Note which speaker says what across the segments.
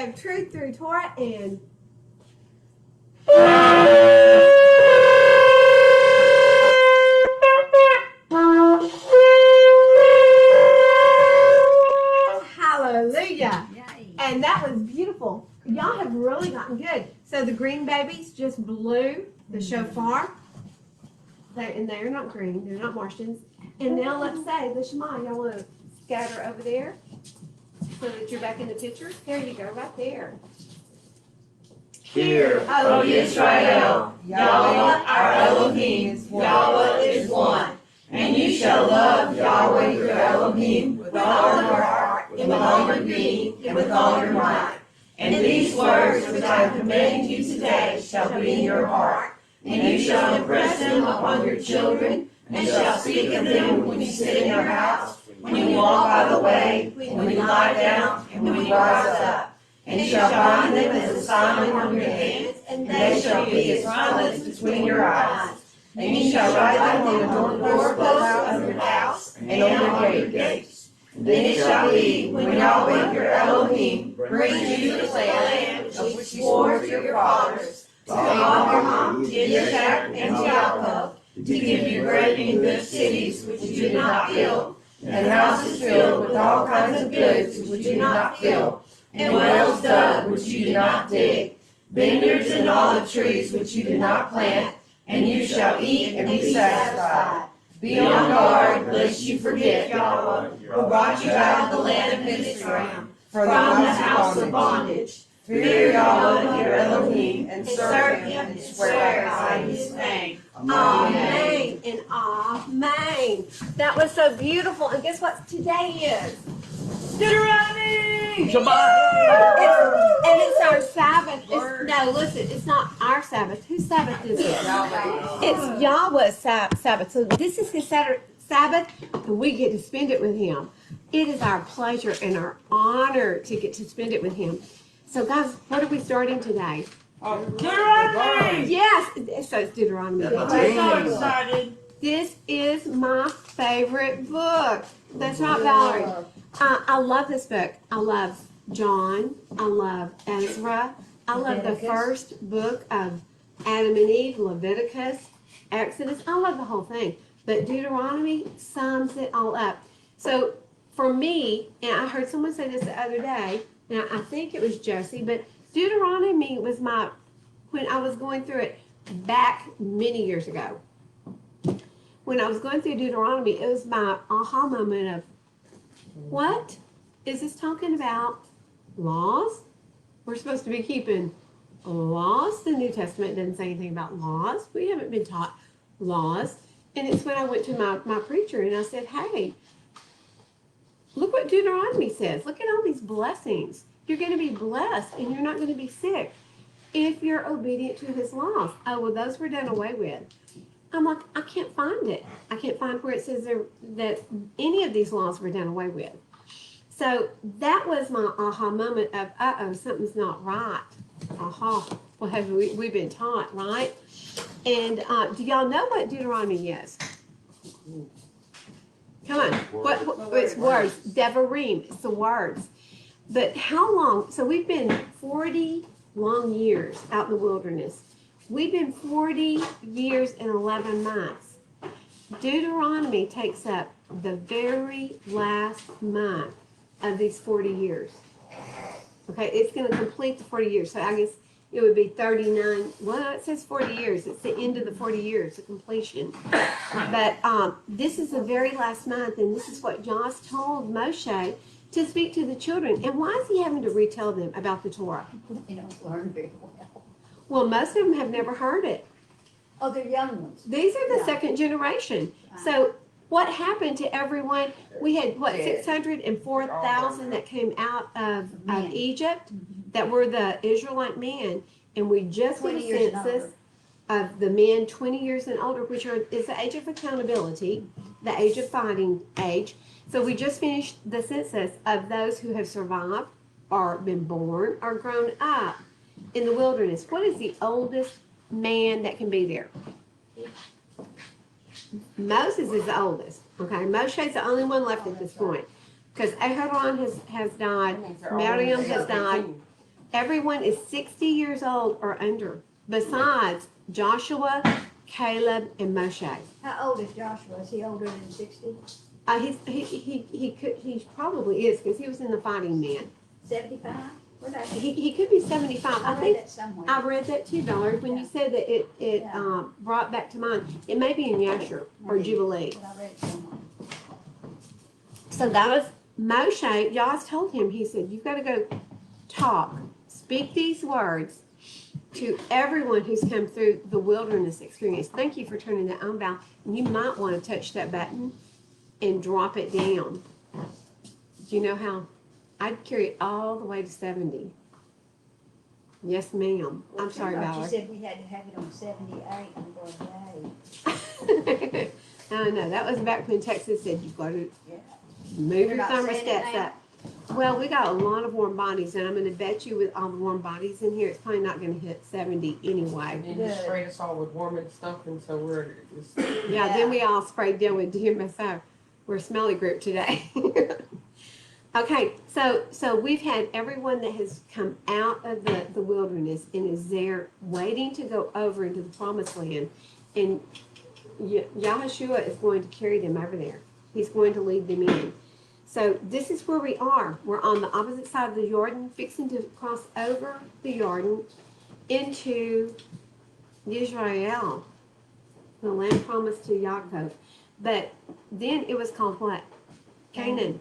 Speaker 1: of truth through Torah and hallelujah.
Speaker 2: Yay.
Speaker 1: And that was beautiful. Y'all have really gotten good. So the green babies just blew the shofar. They're not green. They're not Martians. And now let's say the Shema. Y'all want to scatter over there so that you're back in the picture? There you go, right there.
Speaker 3: Hear, O Israel, Yahweh our Elohim, Yahweh is one. And you shall love Yahweh your Elohim with all your heart, and with all your being, and with all your might. And these words which I have commanded you today shall be in your heart. And you shall impress them upon your children, and shall speak of them when you sit in your house, when you walk by the way, when you lie down, and when you rise up. And you shall bind them as a sign on your hands, and they shall be as frontlets between your eyes. And you shall write them on the doorposts of your house and on your gates. Then it shall be, when Yahweh your Elohim brings you to the land of which he swore to your fathers, to Abraham, to Isaac, and to Jacob, to give you great and good cities which you did not build, and houses filled with all kinds of goods which you did not fill, and wells dug which you did not dig, vineyards and olive trees which you did not plant, and you shall eat and be satisfied. Be on guard, lest you forget Yahweh, who brought you out of the land of Israel, from the house of bondage. Fear Yahweh your Elohim, and serve him, and swear by his name.
Speaker 1: Amen and amen. That was so beautiful. And guess what today is?
Speaker 2: Deuteronomy!
Speaker 1: And it's our Sabbath. No, listen, it's not our Sabbath. Whose Sabbath is it? It's Yahweh's Sabbath. So this is his Sabbath, and we get to spend it with him. It is our pleasure and our honor to get to spend it with him. So guys, what are we starting today?
Speaker 2: Deuteronomy!
Speaker 1: Yes, so it's Deuteronomy.
Speaker 2: I'm so excited.
Speaker 1: This is my favorite book. That's right, Valerie. I love this book. I love John. I love Ezra. I love the first book of Adam and Eve, Leviticus, Exodus. I love the whole thing. But Deuteronomy sums it all up. So for me, and I heard someone say this the other day, and I think it was Josie, but Deuteronomy was when I was going through it back many years ago. When I was going through Deuteronomy, it was my aha moment of, what? Is this talking about laws? We're supposed to be keeping laws. The New Testament doesn't say anything about laws. We haven't been taught laws. And it's when I went to my preacher and I said, hey, look what Deuteronomy says. Look at all these blessings. You're going to be blessed and you're not going to be sick if you're obedient to his laws. Oh, well, those were done away with. I'm like, I can't find it. I can't find where it says that any of these laws were done away with. So that was my aha moment of, uh-oh, something's not right. Aha. Well, have we've been taught, right? And do y'all know what Deuteronomy is? Come on. What it's words. Devarim. It's the words. But how long? So we've been 40 long years out in the wilderness. We've been 40 years and 11 months. Deuteronomy takes up the very last month of these 40 years. Okay, it's going to complete the 40 years. So I guess it would be 39. Well, it says 40 years. It's the end of the 40 years, the completion. But this is the very last month, and this is what Josh told Moshe to speak to the children. And why is he having to retell them about the Torah?
Speaker 2: They don't learn very well.
Speaker 1: Well, most of them have never heard it.
Speaker 2: Oh, they're young ones.
Speaker 1: These are the
Speaker 2: Yeah.
Speaker 1: second generation. So what happened to everyone? We had, 604,000 that came out of Egypt that were the Israelite men. And we just did a
Speaker 2: 20 years and
Speaker 1: census of the men 20 years and older, which is the age of accountability, the age of fighting age. So we just finished the census of those who have survived or been born or grown up in the wilderness. What is the oldest man that can be there? Moses is the oldest. Okay, Moshe's the only one left at this point because Aharon has died, Miriam has died. Everyone is 60 years old or under, besides Joshua, Caleb, and Moshe.
Speaker 2: How old is Joshua? Is he older than 60?
Speaker 1: He probably is because he was in the fighting men.
Speaker 2: 75? Where'd I
Speaker 1: He could be 75. I
Speaker 2: read
Speaker 1: think
Speaker 2: that somewhere.
Speaker 1: I read that too, Valerie. When you said that it
Speaker 2: Yeah.
Speaker 1: brought back to mind, it may be in Yasher or
Speaker 2: Maybe.
Speaker 1: Jubilee.
Speaker 2: But I read it somewhere.
Speaker 1: So that was Moshe. Yah's told him, he said, you've got to go talk, speak these words to everyone who's come through the wilderness experience. Thank you for turning that on, Val. And you might want to touch that button and drop it down. Do you know how? I'd carry it all the way to 70. Yes, ma'am. I'm sorry,
Speaker 2: You
Speaker 1: Valerie.
Speaker 2: said we had to have it on 78 and go, yay.
Speaker 1: I know, that was back when Texas said you've got to
Speaker 2: Yeah.
Speaker 1: move
Speaker 2: They're
Speaker 1: your
Speaker 2: not saying it
Speaker 1: thermostats
Speaker 2: now?
Speaker 1: up. Well, we got a lot of warm bodies, and I'm going to bet you with all the warm bodies in here, it's probably not going to hit 70 anyway.
Speaker 4: And you sprayed us all with warming stuff, and so we're just,
Speaker 1: Yeah, then we all sprayed down with DMSO. We're a smelly group today. Okay, so we've had everyone that has come out of the wilderness and is there waiting to go over into the promised land. And Yahushua is going to carry them over there. He's going to lead them in. So this is where we are. We're on the opposite side of the Jordan, fixing to cross over the Jordan into Israel, the land promised to Yaakov. But then it was called what? Canaan.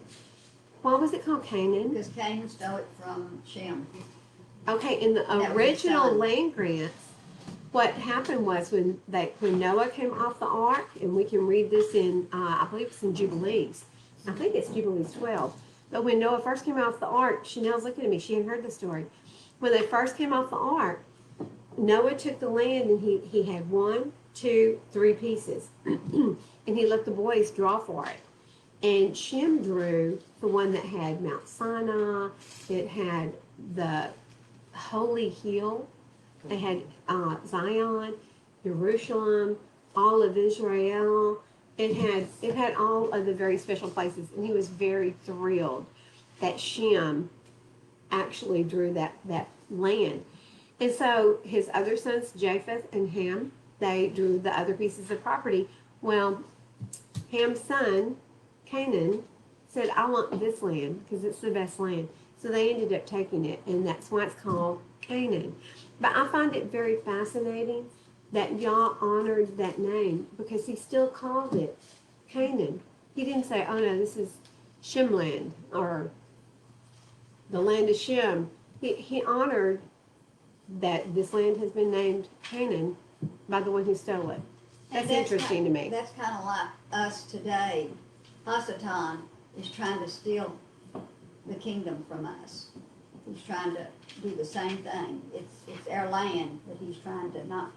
Speaker 1: Why was it called Canaan?
Speaker 2: Because Cain stole it from Shem.
Speaker 1: Okay, in the
Speaker 2: That was his
Speaker 1: original
Speaker 2: son.
Speaker 1: land grants, what happened was when Noah came off the ark, and we can read this in, I believe it's in Jubilees. I think it's Jubilees 12. But when Noah first came off the ark, Chanel's looking at me, she hadn't heard the story. When they first came off the ark, Noah took the land and he had 1, 2, 3 pieces. And he let the boys draw for it. And Shem drew the one that had Mount Sinai, it had the Holy Hill, they had Zion, Jerusalem, all of Israel. It had all of the very special places, and he was very thrilled that Shem actually drew that land. And so his other sons, Japheth and Ham, they drew the other pieces of property. Well, Ham's son, Canaan, said, I want this land because it's the best land. So they ended up taking it, and that's why it's called Canaan. But I find it very fascinating that Yah honored that name because he still called it Canaan. He didn't say, oh no, this is Shem land or the land of Shem. He honored that this land has been named Canaan by the one who stole it.
Speaker 2: And
Speaker 1: That's interesting to me.
Speaker 2: That's kind of like us today. Hasatan is trying to steal the kingdom from us. He's trying to do the same thing. It's our land, but he's trying to not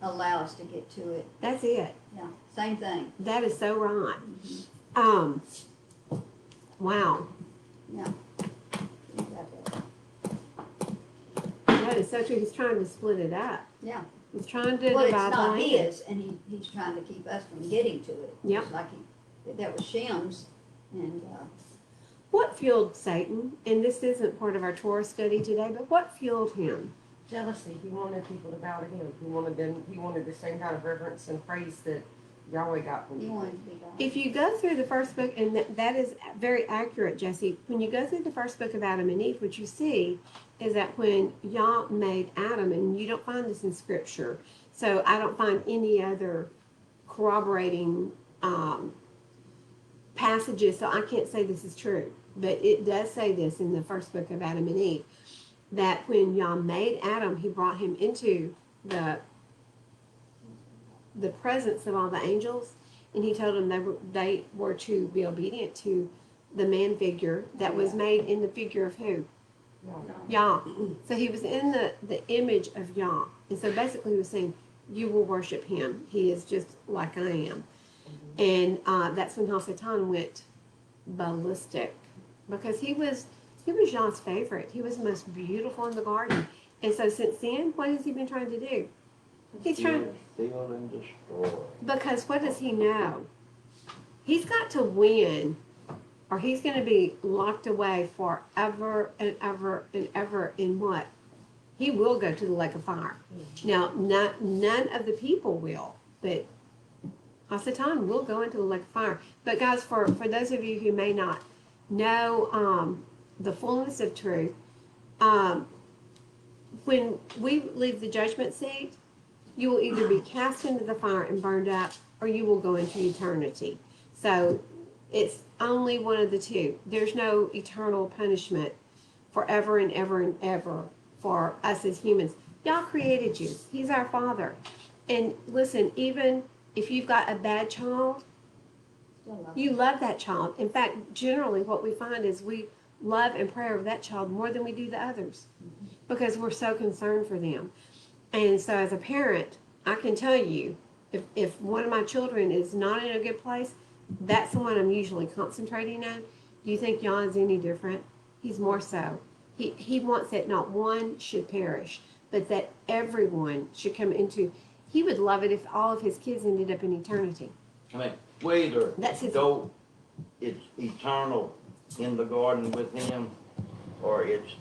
Speaker 2: allow us to get to it.
Speaker 1: That's it.
Speaker 2: Yeah, same thing.
Speaker 1: That is so right. Wow.
Speaker 2: Yeah. You got that.
Speaker 1: That is so true. He's trying to split it up.
Speaker 2: Yeah.
Speaker 1: He's trying to
Speaker 2: Well, it's
Speaker 1: divide the
Speaker 2: not
Speaker 1: land.
Speaker 2: his, and he's trying to keep us from getting to it.
Speaker 1: Yep.
Speaker 2: It's like that was Shem's, and
Speaker 1: What fueled Satan? And this isn't part of our Torah study today, but what fueled him?
Speaker 4: jealousy. He wanted people to bow to him. He wanted the same kind of reverence and praise that Yahweh got from
Speaker 2: he
Speaker 4: people.
Speaker 2: wanted to be God.
Speaker 1: If you go through the first book, and that is very accurate, Jesse, when you go through the first book of Adam and Eve, what you see is that when Yah made Adam, and you don't find this in Scripture, so I don't find any other corroborating passages, so I can't say this is true, but it does say this in the first book of Adam and Eve, that when Yah made Adam, he brought him into the presence of all the angels, and he told them they were to be obedient to the man figure that was made in the figure of who? Yah. So he was in the image of Yah. And so basically he was saying, you will worship him. He is just like I am. And that's when Hasatan went ballistic, because he was Yah's favorite. He was the most beautiful in the garden. And so since then, what has he been trying to do? He's trying,
Speaker 5: Steal and destroy.
Speaker 1: because what does he know? He's got to win, or he's going to be locked away forever and ever and ever in what? He will go to the lake of fire. Now, none of the people will, but Hasatan will go into the lake of fire. But guys, for those of you who may not know the fullness of truth, when we leave the judgment seat, you will either be cast into the fire and burned up, or you will go into eternity. So it's only one of the two. There's no eternal punishment forever and ever and ever for us as humans. Y'all created you. He's our Father. And listen, even if you've got a bad child, you love that child. In fact, generally what we find is we love and pray over that child more than we do the others because we're so concerned for them. And so as a parent, I can tell you, if one of my children is not in a good place, that's the one I'm usually concentrating on. Do you think Jan is any different? He's more so. He wants that not one should perish, but that everyone should come into. He would love it if all of his kids ended up in eternity.
Speaker 5: I mean, we either
Speaker 1: That's his.
Speaker 5: go, it's eternal in the garden with him, or it's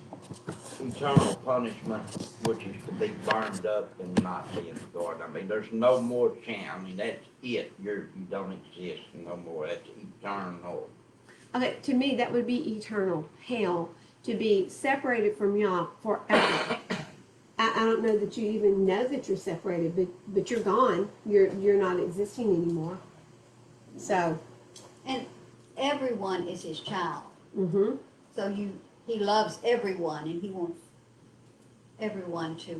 Speaker 5: eternal punishment, which is to be burned up and not be in the garden. I mean, there's no more chance. I mean, that's it. You don't exist no more. That's eternal.
Speaker 1: Okay, to me that would be eternal hell, to be separated from Yah forever. I don't know that you even know that you're separated, but you're gone. You're not existing anymore. So.
Speaker 2: And everyone is his child.
Speaker 1: Mm-hmm.
Speaker 2: So he loves everyone, and he wants everyone to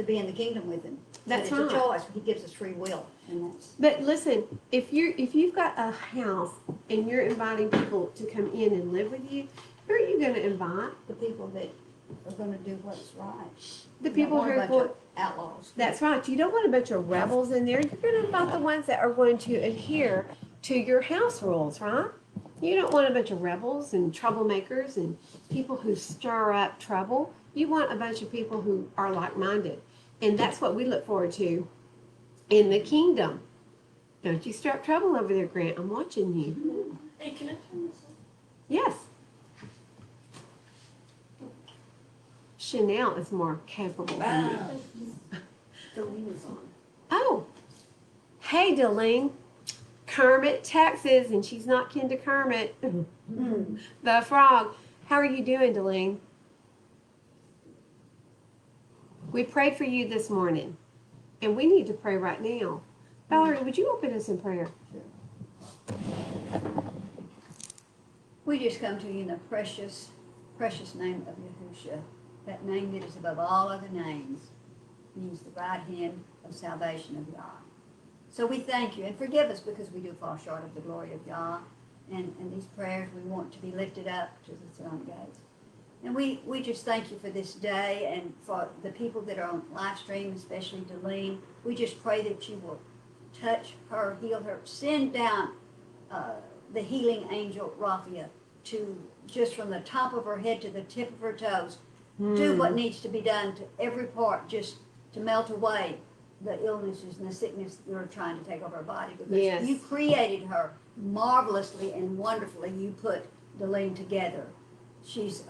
Speaker 2: be in the kingdom with him.
Speaker 1: That's
Speaker 2: but it's
Speaker 1: right.
Speaker 2: a choice. He gives us free will, and that's.
Speaker 1: But listen, if you've got a house and you're inviting people to come in and live with you, who are you going to invite?
Speaker 2: The people that are going to do what's right.
Speaker 1: The
Speaker 2: You
Speaker 1: people
Speaker 2: don't
Speaker 1: who
Speaker 2: want
Speaker 1: are
Speaker 2: a bunch
Speaker 1: going.
Speaker 2: of outlaws.
Speaker 1: That's right. You don't want a bunch of rebels in there. You're going to invite the ones that are going to adhere to your house rules, right? You don't want a bunch of rebels and troublemakers and people who stir up trouble. You want a bunch of people who are like-minded. And that's what we look forward to in the kingdom. Don't you stir up trouble over there, Grant. I'm watching you.
Speaker 3: Hey, can I turn this on?
Speaker 1: Yes. Chanel is more capable than you.
Speaker 4: Delena's on.
Speaker 1: Oh. Hey, Deline. Kermit, Texas, and she's not kin to Kermit, the frog. How are you doing, Deline? We prayed for you this morning, and we need to pray right now. Valerie, would you open us in prayer?
Speaker 2: We just come to you in the precious, precious name of Yahushua, that name that is above all other names, means the right hand of salvation of Yah. So we thank you, and forgive us because we do fall short of the glory of Yah, and these prayers we want to be lifted up to the throne gates. And we just thank you for this day, and for the people that are on live stream, especially Deline. We just pray that you will touch her, heal her, send down the healing angel Raphael to just from the top of her head to the tip of her toes, do what needs to be done to every part, just to melt away the illnesses and the sickness that are trying to take over her body. Because
Speaker 1: Yes.
Speaker 2: you created her marvelously and wonderfully. You put Deline together. She's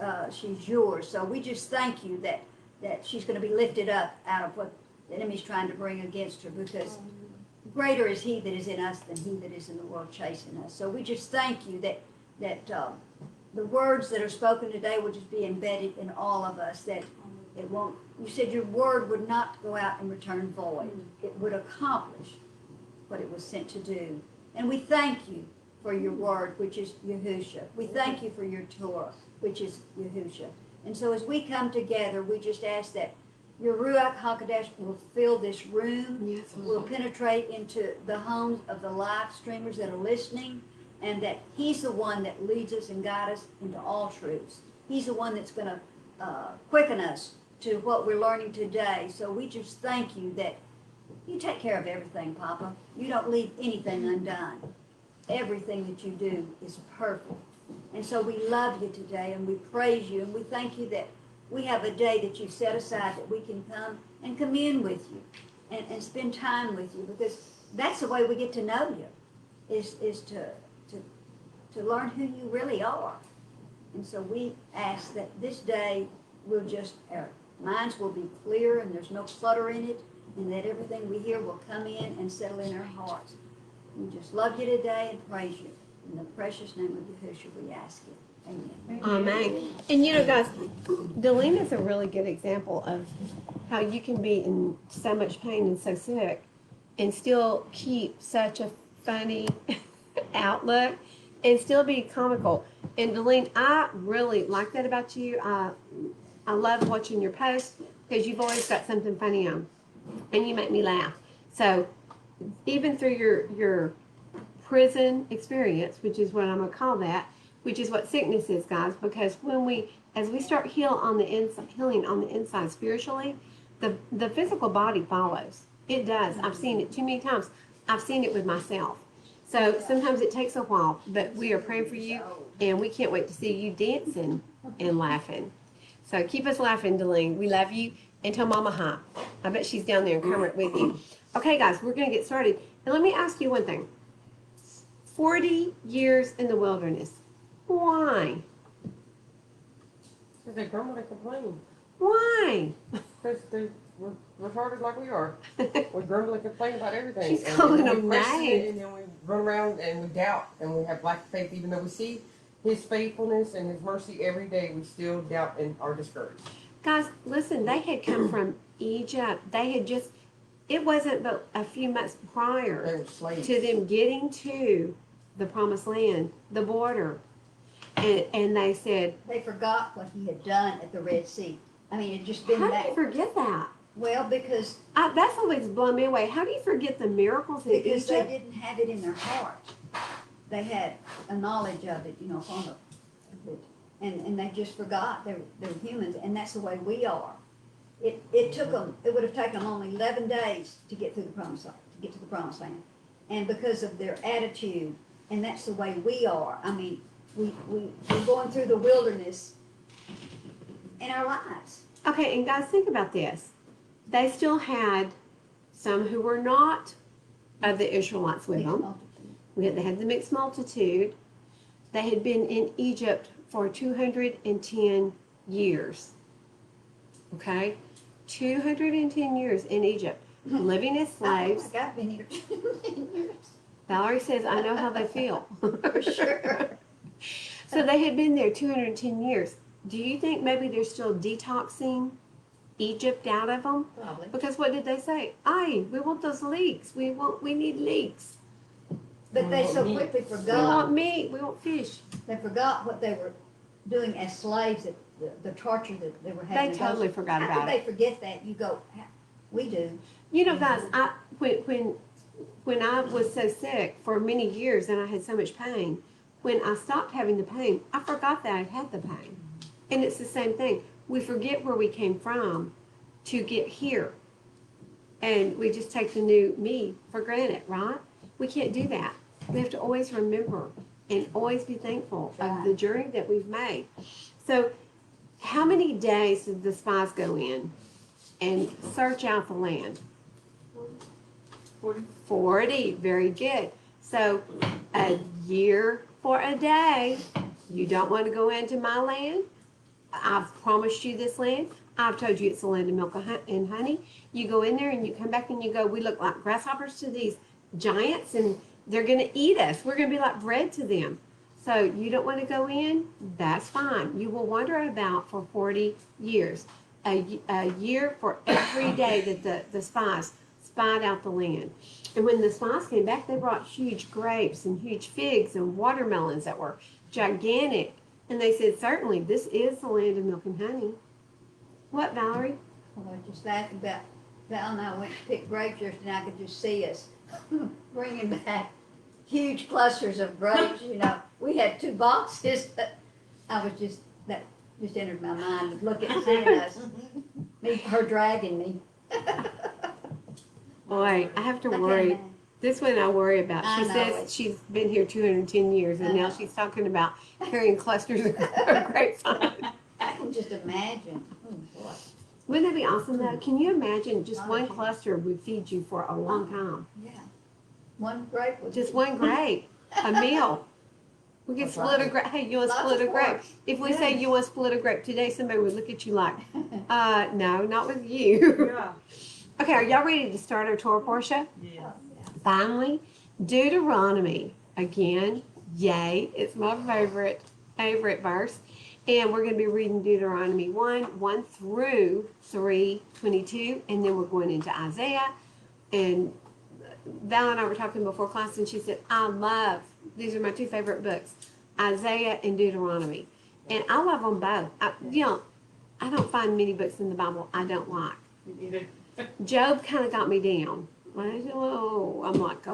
Speaker 2: yours. So we just thank you that she's going to be lifted up out of what the enemy's trying to bring against her, because greater is he that is in us than he that is in the world chasing us. So we just thank you that the words that are spoken today will just be embedded in all of us, that it won't. You said your word would not go out and return void. It would accomplish what it was sent to do. And we thank you for your word, which is Yahushua. We thank you for your Torah, which is Yahushua. And so as we come together, we just ask that your Ruach HaKodesh will fill this room,
Speaker 1: Yes,
Speaker 2: will penetrate into the homes of the live streamers that are listening, and that he's the one that leads us and guides us into all truths. He's the one that's going to quicken us to what we're learning today. So we just thank you that you take care of everything, Papa. You don't leave anything undone. Everything that you do is perfect. And so we love you today, and we praise you, and we thank you that we have a day that you've set aside that we can come and commune with you and spend time with you, because that's the way we get to know you, is to learn who you really are. And so we ask that this day we'll just, our minds will be clear and there's no clutter in it, and that everything we hear will come in and settle in our hearts. We just love you today and praise you. In the precious name of Yahushua we ask it. Amen.
Speaker 1: Amen. And you know, guys, Delene is a really good example of how you can be in so much pain and so sick and still keep such a funny outlook and still be comical. And Delene, I really like that about you. I love watching your posts because you've always got something funny on and you make me laugh. So even through your prison experience, which is what I'm gonna call that, which is what sickness is, guys, because as we start healing on the inside spiritually, the physical body follows. It does. I've seen it too many times. I've seen it with myself. So sometimes it takes a while, but we are praying for you, and we can't wait to see you dancing and laughing. So keep us laughing, Delene. We love you, and tell Mama hi. I bet she's down there in Kermit with you. Okay, guys, we're going to get started. And let me ask you one thing. 40 years in the wilderness. Why?
Speaker 4: Because they grumble and complain.
Speaker 1: Why?
Speaker 4: Because they're retarded like we are. We grumble and complain about everything.
Speaker 1: She's calling
Speaker 4: then we
Speaker 1: them
Speaker 4: question it,
Speaker 1: names.
Speaker 4: and then we run around and we doubt and we have lack of faith. Even though we see His faithfulness and His mercy every day, we still doubt and are discouraged.
Speaker 1: Guys, listen, they had come from Egypt. They had just, it wasn't but a few months
Speaker 4: They
Speaker 1: prior
Speaker 4: were slaves.
Speaker 1: to them getting to the promised land, the border. And they said,
Speaker 2: They forgot what he had done at the Red Sea. I mean, it just been
Speaker 1: how do
Speaker 2: that.
Speaker 1: you forget that?
Speaker 2: Well, because
Speaker 1: That's always blown me away. How do you forget the miracles in
Speaker 2: they
Speaker 1: Egypt?
Speaker 2: didn't have it in their heart. They had a knowledge of it, from it, and they just forgot they're humans, and that's the way we are. It took them. It would have taken them only 11 days to get through the promised land, and because of their attitude, and that's the way we are. I mean, we're going through the wilderness in our lives.
Speaker 1: Okay, and guys, think about this. They still had some who were not of the Israelites with them. They had the mixed multitude. They had been in Egypt for 210 years. Okay? 210 years in Egypt, living as slaves.
Speaker 2: Oh my God, I've been here 10 years.
Speaker 1: Valerie says, I know how they feel.
Speaker 2: For sure.
Speaker 1: So they had been there 210 years. Do you think maybe they're still detoxing Egypt out of them?
Speaker 2: Probably.
Speaker 1: Because what did they say? Aye, we want those leeks. We need leeks.
Speaker 2: But they so
Speaker 4: meat.
Speaker 2: quickly
Speaker 1: We
Speaker 2: forgot.
Speaker 1: want meat. We want fish.
Speaker 2: They forgot what they were doing as slaves, the torture that they were having.
Speaker 1: They totally forgot
Speaker 2: How
Speaker 1: about
Speaker 2: could
Speaker 1: it.
Speaker 2: they forget that? You go, we do.
Speaker 1: You know, guys, when I was so sick for many years and I had so much pain, when I stopped having the pain, I forgot that I'd had the pain. And it's the same thing. We forget where we came from to get here. And we just take the new me for granted, right? We can't do that. We have to always remember and always be thankful of the journey that we've made. So how many days did the spies go in and search out the land? 40. Very good. So a year for a day. You don't want to go into my land? I've promised you this land. I've told you it's the land of milk and honey. You go in there and you come back and you go, we look like grasshoppers to these giants and they're going to eat us. We're going to be like bread to them. So you don't want to go in? That's fine. You will wander about for 40 years. A year for every day that the spies spied out the land. And when the spies came back, they brought huge grapes and huge figs and watermelons that were gigantic. And they said, certainly, this is the land of milk and honey. What, Valerie?
Speaker 2: Well, I just laughing about, Val and I went to pick grapes yesterday, and I could just see us bringing back huge clusters of grapes, We had 2 boxes, but that just entered my mind, looking and seeing us, her dragging me.
Speaker 1: Boy, I have to worry. This one I worry about.
Speaker 2: I
Speaker 1: She
Speaker 2: know
Speaker 1: says
Speaker 2: it.
Speaker 1: she's been here 210 years, and now she's talking about carrying clusters of grapes on it.
Speaker 2: I can just imagine. Oh, boy.
Speaker 1: Wouldn't that be awesome, though? Can you imagine just one
Speaker 2: Imagine.
Speaker 1: cluster would feed you for a long time?
Speaker 2: Yeah. One grape was.
Speaker 1: Just one grape, a meal. We can
Speaker 4: That's
Speaker 1: split a
Speaker 4: right.
Speaker 1: grape. Hey, you want to
Speaker 2: Lots
Speaker 1: split
Speaker 2: of
Speaker 1: a grape?
Speaker 2: work.
Speaker 1: If we say you want to split a grape today, somebody would look at you like, no, not with you.
Speaker 3: Yeah.
Speaker 1: Okay, are y'all ready to start our Torah portion?
Speaker 3: Yeah.
Speaker 1: Finally, Deuteronomy. Again, yay, it's my favorite verse. And we're going to be reading Deuteronomy 1 through 3:22, and then we're going into Isaiah. And Val and I were talking before class, and she said, these are my two favorite books, Isaiah and Deuteronomy. And I love them both. I don't find many books in the Bible I don't like.
Speaker 4: Either.
Speaker 1: Job kind of got me down. I'm like,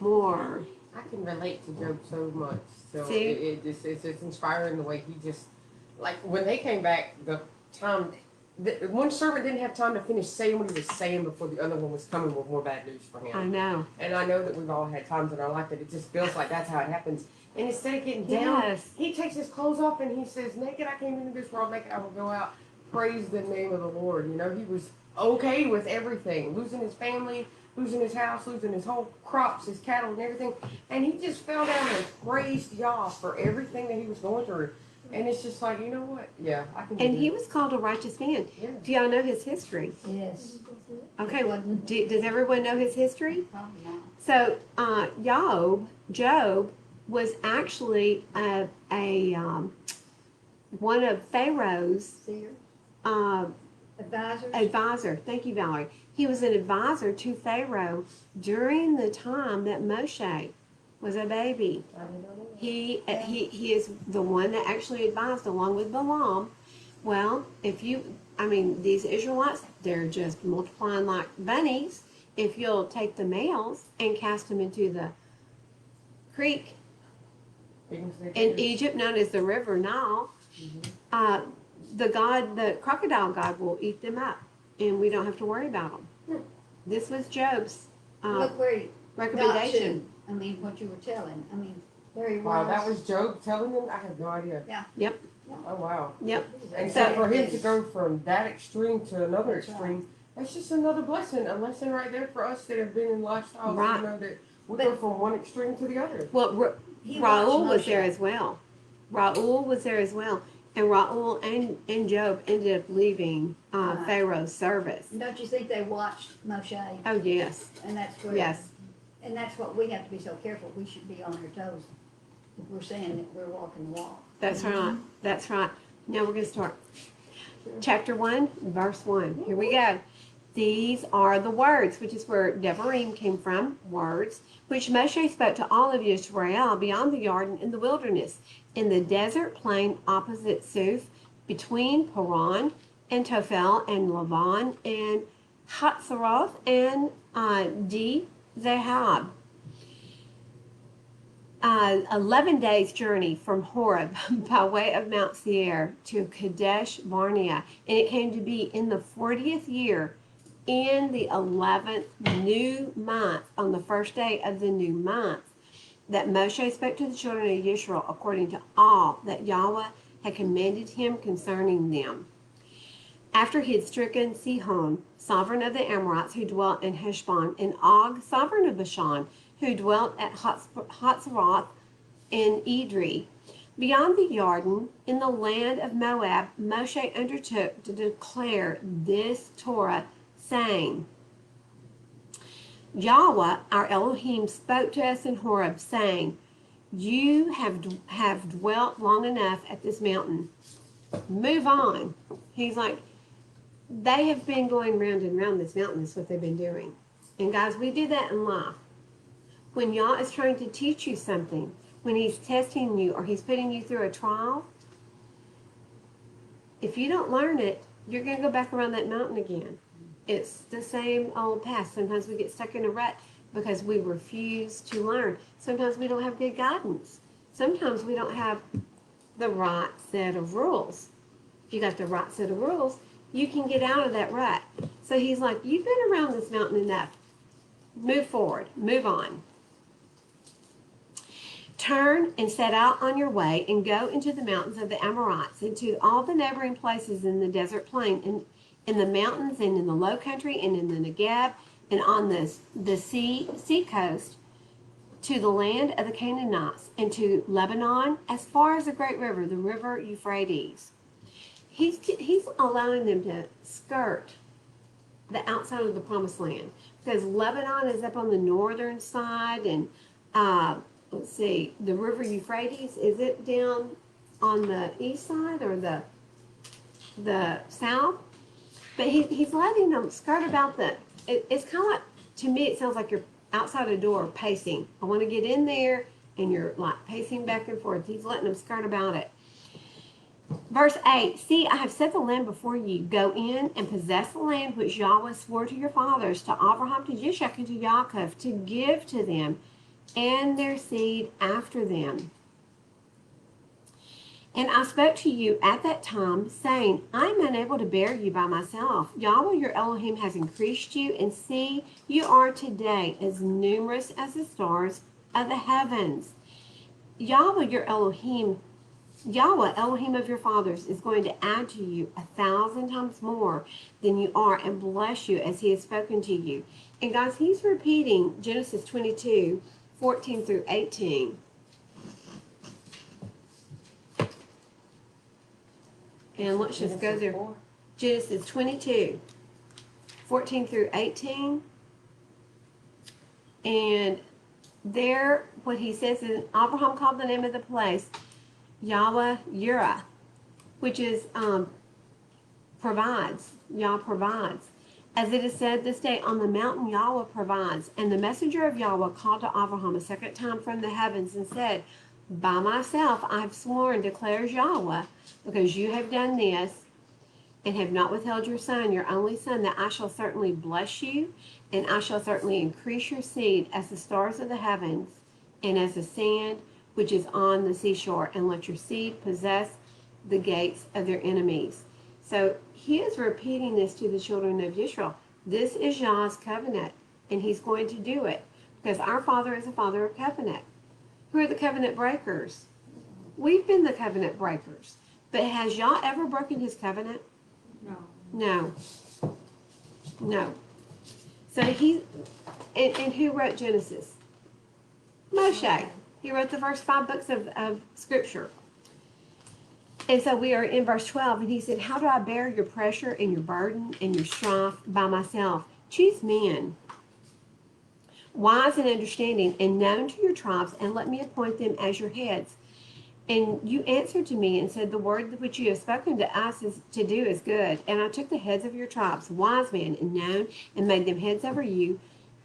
Speaker 1: more.
Speaker 4: I can relate to Job so much. So
Speaker 1: See?
Speaker 4: it's just inspiring the way he just, like when they came back, one servant didn't have time to finish saying what he was saying before the other one was coming with more bad news for him.
Speaker 1: I know.
Speaker 4: And I know that we've all had times in our life that it just feels like that's how it happens. And instead of getting down,
Speaker 1: Yes.
Speaker 4: he takes his clothes off and he says, naked I came into this world, naked I will go out. Praise the name of the Lord. You know, he was okay with everything, losing his family, losing his house, losing his whole crops, his cattle and everything. And he just fell down and praised Yah for everything that he was going through. And it's just like, you know what? Yeah, I can do
Speaker 1: And
Speaker 4: that.
Speaker 1: he was called a righteous man.
Speaker 4: Yeah.
Speaker 1: Do y'all know his history?
Speaker 2: Yes.
Speaker 1: Okay, does everyone know his history?
Speaker 2: Probably not.
Speaker 1: So, Job was actually one of Pharaoh's
Speaker 2: Seer,
Speaker 1: uh,
Speaker 2: advisors.
Speaker 1: advisor. Thank you, Valerie. He was an advisor to Pharaoh during the time that Moshe was a baby.
Speaker 4: I didn't know that.
Speaker 1: He is the one that actually advised along with Balaam. Well, these Israelites, they're just multiplying like bunnies. If you'll take the males and cast them into the creek in Egypt, known as the River Nile, the crocodile god will eat them up, and we don't have to worry about them. This was Job's
Speaker 2: Look where he got
Speaker 1: recommendation.
Speaker 2: to. What you were telling. There he was.
Speaker 4: Wow, that was Job telling them? I have no idea.
Speaker 2: Yeah.
Speaker 1: Yep.
Speaker 4: Oh, wow.
Speaker 1: Yep.
Speaker 4: And
Speaker 1: So-
Speaker 4: so for him to go from that extreme to another
Speaker 2: That's
Speaker 4: extreme, that's just another blessing, a lesson right there for us that have been in lifestyles,
Speaker 1: Right.
Speaker 4: you know, that we go from one extreme to the other.
Speaker 1: Well,
Speaker 2: He
Speaker 1: Raul
Speaker 2: watched
Speaker 1: was there
Speaker 2: Moshe.
Speaker 1: as well. Raul was there as well. And Raul and Job ended up leaving
Speaker 2: Right.
Speaker 1: Pharaoh's service.
Speaker 2: Don't you think they watched Moshe?
Speaker 1: Oh, yes.
Speaker 2: And that's where.
Speaker 1: Yes.
Speaker 2: And that's what we have to be so careful. We should be on our toes. If we're saying that we're walking the walk.
Speaker 1: That's right. That's right. Now we're going to start. Chapter 1, verse 1. Here we go. These are the words, which is where Devarim came from, words, which Moshe spoke to all of Israel beyond the Jordan in the wilderness, in the desert plain opposite Suf, between Paran and Tophel and Lavan and Hatzeroth and Zahab. 11 days journey from Horeb by way of Mount Seir to Kadesh Barnea. And it came to be in the 40th year, in the 11th new month, on the first day of the new month, that Moshe spoke to the children of Israel according to all that Yahweh had commanded him concerning them. After he had stricken Sihon, sovereign of the Amorites, who dwelt in Heshbon, and Og, sovereign of Bashan, who dwelt at Hatzeroth in Edrei. Beyond the Jordan, in the land of Moab, Moshe undertook to declare this Torah, saying, Yahweh, our Elohim, spoke to us in Horeb, saying, you have dwelt long enough at this mountain. Move on. He's like, they have been going round and round this mountain. That's what they've been doing. And guys, we do that in life. When Yah is trying to teach you something, when he's testing you or he's putting you through a trial, if you don't learn it, you're going to go back around that mountain again. It's the same old path. Sometimes we get stuck in a rut because we refuse to learn. Sometimes we don't have good guidance. Sometimes we don't have the right set of rules. If you got the right set of rules, you can get out of that rut. So he's like, you've been around this mountain enough. Move forward. Move on. Turn and set out on your way and go into the mountains of the Amorites, into all the neighboring places in the desert plain, in the mountains and in the low country and in the Negeb and on the sea coast, to the land of the Canaanites, and to Lebanon, as far as the great river, the river Euphrates. He's allowing them to skirt the outside of the promised land, because Lebanon is up on the northern side, and let's see, the river Euphrates, is it down on the east side or the south? But he's letting them skirt about it's kind of like, to me, it sounds like you're outside a door pacing. I want to get in there, and you're like pacing back and forth. He's letting them skirt about it. Verse 8, see, I have set the land before you. Go in and possess the land which Yahweh swore to your fathers, to Abraham, to Ishak, and to Yaakov, to give to them and their seed after them. And I spoke to you at that time, saying, I am unable to bear you by myself. Yahweh your Elohim has increased you, and see, you are today as numerous as the stars of the heavens. Yahweh your Elohim, Yahweh, Elohim of your fathers, is going to add to you 1,000 times more than you are, and bless you as he has spoken to you. And guys, he's repeating Genesis 22, 14 through 18. And let's just go there. Genesis 22, 14 through 18. And there, what he says is, Abraham called the name of the place Yahweh Yireh, which is provides. Yah provides. As it is said this day, on the mountain Yahweh provides. And the messenger of Yahweh called to Abraham a second time from the heavens and said, by myself I have sworn, declares Yahweh, because you have done this and have not withheld your son, your only son, that I shall certainly bless you, and I shall certainly increase your seed as the stars of the heavens and as the sand which is on the seashore, and let your seed possess the gates of their enemies. So he is repeating this to the children of Israel. This is Yah's covenant, and he's going to do it, because our Father is a Father of covenant. Who are the covenant breakers? We've been the covenant breakers. But has Yah ever broken his covenant? No. So and who wrote Genesis? Moshe. He wrote the first 5 books of Scripture. And so we are in verse 12, and he said, how do I bear your pressure and your burden and your strife by myself? Choose men, wise and understanding, and known to your tribes, and let me appoint them as your heads. And you answered to me and said, the word which you have spoken to us is to do is good. And I took the heads of your tribes, wise men and known, and made them heads over you,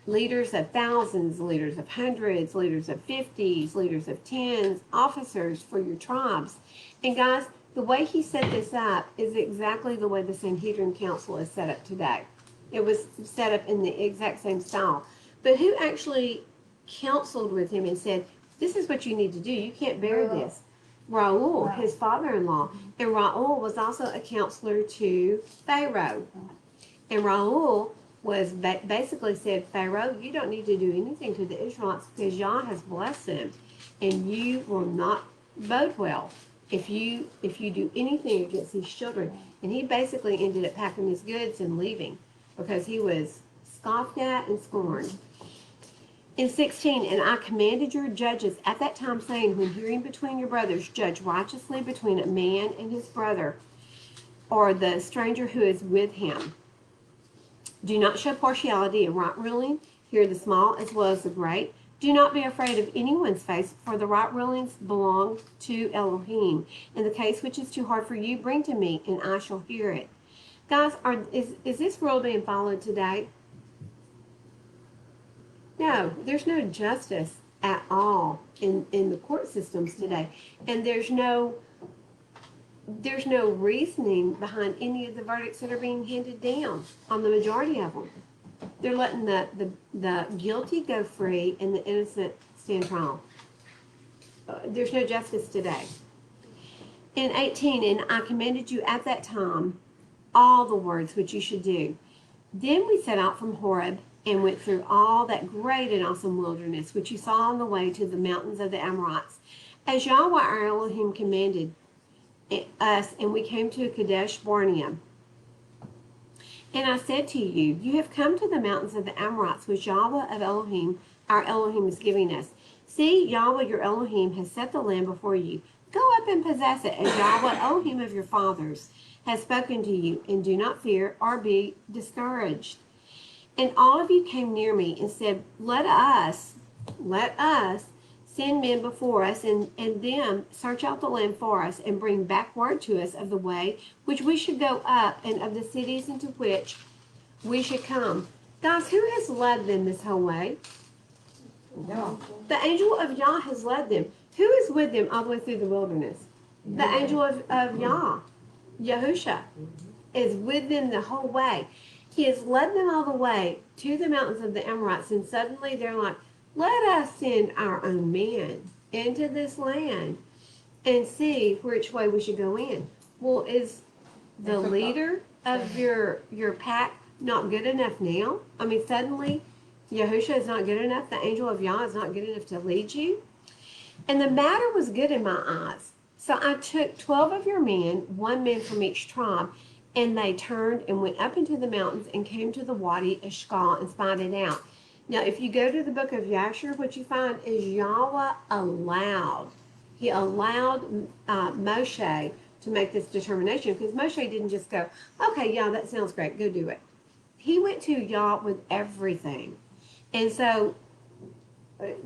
Speaker 1: leaders of thousands, leaders of hundreds, leaders of 50s, leaders of 10s, officers for your tribes. And guys, the way he set this up is exactly the way the Sanhedrin Council is set up today. It was set up in the exact same style. But who actually counseled with him and said, this is what you need to do. You can't bear this. Raul, his father-in-law. And Raul was also a counselor to Pharaoh. And Raul was basically said, Pharaoh, you don't need to do anything to the Israelites, because Yah has blessed them. And you will not bode well if you do anything against these children. And he basically ended up packing his goods and leaving, because he was scoffed at and scorned. In 16, and I commanded your judges at that time, saying, when hearing between your brothers, judge righteously between a man and his brother, or the stranger who is with him. Do not show partiality in right ruling. Hear the small as well as the great. Do not be afraid of anyone's face, for the right rulings belong to Elohim. In the case which is too hard for you, bring to me, and I shall hear it. Guys, is this rule being followed today? No, there's no justice at all in the court systems today. And there's no reasoning behind any of the verdicts that are being handed down on the majority of them. They're letting the guilty go free and the innocent stand trial. There's no justice today. In 18, and I commanded you at that time all the words which you should do. Then we set out from Horeb and went through all that great and awesome wilderness which you saw on the way to the mountains of the Amorites, as Yahweh our Elohim commanded us, and we came to Kadesh Barnea. And I said to you, you have come to the mountains of the Amorites, which Yahweh of Elohim, our Elohim, is giving us. See, Yahweh your Elohim has set the land before you. Go up and possess it, as Yahweh Elohim of your fathers has spoken to you, and do not fear or be discouraged. And all of you came near me and said, let us send men before us, and them search out the land for us, and bring back word to us of the way which we should go up, and of the cities into which we should come. Guys, who has led them this whole way?
Speaker 4: Yeah.
Speaker 1: The angel of Yah has led them. Who is with them all the way through the wilderness? The angel of Yah, Yahusha, is with them the whole way. He has led them all the way to the mountains of the Amorites, and suddenly they're like, let us send our own men into this land and see which way we should go in. Well, is the leader of your pack not good enough now? I mean, suddenly Yahusha is not good enough. The angel of Yah is not good enough to lead you. And the matter was good in my eyes. So I took 12 of your men, one man from each tribe, and they turned and went up into the mountains and came to the Wadi Eshkal and spied it out. Now, if you go to the book of Yashar, what you find is Yahweh allowed. He allowed Moshe to make this determination, because Moshe didn't just go, okay, yeah, that sounds great, go do it. He went to Yah with everything. And so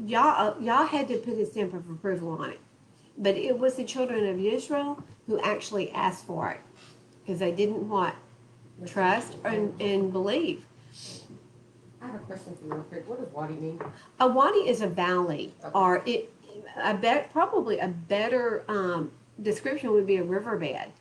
Speaker 1: Yah had to put his stamp of approval on it. But it was the children of Israel who actually asked for it, because they didn't what? Trust and believe.
Speaker 4: I have a question for you real quick. What does wadi mean?
Speaker 1: A wadi is a valley,
Speaker 4: Okay.
Speaker 1: or probably a better description would be a riverbed.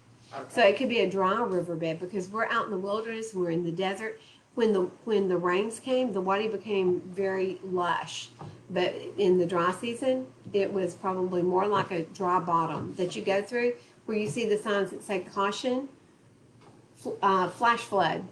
Speaker 1: So it could be a dry riverbed, because we're out in the wilderness, we're in the desert. When the rains came, the wadi became very lush. But in the dry season, it was probably more like a dry bottom that you go through, where you see the signs that say caution, flash flood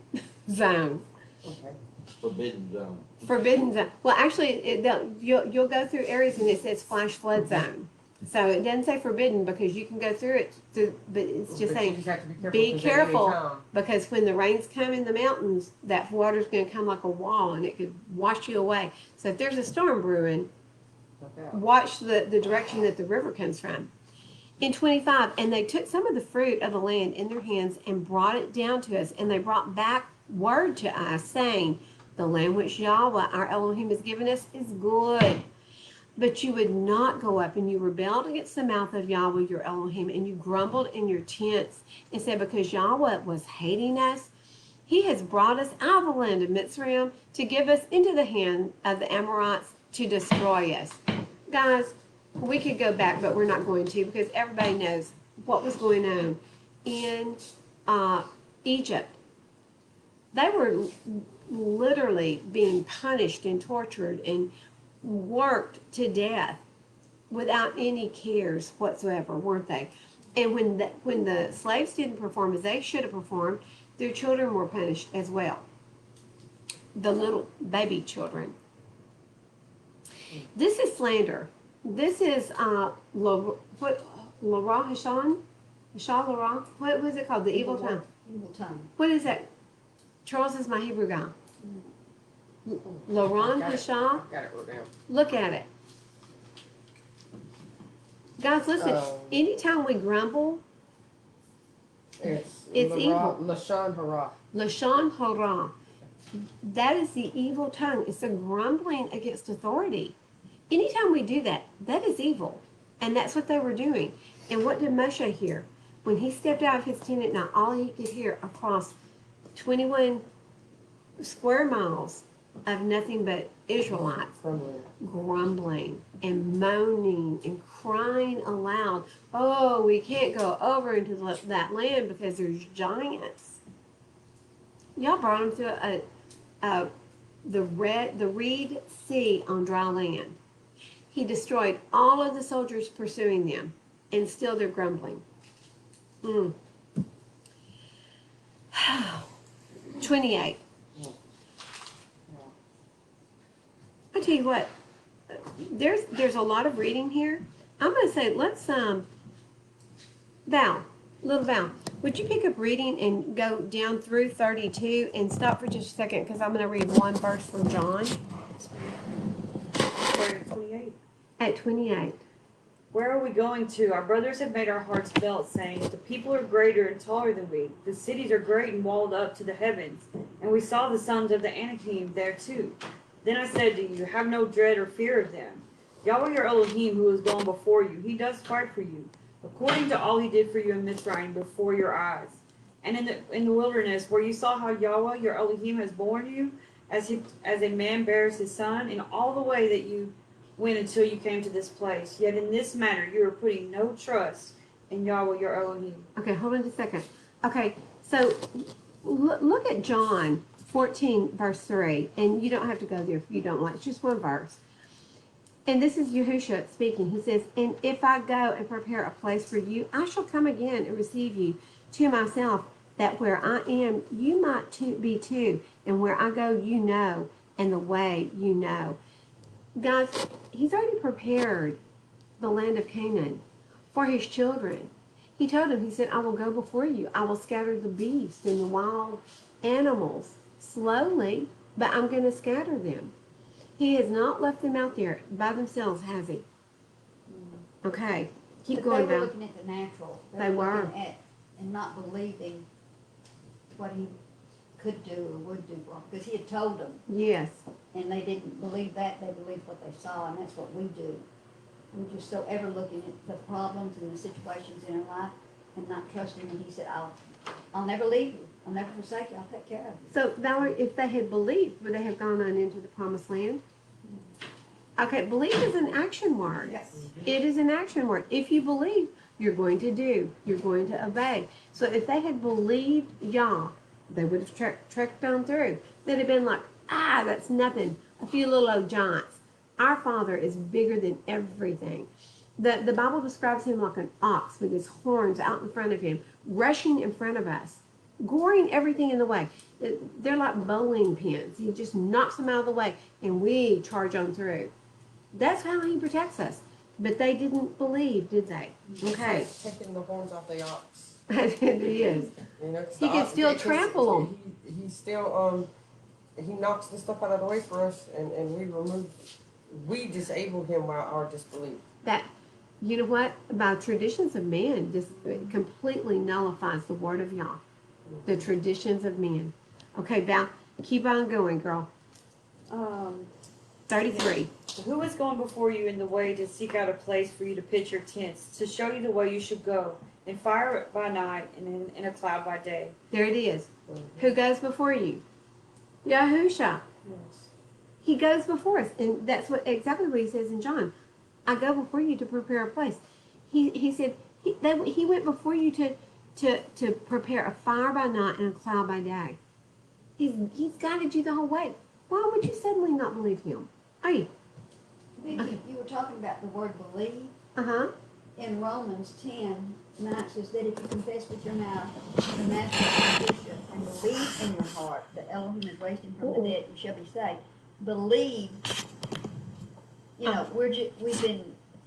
Speaker 1: zone.
Speaker 4: Okay.
Speaker 5: Forbidden zone.
Speaker 1: Forbidden zone. Well, actually, you'll go through areas and it says flash flood zone. So it doesn't say forbidden, because you can go through it. But it's just
Speaker 4: But
Speaker 1: saying,
Speaker 4: you just have to
Speaker 1: be
Speaker 4: 'cause at any
Speaker 1: careful,
Speaker 4: time-
Speaker 1: because when the rains come in the mountains, that water's going to come like a wall, and it could wash you away. So if there's a storm brewing,
Speaker 4: Okay.
Speaker 1: watch the direction that the river comes from. In 25, and they took some of the fruit of the land in their hands and brought it down to us, and they brought back word to us, saying, the land which Yahweh our Elohim has given us is good. But you would not go up, and you rebelled against the mouth of Yahweh your Elohim, and you grumbled in your tents and said, because Yahweh was hating us, he has brought us out of the land of Mitzrayim to give us into the hand of the Amorites to destroy us. Guys, we could go back, but we're not going to, because everybody knows what was going on in Egypt. They were literally being punished and tortured and worked to death without any cares whatsoever, weren't they? And when the slaves didn't perform as they should have performed, their children were punished as well. The little baby children. This is slander. This is Lara Hashan? Hashan Lara? What was it called? The evil tongue.
Speaker 2: Evil tongue.
Speaker 1: What is that? Charles is my Hebrew guy. Laron Hashan?
Speaker 4: I've got it wrote down.
Speaker 1: Look at it. Guys, listen. Anytime we grumble,
Speaker 4: It's
Speaker 1: evil.
Speaker 4: Lashon Hara.
Speaker 1: Lashon hara. That is the evil tongue. It's a grumbling against authority. Anytime we do that, that is evil. And that's what they were doing. And what did Moshe hear? When he stepped out of his tent at night, all he could hear across 21 square miles of nothing but Israelites grumbling and moaning and crying aloud. Oh, we can't go over into that land because there's giants. Y'all brought them through the Reed Sea on dry land. He destroyed all of the soldiers pursuing them, and still they're grumbling. 28. I tell you what, there's a lot of reading here. I'm going to say, let's, Val, would you pick up reading and go down through 32 and stop for just a second, because I'm going to read one verse from John.
Speaker 4: 28.
Speaker 1: At 28.
Speaker 6: Where are we going to? Our brothers have made our hearts melt, saying, the people are greater and taller than we. The cities are great and walled up to the heavens. And we saw the sons of the Anakim there too. Then I said to you, have no dread or fear of them. Yahweh your Elohim, who is going before you, he does fight for you, according to all he did for you in Mitzrayim before your eyes. And in the wilderness, where you saw how Yahweh your Elohim has borne you, as a man bears his son, in all the way that you went until you came to this place. Yet in this matter you are putting no trust in Yahweh your Elohim.
Speaker 1: Okay, hold on just a second. Okay, so look at John 14, verse 3. And you don't have to go there if you don't like. It's just one verse. And this is Yahushua speaking. He says, and if I go and prepare a place for you, I shall come again and receive you to myself, that where I am, you might be too. And where I go, you know, and the way you know. Guys, he's already prepared the land of Canaan for his children. He told them, he said, I will go before you. I will scatter the beasts and the wild animals slowly, but I'm going to scatter them. He has not left them out there by themselves, has he? Okay, keep
Speaker 2: But
Speaker 1: going,
Speaker 2: they were
Speaker 1: Val.
Speaker 2: looking at the natural.
Speaker 1: They were.
Speaker 2: Looking at and not believing what he could do or would do for them. Because he had told them,
Speaker 1: Yes.
Speaker 2: and they didn't believe that. They believed what they saw, and that's what we do. We're just so ever looking at the problems and the situations in our life and not trusting. And he said, I'll never leave you. I'll never forsake you. I'll take care of you.
Speaker 1: So, Valerie, if they had believed, would they have gone on into the promised land? Okay, believe is an action word.
Speaker 2: Yes.
Speaker 1: It is an action word. If you believe, you're going to do. You're going to obey. So if they had believed Yah, they would have trekked on through. They'd have been like, that's nothing. A few little old giants. Our Father is bigger than everything. The Bible describes him like an ox with his horns out in front of him, rushing in front of us, goring everything in the way. They're like bowling pins. He just knocks them out of the way, and we charge on through. That's how he protects us. But they didn't believe, did they? Okay.
Speaker 4: Taking the horns off the ox.
Speaker 1: It is.
Speaker 4: You know, 'cause
Speaker 1: He
Speaker 4: the
Speaker 1: can
Speaker 4: ox-
Speaker 1: still
Speaker 4: because
Speaker 1: trample 'em.
Speaker 4: He still he knocks the stuff out of the way for us, and we disable him by our disbelief.
Speaker 1: That, you know what? By traditions of man, this completely nullifies the word of Yah. The traditions of men. Okay, Val, keep on going, girl. 33.
Speaker 6: Who is going before you in the way to seek out a place for you to pitch your tents, to show you the way you should go, in fire by night and in a cloud by day?
Speaker 1: There it is. Who goes before you? Yahusha. He goes before us. And that's exactly what he says in John. I go before you to prepare a place. He said he went before you to prepare a fire by night and a cloud by day. He's guided you the whole way. Why would you suddenly not believe him? Hey.
Speaker 2: Vicky, you were talking about the word believe.
Speaker 1: Uh-huh.
Speaker 2: In Romans 10:9 it says that if you confess with your mouth the Master and Bishop and believe in your heart that Elohim has raised him from the dead, you shall be saved. Believe, you know, we've been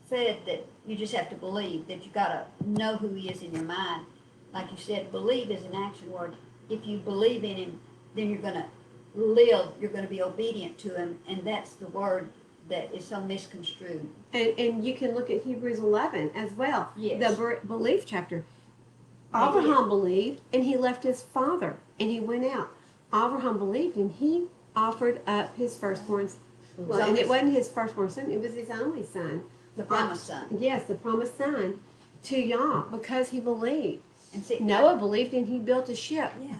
Speaker 2: said that you just have to believe, that you gotta know who he is in your mind. Like you said, believe is an action word. If you believe in him, then you're gonna live, you're gonna be obedient to him, and that's the word that is so misconstrued.
Speaker 1: And you can look at Hebrews 11 as well.
Speaker 2: Yes.
Speaker 1: The belief chapter. Abraham believed, and he left his father, and he went out. Abraham believed, and he offered up his firstborn. Well, and it wasn't his firstborn son; it was his only son.
Speaker 2: The promised son.
Speaker 1: Yes, the promised son to Yah, because he believed.
Speaker 2: And see,
Speaker 1: Noah believed, and he built a ship.
Speaker 2: yeah.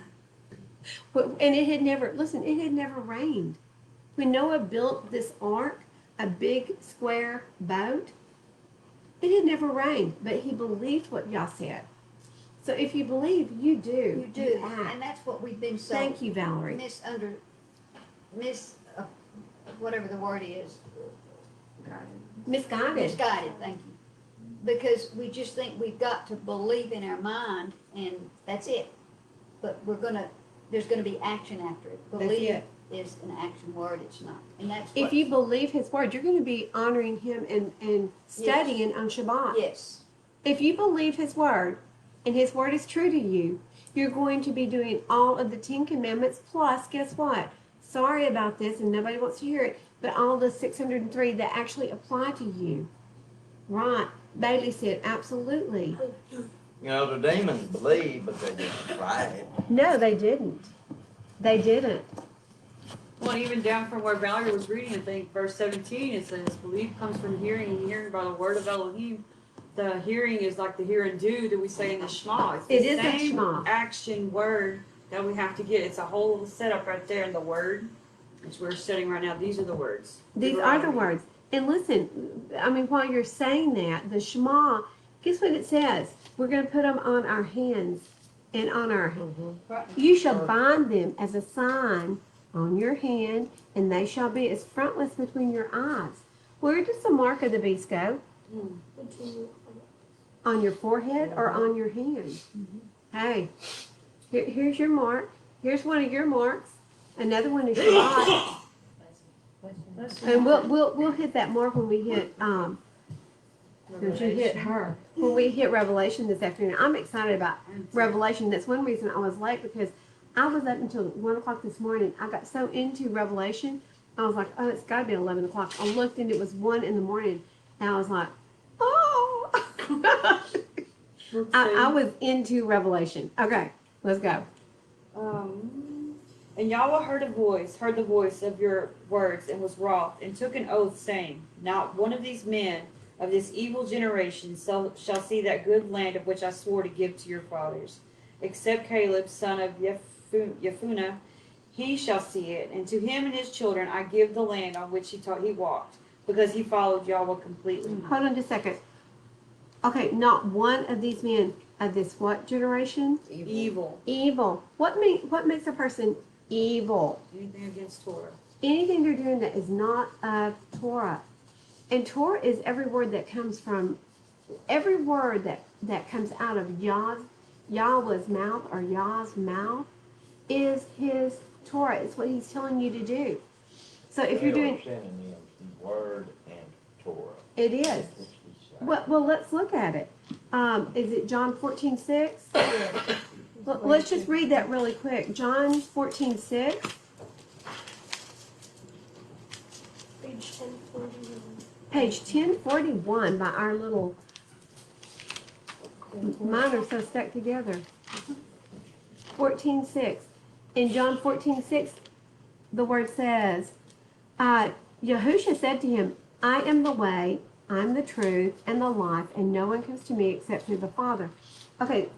Speaker 1: And it had never rained. When Noah built this ark, a big square boat, it had never rained, but he believed what Yah said. So if you believe, you do.
Speaker 2: You do,
Speaker 1: act.
Speaker 2: and that's what we've been so
Speaker 1: Thank you, Valerie.
Speaker 2: Whatever the word is,
Speaker 1: Misguided.
Speaker 2: misguided. Thank you, because we just think we've got to believe in our mind, and that's it. But there's gonna be action after it.
Speaker 1: That's
Speaker 2: Believe
Speaker 1: it.
Speaker 2: is an action word. It's not, and that's
Speaker 1: If
Speaker 2: what,
Speaker 1: you believe his word, you're going to be honoring him and studying on Shabbat.
Speaker 2: yes.
Speaker 1: If you believe his word, and his word is true to you, you're going to be doing all of the 10 Commandments plus, guess what? Sorry about this, and nobody wants to hear it, but all the 603 that actually apply to you. Right. Bailey said, absolutely.
Speaker 5: You know, the demons believe, but they just try it.
Speaker 1: No, they didn't. They didn't.
Speaker 6: Well, even down from where Valerie was reading, I think, verse 17, it says, belief comes from hearing, and hearing by the word of Elohim. The hearing is like the hear and do that we say in the Shema. It's the
Speaker 1: It is a
Speaker 6: same
Speaker 1: Shema.
Speaker 6: action word that we have to get. It's a whole setup right there in the word, which we're studying right now. These are the words.
Speaker 1: These are the words. And listen, I mean, while you're saying that, the Shema, guess what it says? We're going to put them on our hands and on our You shall bind them as a sign on your hand, and they shall be as frontlets between your eyes. Where does the mark of the beast go? On your forehead or on your hand? Hey, here's your mark. Here's one of your marks. Another one is Shabbat. And we'll hit that mark when we hit don't you hit her when we hit Revelation this afternoon. I'm excited about Revelation. That's one reason I was late, because I was up until 1 o'clock this morning. I got so into Revelation, I was like, oh, it's got to be 11 o'clock. I looked and it was 1 in the morning, and I was like, oh. I was into Revelation. Okay, let's go.
Speaker 6: And Yahweh heard the voice of your words, and was wroth, and took an oath, saying, not one of these men of this evil generation shall see that good land of which I swore to give to your fathers, except Caleb, son of Jephunneh, he shall see it, and to him and his children I give the land on which he walked, because he followed Yahweh completely.
Speaker 1: Hold on just a second. Okay, not one of these men of this what generation?
Speaker 6: Evil.
Speaker 1: Evil. What makes a person evil?
Speaker 6: Anything against Torah.
Speaker 1: Anything they're doing that is not of Torah. And Torah is every word that comes out of Yahweh's mouth, or Yah's mouth, is his Torah. It's what he's telling you to do. So if you're doing
Speaker 5: synonyms, the word and Torah.
Speaker 1: it is. Well, let's look at it. Is it John 14:6? Let's just read that really quick. John 14:6. Page 1041 by our little, mine are so stuck together. 14:6. In John 14:6, the word says, Yahushua said to him, I am the way, I'm the truth, and the life, and no one comes to me except through the Father. Okay,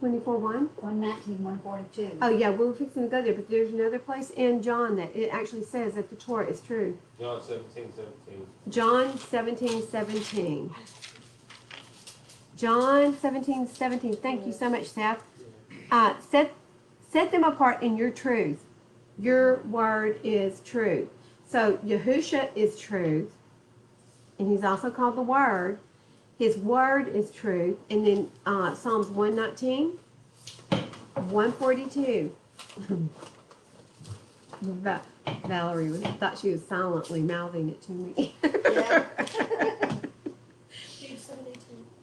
Speaker 1: 24:1.
Speaker 2: 119, 142.
Speaker 1: Oh yeah, we were fixing to go there, but there's another place in John that it actually says that the Torah is true.
Speaker 7: John 17:17.
Speaker 1: John 17:17. John 17:17. Thank you so much, Seth. Set them apart in your truth. Your word is truth. So Yahushua is truth, and he's also called the Word. His word is truth. And then Psalms 119, 142. Valerie thought she was silently mouthing it to me.
Speaker 2: Yeah.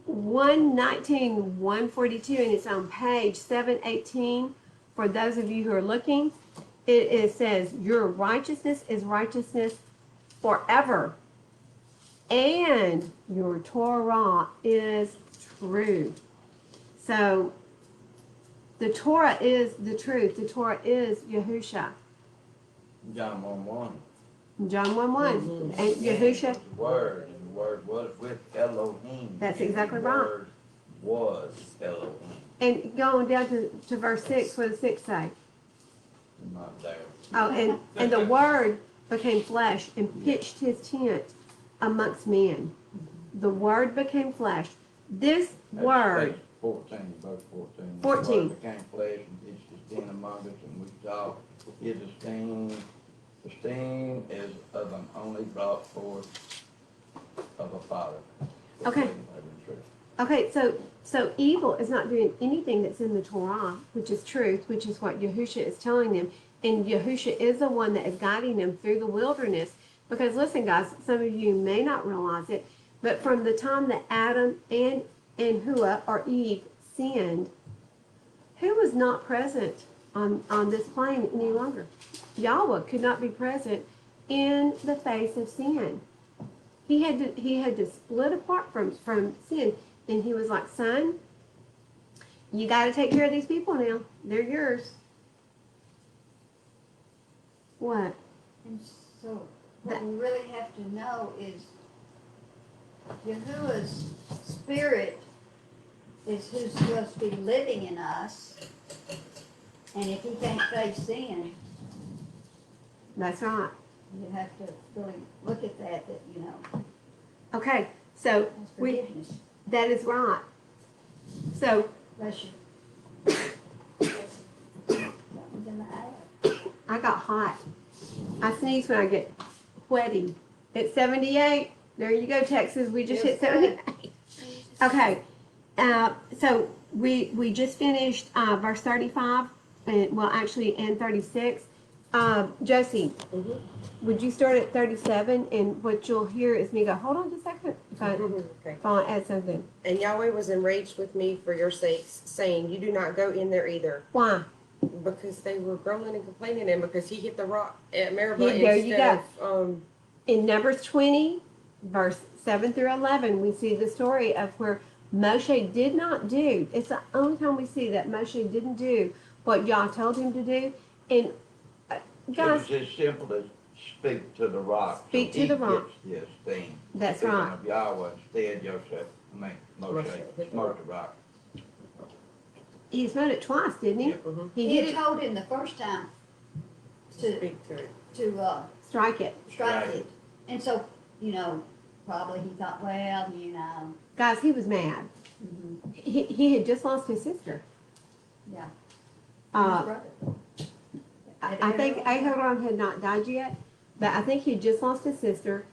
Speaker 1: 119, 142, and it's on page 718. For those of you who are looking, it says, your righteousness is righteousness forever, and your Torah is true. So the Torah is the truth. The Torah is Yahushua.
Speaker 5: John 1:1.
Speaker 1: John 1:1. And Yahushua.
Speaker 5: The word, and the word was with Elohim.
Speaker 1: That's exactly
Speaker 5: the
Speaker 1: right.
Speaker 5: Word was Elohim.
Speaker 1: And going down to verse 6, what does 6 say?
Speaker 5: Not there.
Speaker 1: Oh, and the Word became flesh and pitched his tent amongst men. The Word became flesh. This Word.
Speaker 5: That's 14, verse 14.
Speaker 1: 14.
Speaker 5: The Word became flesh and pitched his tent among us, and we saw his esteem is of an only brought forth of a father.
Speaker 1: Okay. Okay, so evil is not doing anything that's in the Torah, which is truth, which is what Yahushua is telling them. And Yahushua is the one that is guiding them through the wilderness. Because listen, guys, some of you may not realize it, but from the time that Adam and Hua, or Eve, sinned, who was not present on this plane any longer? Yahweh could not be present in the face of sin. He had to split apart from sin. And he was like, son, you got to take care of these people now. They're yours. What?
Speaker 2: And so, what we really have to know is Yahuwah's spirit is who's supposed to be living in us. And if he can't face sin,
Speaker 1: That's right.
Speaker 2: you have to really look at that, you know,
Speaker 1: Okay, so
Speaker 2: that's
Speaker 1: we,
Speaker 2: forgiveness.
Speaker 1: that is right. So
Speaker 2: Bless you. That was in the eye.
Speaker 1: I got hot. I sneeze when I get sweaty. It's 78. There you go, Texas. We just hit
Speaker 2: Feels good.
Speaker 1: 78. Okay. So we just finished verse 35, and well, actually, and 36. Josie,
Speaker 4: Mhm.
Speaker 1: would you start at 37? And what you'll hear is me go, hold on just a second.
Speaker 4: Okay.
Speaker 1: If I add something.
Speaker 4: And Yahweh was enraged with me for your sakes, saying, you do not go in there either.
Speaker 1: Why?
Speaker 4: Because they were grumbling and complaining, and because he hit the rock at Meribah
Speaker 1: There you
Speaker 4: instead of,
Speaker 1: In Numbers 20, verse 7 through 11, we see the story of where Moshe did not do. It's the only time we see that Moshe didn't do what Yah told him to do. And
Speaker 5: It
Speaker 1: guys,
Speaker 5: was as simple as speak to the rock.
Speaker 1: Speak
Speaker 5: So
Speaker 1: to the rock.
Speaker 5: He gets this thing.
Speaker 1: That's
Speaker 5: Speaking
Speaker 1: right.
Speaker 5: of Yahweh, instead Moshe smote the rock.
Speaker 1: He smote it twice, didn't he?
Speaker 5: Yeah.
Speaker 4: Mhm.
Speaker 1: He
Speaker 2: He
Speaker 1: hit
Speaker 2: had
Speaker 1: it,
Speaker 2: told him the first time to,
Speaker 4: speak to it.
Speaker 1: strike it.
Speaker 2: strike
Speaker 5: Right.
Speaker 2: it. And so, you know, probably he thought, well, you know,
Speaker 1: Guys, he was mad. He had just lost his sister.
Speaker 2: yeah. His
Speaker 1: Uh,
Speaker 2: brother.
Speaker 1: I think Aharon had not died yet, but I think he had just lost his sister.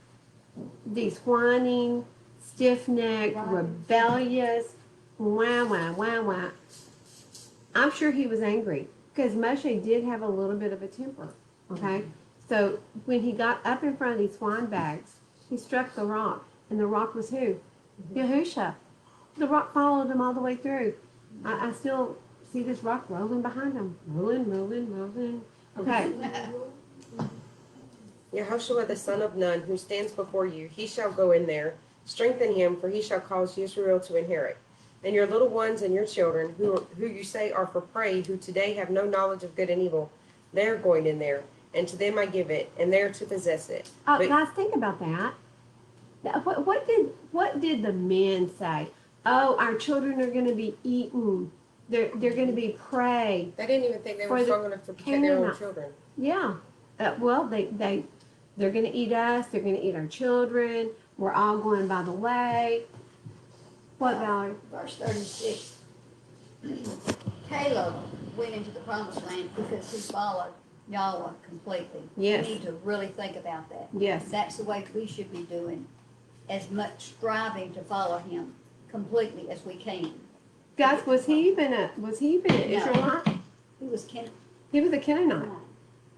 Speaker 1: These whining, stiff-necked,
Speaker 2: Right.
Speaker 1: rebellious, wah, wah, wah, wah. I'm sure he was angry because Moshe did have a little bit of a temper, okay? So when he got up in front of these swine bags, he struck the rock. And the rock was who? Yahusha. The rock followed him all the way through. I still see this rock rolling behind him. Rolling, rolling, rolling. Okay.
Speaker 4: Yehoshua the son of Nun, who stands before you, he shall go in there. Strengthen him, for he shall cause Israel to inherit. And your little ones and your children, who you say are for prey, who today have no knowledge of good and evil, they are going in there, and to them I give it, and they are to possess it. But-
Speaker 1: Guys, think about that. What did the men say? Oh, our children are going to be eaten. They're going to be prey.
Speaker 4: They didn't even think they
Speaker 1: For
Speaker 4: were
Speaker 1: the
Speaker 4: strong enough to protect their own
Speaker 1: Canaanite.
Speaker 4: children.
Speaker 1: Yeah. Well, they're going to eat us. They're going to eat our children. We're all going by the way. What, Valerie?
Speaker 2: Verse 36. Caleb went into the promised land because he followed Yahweh completely.
Speaker 1: Yes.
Speaker 2: We need to really think about that.
Speaker 1: Yes.
Speaker 2: That's the way we should be doing, as much striving to follow him completely as we can.
Speaker 1: Guys, was he even an
Speaker 2: No.
Speaker 1: Israelite?
Speaker 2: He was Ken.
Speaker 1: He was a Canaanite.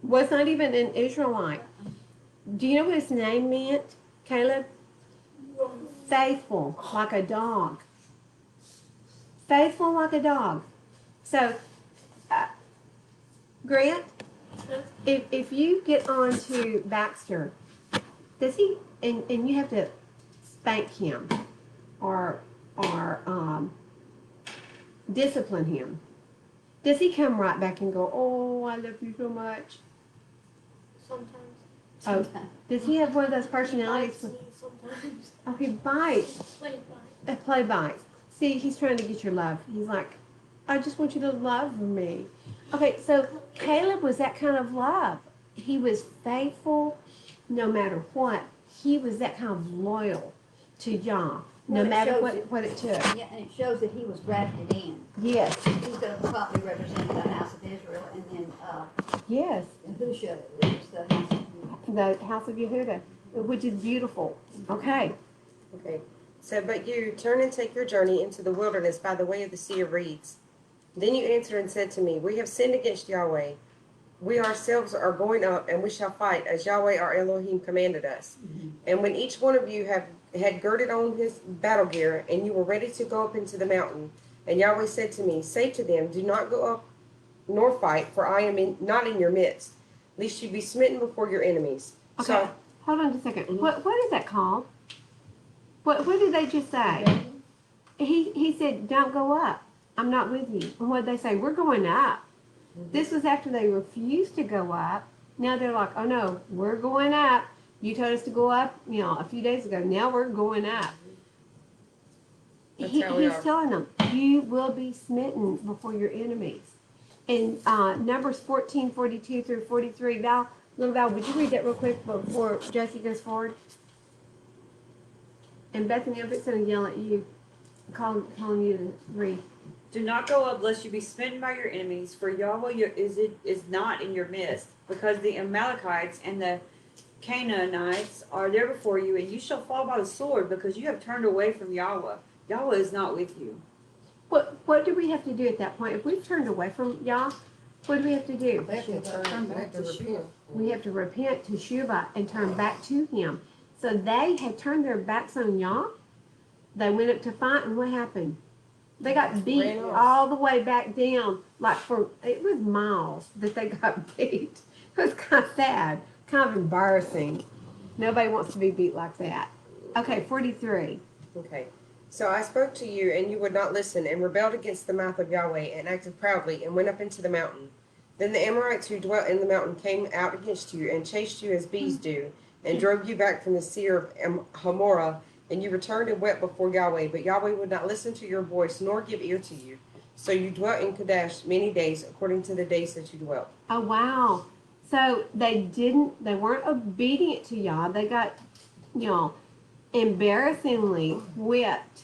Speaker 1: Was not even an Israelite. Do you know what his name meant, Caleb? Faithful, like a dog. Faithful like a dog. So, Grant, if you get on to Baxter, does he, and you have to spank him or discipline him, does he come right back and go, oh, I love you so much?
Speaker 8: Sometimes.
Speaker 1: Oh, does he have one of those personalities?
Speaker 8: Bites me sometimes.
Speaker 1: Oh, he bites.
Speaker 8: Play
Speaker 1: A play bite. See, he's trying to get your love. He's like, I just want you to love me. Okay, so Caleb was that kind of love. He was faithful no matter what. He was that kind of loyal to Yah, no
Speaker 2: Well, it
Speaker 1: matter
Speaker 2: shows
Speaker 1: what it took.
Speaker 2: Yeah, and it shows that he was grafted in.
Speaker 1: Yes,
Speaker 2: He's going to probably represent the house of Israel, and then
Speaker 1: yes.
Speaker 2: Yahusha is the house of Judah.
Speaker 1: The house of Yehuda, which is beautiful. Okay.
Speaker 4: Okay. So, but you turn and take your journey into the wilderness by the way of the Sea of Reeds. Then you answered and said to me, we have sinned against Yahweh. We ourselves are going up, and we shall fight, as Yahweh our Elohim commanded us. And when each one of you had girded on his battle gear, and you were ready to go up into the mountain, and Yahweh said to me, say to them, do not go up nor fight, for I am not in your midst, lest you be smitten before your enemies.
Speaker 1: Okay,
Speaker 4: So-
Speaker 1: hold on just a second.
Speaker 4: Mhm.
Speaker 1: What is that called? What did they just say? He said, "Don't go up. I'm not with you." And what did they say? We're going up. This was after they refused to go up. Now they're like, "Oh no, we're going up. You told us to go up, a few days ago. Now we're going up."
Speaker 4: That's how we
Speaker 1: He's
Speaker 4: are.
Speaker 1: telling them, "You will be smitten before your enemies." In Numbers 14:42 through 43, little Val, would you read that real quick before Jesse goes forward? And Bethany, I'm just going to yell at you, calling you to read.
Speaker 6: Do not go up lest you be smitten by your enemies, for Yahweh is not in your midst, because the Amalekites and the Canaanites are there before you, and you shall fall by the sword, because you have turned away from Yahweh. Yahweh is not with you.
Speaker 1: What do we have to do at that point? If we've turned away from Yah, what do we have to do?
Speaker 4: They have to turn back to repent.
Speaker 1: We have to repent to Shuvah and turn back to Him. So they had turned their backs on Yah. They went up to fight, and what happened? They got beat
Speaker 4: Ran off.
Speaker 1: all the way back down, it was miles that they got beat. It was kind of sad, kind of embarrassing. Nobody wants to be beat like that. Okay, 43.
Speaker 4: Okay. So I spoke to you, and you would not listen, and rebelled against the mouth of Yahweh, and acted proudly, and went up into the mountain. Then the Amorites who dwelt in the mountain came out against you, and chased you as bees do, and drove you back from the seer of Hamorah, and you returned and wept before Yahweh. But Yahweh would not listen to your voice, nor give ear to you. So you dwelt in Kadesh many days, according to the days that you dwelt.
Speaker 1: Oh, wow. So they weren't obedient to Yah. They got, embarrassingly whipped.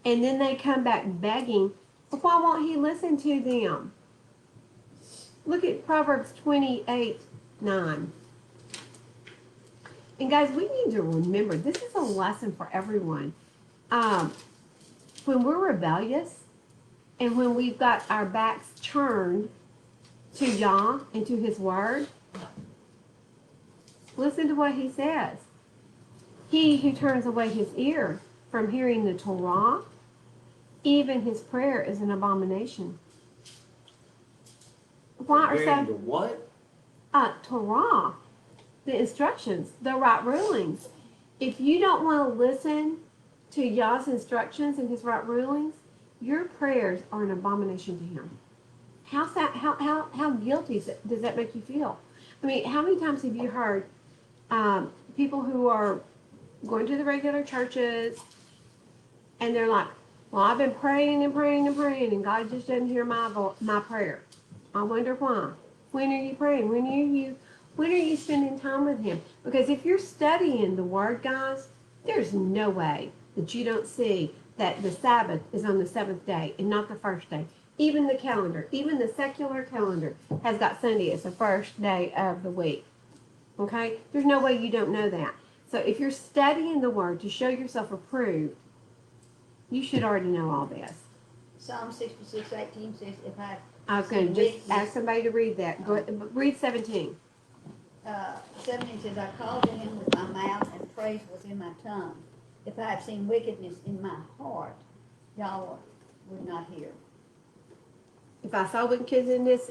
Speaker 1: And then they come back begging. But why won't He listen to them? Look at Proverbs 28:9. And guys, we need to remember, this is a lesson for everyone. When we're rebellious and when we've got our backs turned to Yah and to His Word, listen to what He says. He who turns away his ear from hearing the Torah, even his prayer is an abomination. Why are
Speaker 5: Hearing the
Speaker 1: so?
Speaker 5: what?
Speaker 1: Torah, the instructions, the right rulings. If you don't want to listen to Yah's instructions and His right rulings, your prayers are an abomination to Him. How's that? How guilty does that make you feel? I mean, how many times have you heard people who are going to the regular churches and they're like, "Well, I've been praying and praying and praying, and God just doesn't hear my prayer. I wonder why. When are you praying? When are you spending time with Him?" Because if you're studying the Word, guys, there's no way that you don't see that the Sabbath is on the seventh day and not the first day. Even the calendar, even the secular calendar has got Sunday as the first day of the week. Okay? There's no way you don't know that. So if you're studying the Word to show yourself approved, you should already know all this.
Speaker 2: Psalm 66:18 says, if I,
Speaker 1: I was going to just ask somebody to read that. Go read 17.
Speaker 2: 17 says, I called to Him with my mouth, and praise was in my tongue. If I had seen wickedness in my heart, Yahweh would not hear.
Speaker 1: If I saw wickedness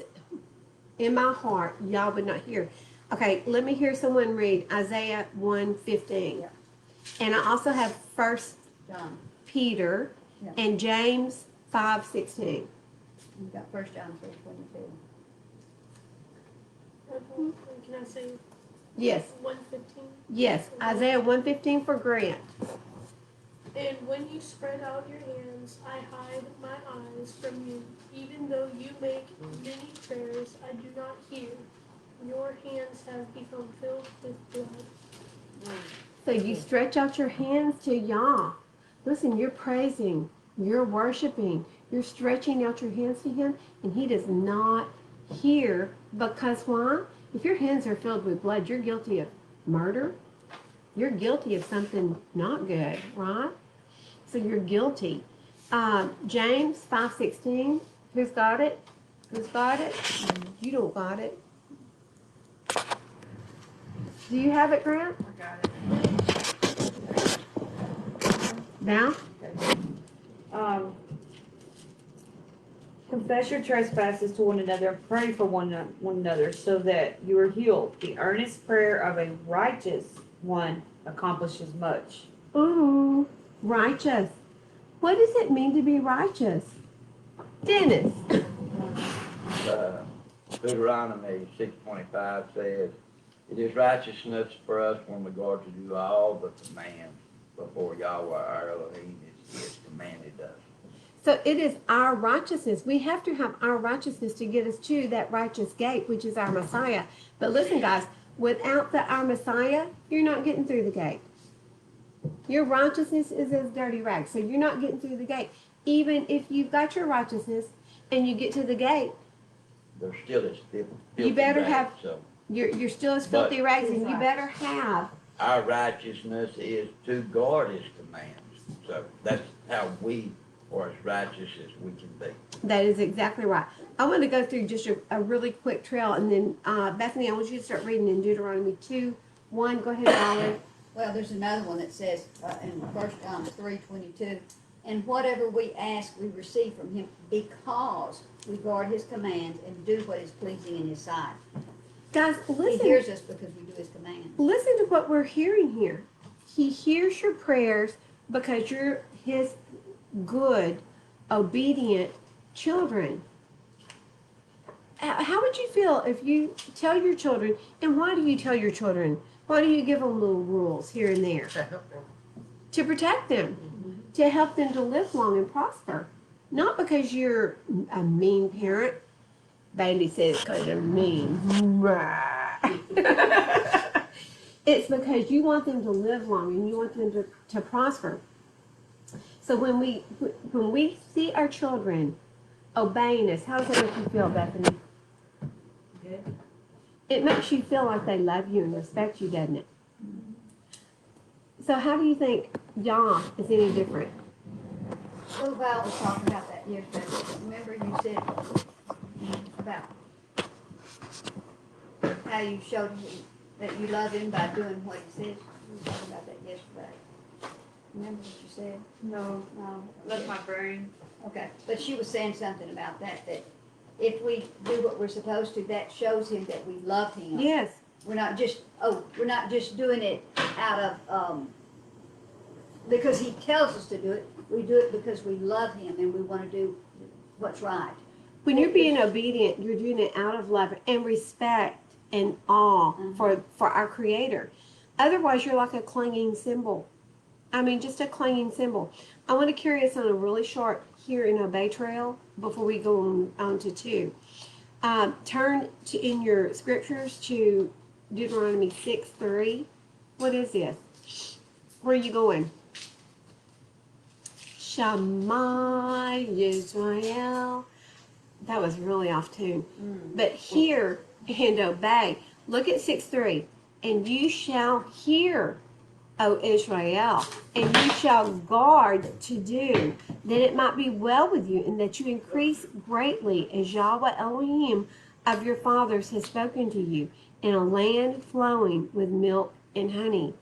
Speaker 1: in my heart, y'all would not hear. Okay, let me hear someone read Isaiah 1:15.
Speaker 2: Yeah.
Speaker 1: And I also have 1
Speaker 2: John,
Speaker 1: Peter
Speaker 2: Yeah.
Speaker 1: and James 5:16.
Speaker 2: you've got 1 John 3:22.
Speaker 8: Can I say
Speaker 1: Yes,
Speaker 8: 1:15?
Speaker 1: yes. Isaiah 1:15 for Grant.
Speaker 8: And when you spread out your hands, I hide my eyes from you. Even though you make many prayers, I do not hear. Your hands have become filled with blood.
Speaker 1: So you stretch out your hands to Yah. Listen, you're praising, you're worshiping, you're stretching out your hands to Him, and He does not hear. Because why? If your hands are filled with blood, you're guilty of murder. You're guilty of something not good, right? So you're guilty. James 5:16. Who's got it? Who's got it? You don't got it. Do you have it, Grant?
Speaker 6: I got it.
Speaker 1: Val?
Speaker 6: Confess your trespasses to one another and pray for one another so that you are healed. The earnest prayer of a righteous one accomplishes much.
Speaker 1: Ooh, righteous. What does it mean to be righteous? Dennis.
Speaker 5: Deuteronomy 6:25 says, "It is righteousness for us when we go to do all the commands before Yahweh our Elohim is commanded us."
Speaker 1: So it is our righteousness. We have to have our righteousness to get us to that righteous gate, which is our Messiah. But listen, guys, without our Messiah, you're not getting through the gate. Your righteousness is as dirty rags, so you're not getting through the gate. Even if you've got your righteousness and you get to the gate,
Speaker 5: There still is
Speaker 1: You better
Speaker 5: filthy
Speaker 1: have-
Speaker 5: rags, so
Speaker 1: you're still as filthy rags, and you better have.
Speaker 5: our righteousness is to guard His commands. So that's how we are as righteous as we can be.
Speaker 1: That is exactly right. I want to go through just a really quick trail, and then Bethany, I want you to start reading in Deuteronomy 2:1. Go ahead, Valerie.
Speaker 2: Well, there's another one that says in 1 John 3:22, and whatever we ask, we receive from Him because we guard His commands and do what is pleasing in His sight.
Speaker 1: Guys,
Speaker 2: He
Speaker 1: listen.
Speaker 2: hears us because we do His commands.
Speaker 1: Listen to what we're hearing here. He hears your prayers because you're His good, obedient children. How would you feel if you tell your children, and why do you tell your children? Why do you give them little rules here and there? To protect them, to help them to live long and prosper. Not because you're a mean parent. Bailey says because you're mean. It's because you want them to live long and you want them to prosper. So when we see our children obeying us, how does that make you feel, Bethany?
Speaker 6: Good.
Speaker 1: It makes you feel like they love you and respect you, doesn't it? So how do you think Yah is any different?
Speaker 2: Well, Val was talking about that yesterday. Remember you said about how you showed him that you love him by doing what he said. We were talking about that yesterday. Remember what you said?
Speaker 6: No,
Speaker 2: No.
Speaker 6: left my brain.
Speaker 2: Okay, but she was saying something about that if we do what we're supposed to, that shows him that we love him.
Speaker 1: Yes.
Speaker 2: We're not just doing it out of, because he tells us to do it. We do it because we love him and we want to do what's right.
Speaker 1: When you're being obedient, you're doing it out of love and respect and awe for our Creator. Otherwise, you're like a clanging cymbal. I mean, just a clanging cymbal. I want to carry us on a really short here in Obey Trail before we go on to 2. Turn in your scriptures to Deuteronomy 6:3. What is this? Where are you going? Shema Yisrael. That was really off tune. But hear and obey. Look at 6:3. And you shall hear, O Israel, and you shall guard to do, that it might be well with you, and that you increase greatly, as Yahweh Elohim of your fathers has spoken to you, in a land flowing with milk and honey.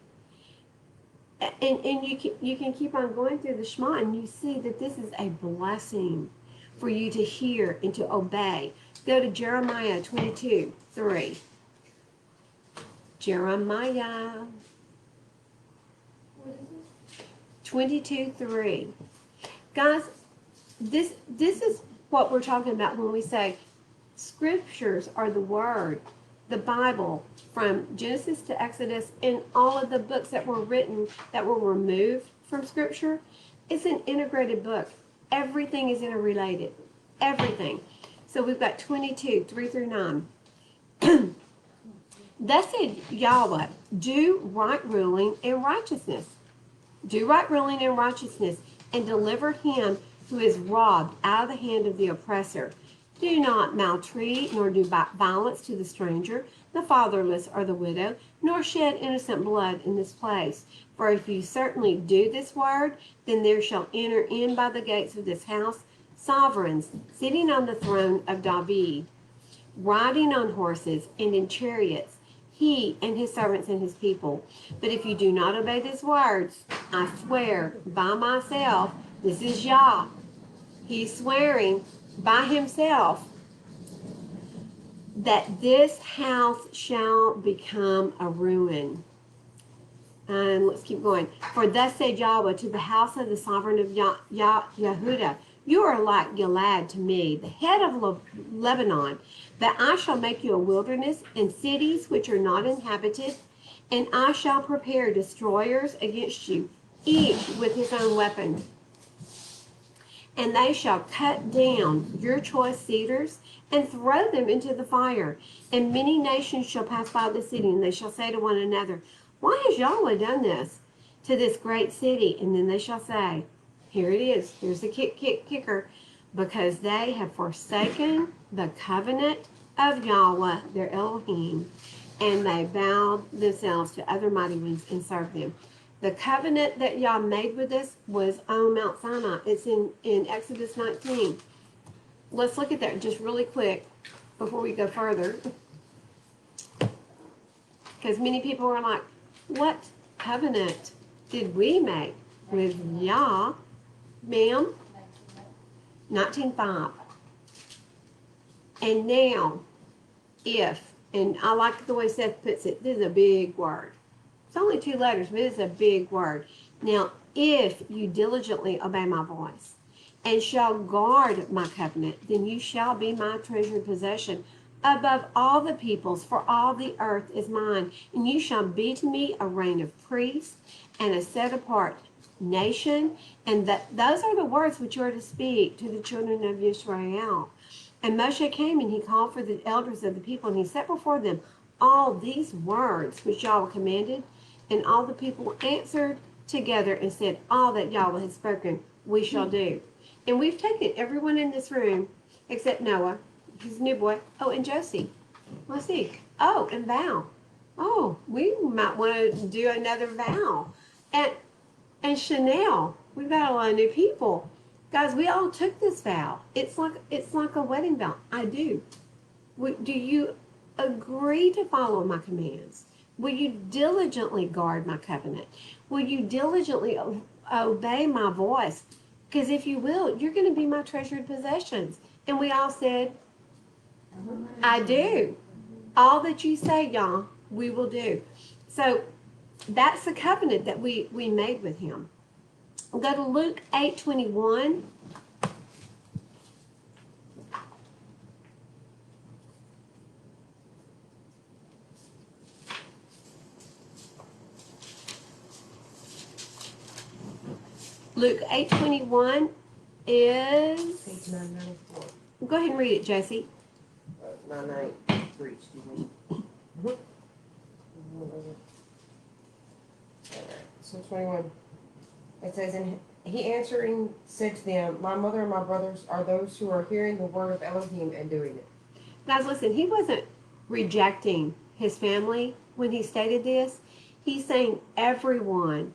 Speaker 1: And you can keep on going through the Shema, and you see that this is a blessing for you to hear and to obey. Go to Jeremiah 22:3. Jeremiah 22:3. Guys, this is what we're talking about when we say scriptures are the word, the Bible, from Genesis to Exodus, and all of the books that were written that were removed from scripture. It's an integrated book. Everything is interrelated. Everything. So we've got 22:3-9. Thus said Yahweh, do right ruling and righteousness. Do right ruling and righteousness, and deliver him who is robbed out of the hand of the oppressor. Do not maltreat, nor do violence to the stranger, the fatherless, or the widow, nor shed innocent blood in this place. For if you certainly do this word, then there shall enter in by the gates of this house sovereigns, sitting on the throne of David, riding on horses and in chariots, he and his servants and his people. But if you do not obey these words, I swear by myself, this is Yah. He's swearing by himself, that this house shall become a ruin. And let's keep going. For thus said Yahweh to the house of the sovereign of Yehuda, you are like Gilad to me, the head of Lebanon, that I shall make you a wilderness and cities which are not inhabited, and I shall prepare destroyers against you, each with his own weapon. And they shall cut down your choice cedars and throw them into the fire. And many nations shall pass by the city, and they shall say to one another, why has Yahweh done this to this great city? And then they shall say, here it is, here's the kicker, because they have forsaken the covenant of Yahweh, their Elohim, and they bowed themselves to other mighty ones and served them. The covenant that Yah made with us was on Mount Sinai. It's in Exodus 19. Let's look at that just really quick before we go further. Because many people are like, what covenant did we make with Yah? Ma'am? 19:5. And now, if, and I like the way Seth puts it, this is a big word. It's only 2 letters, but it's a big word. Now, if you diligently obey my voice and shall guard my covenant, then you shall be my treasured possession above all the peoples, for all the earth is mine. And you shall be to me a reign of priests and a set apart nation. And those are the words which you are to speak to the children of Israel. And Moshe came and he called for the elders of the people, and he set before them all these words which Yahweh commanded. And all the people answered together and said, all that Yahweh has spoken, we shall do. And we've taken everyone in this room, except Noah, his new boy. Oh, and Josie. Let's see. Oh, and Val. Oh, we might want to do another Val. And Chanel. We've got a lot of new people. Guys, we all took this vow. It's like a wedding vow. I do. Do you agree to follow my commands? Will you diligently guard my covenant? Will you diligently obey my voice? Because if you will, you're going to be my treasured possessions. And we all said, I do. All that you say, y'all, we will do. So that's the covenant that we made with him. Go to Luke 8:21. Luke 8:21 is.
Speaker 4: Page 994.
Speaker 1: Go ahead and read it, Josie.
Speaker 4: 993, excuse me. So 21. It says, and he answering said to them, my mother and my brothers are those who are hearing the word of Elohim and doing it.
Speaker 1: Guys, listen, he wasn't rejecting his family when he stated this. He's saying everyone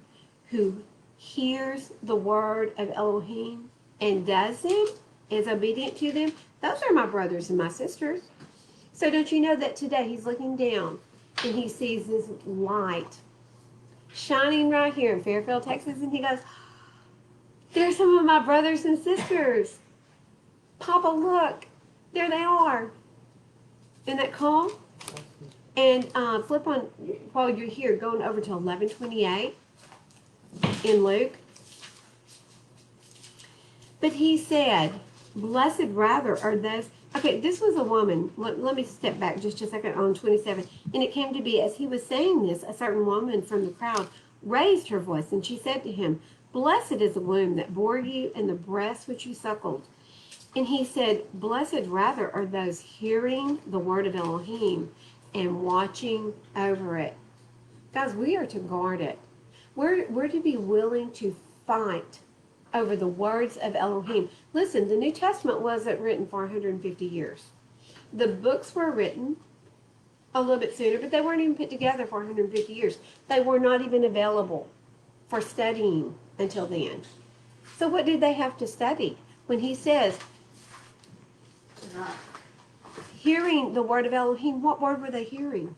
Speaker 1: who hears the word of Elohim and does them, is obedient to them, those are my brothers and my sisters. So don't you know that today he's looking down and he sees this light shining right here in Fairfield, Texas, and he goes, there's some of my brothers and sisters. Papa, look, there they are. Isn't that cool? And flip on, while you're here, going over to 11:28 in Luke. But he said, blessed rather are those. Okay, this was a woman. Let me step back just a second on 27. And it came to be, as he was saying this, a certain woman from the crowd raised her voice, and she said to him, blessed is the womb that bore you and the breast which you suckled. And he said, blessed rather are those hearing the word of Elohim and watching over it. Guys, we are to guard it. We're to be willing to fight over the words of Elohim. Listen, the New Testament wasn't written for 150 years. The books were written a little bit sooner, but they weren't even put together for 150 years. They were not even available for studying until then. So what did they have to study? When he says, hearing the word of Elohim, what word were they hearing?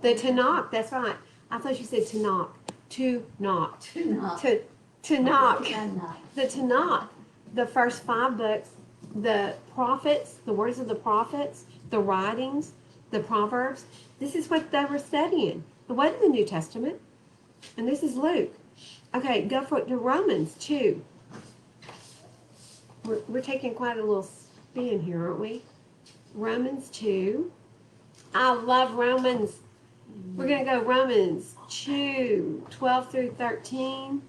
Speaker 1: The Tanakh, that's right. I thought you said Tanakh. To knock. The Tanakh, the first 5 books the prophets, the words of the prophets, the writings, the Proverbs. This is what they were studying. It wasn't the New Testament. And this is Luke. Okay, go to Romans 2. We're taking quite a little spin here, aren't we? Romans 2. I love Romans. We're going to go Romans 2, 12 through 13.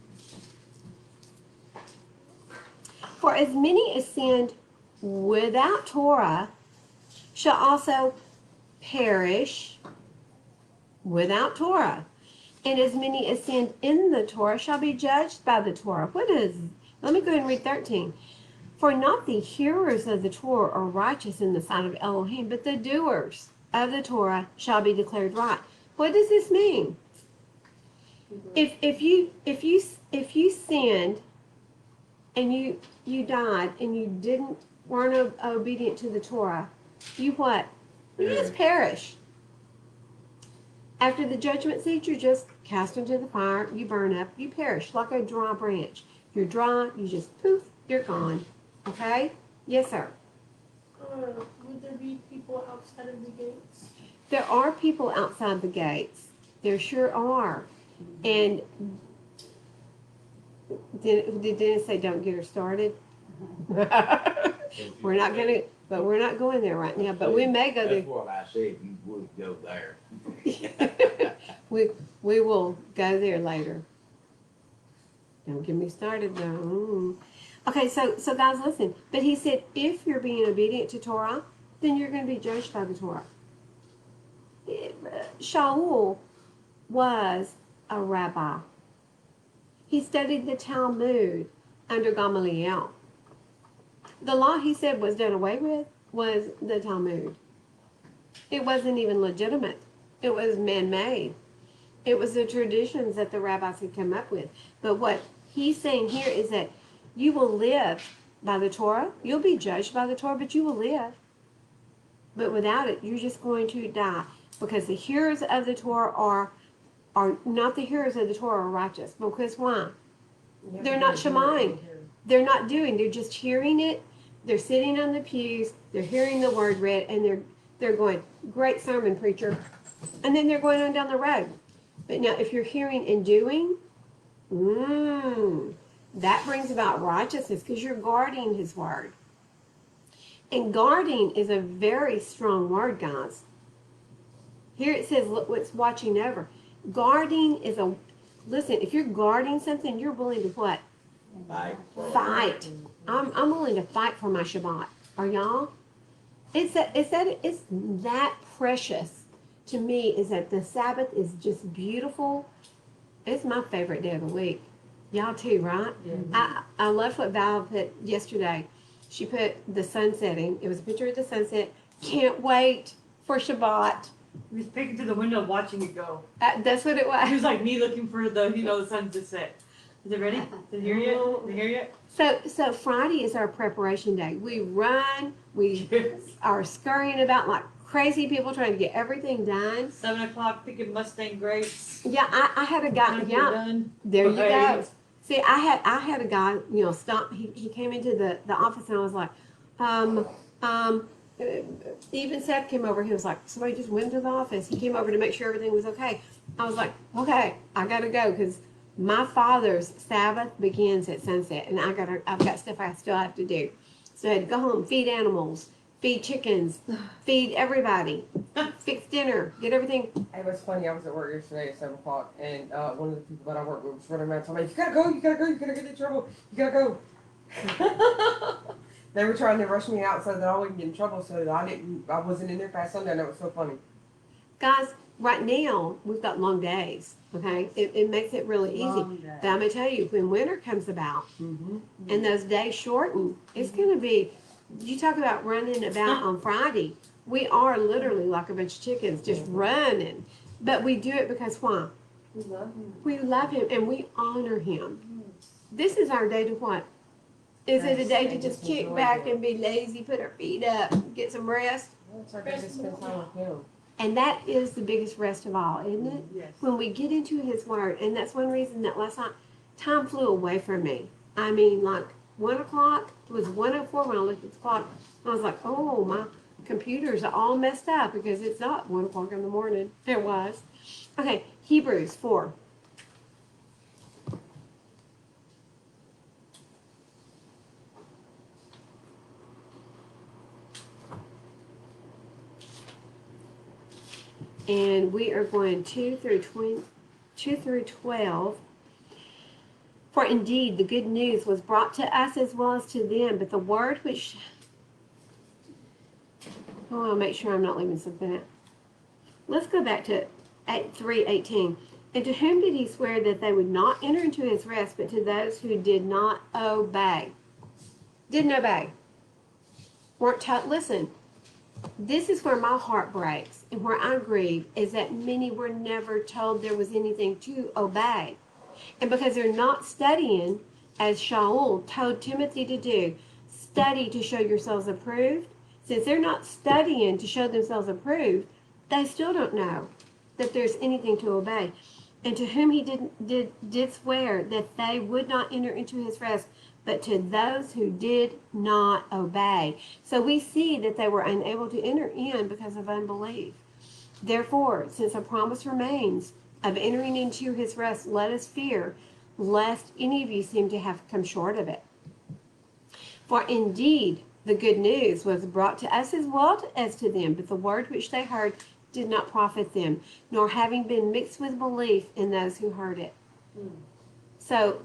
Speaker 1: For as many as sinned without Torah shall also perish without Torah. And as many as sinned in the Torah shall be judged by the Torah. Let me go ahead and read 13. For not the hearers of the Torah are righteous in the sight of Elohim, but the doers of the Torah shall be declared right. What does this mean? If you sinned and you died and you weren't obedient to the Torah, you what? You just perish. After the judgment seat, you're just cast into the fire, you burn up, you perish like a dry branch. You're dry, you just poof, you're gone. Okay? Yes, sir.
Speaker 8: Would there be people outside of the gates?
Speaker 1: There are people outside the gates. There sure are. And did Dennis say don't get her started? We're not going there right now, but we may go there.
Speaker 5: That's what I said, you would go there.
Speaker 1: We will go there later. Don't get me started though. Okay, so guys, listen. But he said, if you're being obedient to Torah, then you're going to be judged by the Torah. Shaul was a rabbi. He studied the Talmud under Gamaliel. The law, he said, was done away with was the Talmud. It wasn't even legitimate. It was man-made. It was the traditions that the rabbis had come up with. But what he's saying here is that you will live by the Torah. You'll be judged by the Torah, but you will live. But without it, you're just going to die. Because the hearers of the Torah are not the hearers of the Torah are righteous. Because why? They're not shemaim. They're not doing. They're just hearing it. They're sitting on the pews. They're hearing the word read, and they're going, great sermon, preacher. And then they're going on down the road. But now, if you're hearing and doing, that brings about righteousness because you're guarding his word. And guarding is a very strong word, guys. Here it says, look what's watching over. Guarding is listen, if you're guarding something, you're willing to what? Fight. I'm willing to fight for my Shabbat. Are y'all? It's that precious to me is that the Sabbath is just beautiful. It's my favorite day of the week. Y'all too, right? Yeah. I love what Val put yesterday. She put the sun setting. It was a picture of the sunset. Can't wait for Shabbat.
Speaker 6: He was peeking through the window watching it go.
Speaker 1: That's what it
Speaker 6: He
Speaker 1: was.
Speaker 6: was like me looking for the sun to set. Is it ready? Is it here yet? Is it here yet?
Speaker 1: So Friday is our preparation day. We run. We are scurrying about like crazy people trying to get everything done.
Speaker 6: 7 o'clock picking Mustang grapes.
Speaker 1: Yeah, I had a guy. Yeah,
Speaker 6: Done.
Speaker 1: there you
Speaker 6: Right.
Speaker 1: go. See, I had a guy, stop. He came into the office and I was like, even Seth came over. He was like, somebody just went to the office. He came over to make sure everything was okay. I was like, okay, I gotta go because my father's Sabbath begins at sunset, and I've got stuff I still have to do. So I had to go home, feed animals, feed chickens, feed everybody, fix dinner, get everything.
Speaker 4: It was funny. I was at work yesterday at 7 o'clock, and one of the people that I work with was running around telling me, "You gotta go! You gotta get in trouble! You gotta go!" They were trying to rush me out so that I wouldn't get in trouble, so that I wasn't in there past sundown. That was so funny.
Speaker 1: Guys, right now we've got long days. Okay, it makes it really easy. But I'm gonna tell you, when winter comes about and those days shorten, it's gonna be. You talk about running about on Friday. We are literally like a bunch of chickens just running, but we do it because why?
Speaker 6: We love him.
Speaker 1: We love him and we honor him. This is our day to what? Is it a day to just kick back and be lazy, put our feet up, get some rest?
Speaker 4: It's our day to spend time with him.
Speaker 1: And that is the biggest rest of all, isn't it?
Speaker 6: Yes.
Speaker 1: When we get into his word, and that's one reason that last night time flew away from me. I mean, like 1 o'clock. It was 1:04 when I looked at the clock. I was like, oh, my computers are all messed up because it's not 1 o'clock in the morning. It was. Okay, Hebrews 4. And we are going 2 through 12. For indeed, the good news was brought to us as well as to them, but the word which... Oh, I'll make sure I'm not leaving something out. Let's go back to 3:18. And to whom did he swear that they would not enter into his rest, but to those who did not obey? Didn't obey. Weren't taught. Listen, this is where my heart breaks and where I grieve, is that many were never told there was anything to obey. And because they're not studying, as Shaul told Timothy to do, study to show yourselves approved. Since they're not studying to show themselves approved, they still don't know that there's anything to obey. And to whom he did swear that they would not enter into his rest, but to those who did not obey. So we see that they were unable to enter in because of unbelief. Therefore, since a promise remains of entering into his rest, let us fear, lest any of you seem to have come short of it. For indeed, the good news was brought to us as well as to them, but the word which they heard did not profit them, nor having been mixed with belief in those who heard it. So,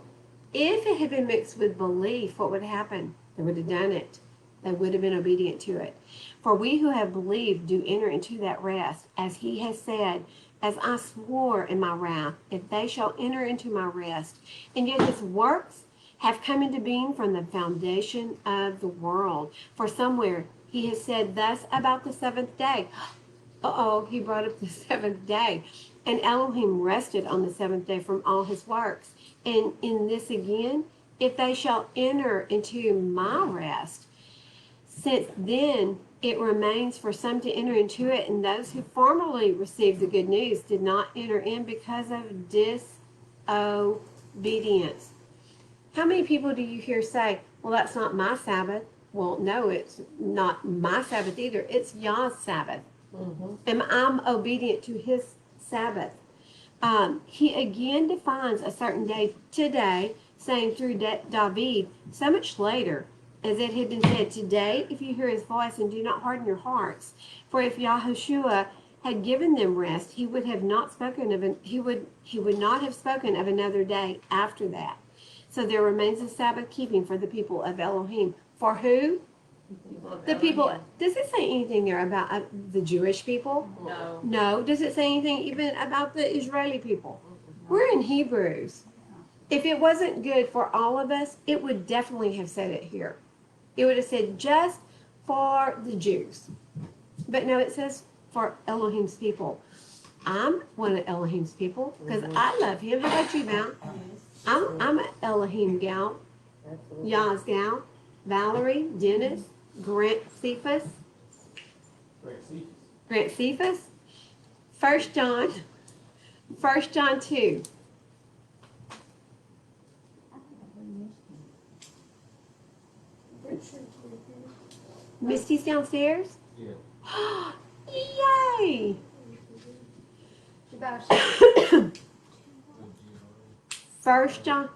Speaker 1: if it had been mixed with belief, what would happen? They would have done it. They would have been obedient to it. For we who have believed do enter into that rest, as he has said, as I swore in my wrath, if they shall enter into my rest. And yet his works have come into being from the foundation of the world. For somewhere he has said thus about the seventh day. He brought up the seventh day. And Elohim rested on the seventh day from all his works. And in this again, if they shall enter into my rest, since then it remains for some to enter into it, and those who formerly received the good news did not enter in because of disobedience. How many people do you hear say, well, that's not my Sabbath? Well, no, it's not my Sabbath either. It's Yah's Sabbath. And I'm obedient to his Sabbath. He again defines a certain day today, saying through David so much later, as it had been said, today, if you hear his voice and do not harden your hearts. For if Yahushua had given them rest, he would not have spoken of another day after that. So there remains a Sabbath keeping for the people of Elohim. For who? The people. Does it say anything there about the Jewish people?
Speaker 6: No.
Speaker 1: No. Does it say anything even about the Israeli people? We're in Hebrews. If it wasn't good for all of us, it would definitely have said it here. It would have said just for the Jews. But no, it says for Elohim's people. I'm one of Elohim's people because I love him. How about you, Val? I'm an Elohim gal. Yah's gal. Valerie, Dennis, Grant Cephas. Grant Cephas. 1 John 2. Misty's downstairs?
Speaker 7: Yeah.
Speaker 1: Yay! First John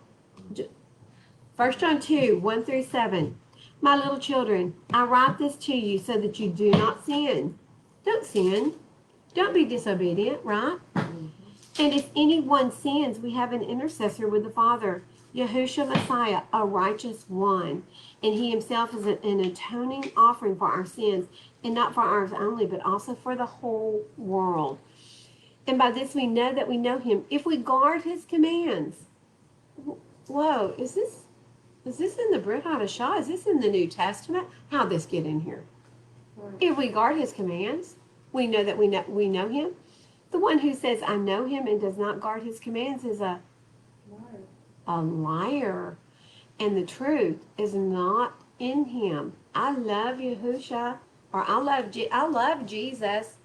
Speaker 1: 2, 1 through 7. My little children, I write this to you so that you do not sin. Don't sin. Don't be disobedient, right? And if anyone sins, we have an intercessor with the Father, Yahushua Messiah, a righteous one. And he himself is an atoning offering for our sins, and not for ours only, but also for the whole world. And by this we know that we know him, if we guard his commands. Whoa, is this in the Brit Hadashah? Is this in the New Testament? How'd this get in here? If we guard his commands, we know that we know him. The one who says, I know him, and does not guard his commands is a liar. And the truth is not in him. I love Yahusha, or I love Jesus.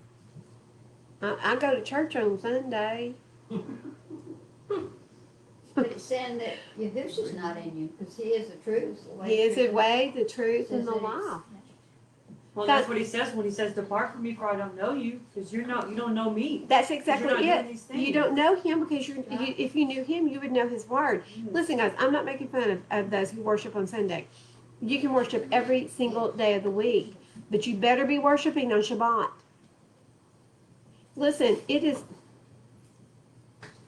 Speaker 1: I go to church on Sunday.
Speaker 2: But it's saying that Yahushua's not in you, because he is the truth. The way,
Speaker 1: He is the
Speaker 2: truth,
Speaker 1: way, the truth,
Speaker 2: and
Speaker 1: and the
Speaker 2: life.
Speaker 1: life.
Speaker 6: Well, that's what he says when he says, "Depart from me, for I don't know you," because you don't know me.
Speaker 1: That's
Speaker 6: 'Cause
Speaker 1: exactly
Speaker 6: you're not
Speaker 1: it.
Speaker 6: doing these things.
Speaker 1: You don't know him because if you knew him, you would know his word. Listen, guys, I'm not making fun of those who worship on Sunday. You can worship every single day of the week, but you better be worshiping on Shabbat. Listen, it is.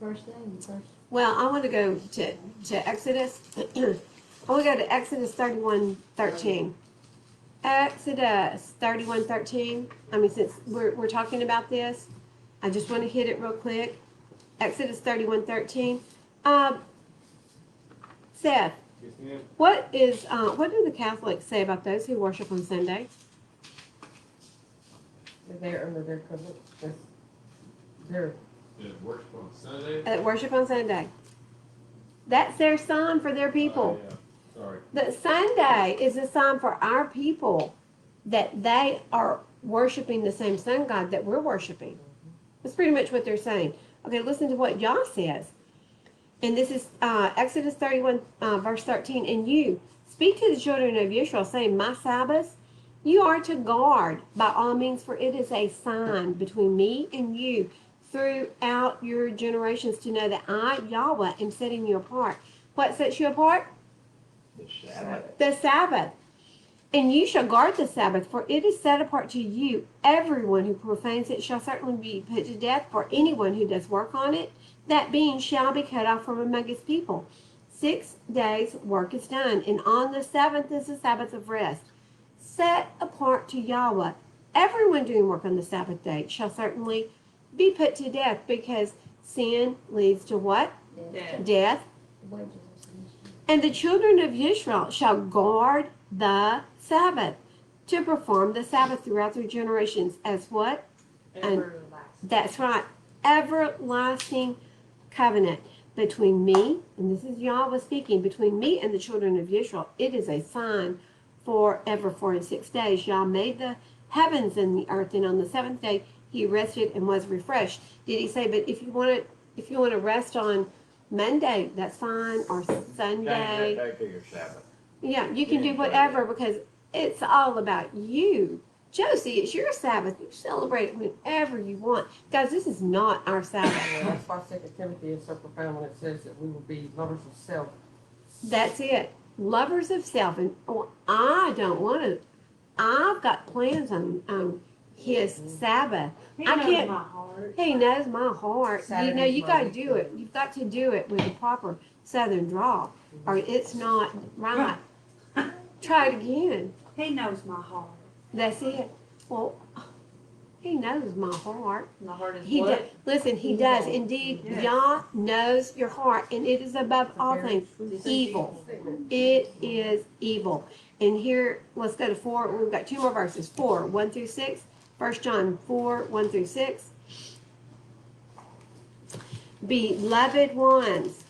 Speaker 2: First thing, first.
Speaker 1: Well, I want to go to Exodus. I want to go to Exodus 31:13. Exodus 31:13. I mean, since we're talking about this, I just want to hit it real quick. Exodus 31:13. Seth,
Speaker 7: Yes, ma'am.
Speaker 1: what do the Catholics say about those who worship on Sunday?
Speaker 4: They're under their covenant. They're
Speaker 7: It works on Sunday.
Speaker 1: That worship on Sunday. That's their sign for their people.
Speaker 7: Yeah. Sorry.
Speaker 1: The Sunday is a sign for our people that they are worshiping the same sun god that we're worshiping. That's pretty much what they're saying. Okay, listen to what Yah says. And this is Exodus 31, verse 13. And you speak to the children of Israel, saying, my Sabbaths you are to guard by all means, for it is a sign between me and you throughout your generations, to know that I, Yahweh, am setting you apart. What sets you apart?
Speaker 5: The Sabbath.
Speaker 1: The Sabbath. And you shall guard the Sabbath, for it is set apart to you. Everyone who profanes it shall certainly be put to death, for anyone who does work on it, that being shall be cut off from among his people. 6 days work is done, and on the seventh is the Sabbath of rest, set apart to Yahweh. Everyone doing work on the Sabbath day shall certainly be put to death, because sin leads to what?
Speaker 6: Yeah.
Speaker 1: Death. And the children of Israel shall guard the Sabbath, to perform the Sabbath throughout their generations as what? That's right. Everlasting covenant between me, and this is Yahweh speaking, between me and the children of Israel. It is a sign forever. For in 6 days Yah made the heavens and the earth, and on the seventh day he rested and was refreshed. Did he say, but if you want to rest on Monday, that's fine, or Sunday?
Speaker 5: Change that day to your Sabbath.
Speaker 1: Yeah, you can do whatever, because it's all about you. Josie, it's your Sabbath. You celebrate it whenever you want. Guys, this is not our Sabbath.
Speaker 4: That's why 2 Timothy is so profound when it says that we will be lovers of self.
Speaker 1: That's it. Lovers of self. And I don't want to. I've got plans on his Sabbath.
Speaker 6: He
Speaker 1: I
Speaker 6: knows
Speaker 1: can't-
Speaker 6: my heart.
Speaker 1: He knows my heart.
Speaker 4: Saturday's
Speaker 1: You
Speaker 4: my
Speaker 1: got to
Speaker 4: weekday.
Speaker 1: do it. You've got to do it with a proper Southern draw, or it's not right. Try it again.
Speaker 6: He knows my heart.
Speaker 1: That's it. Well, he knows my heart.
Speaker 6: My heart is
Speaker 1: He
Speaker 6: what?
Speaker 1: does. Listen, he does indeed.
Speaker 6: Yes.
Speaker 1: Yah knows your heart, and it is above all things evil. It is evil. And here, let's go to 4. We've got 2 more verses. 4, 1 through 6. 1 John 4, 1 through 6. Beloved ones,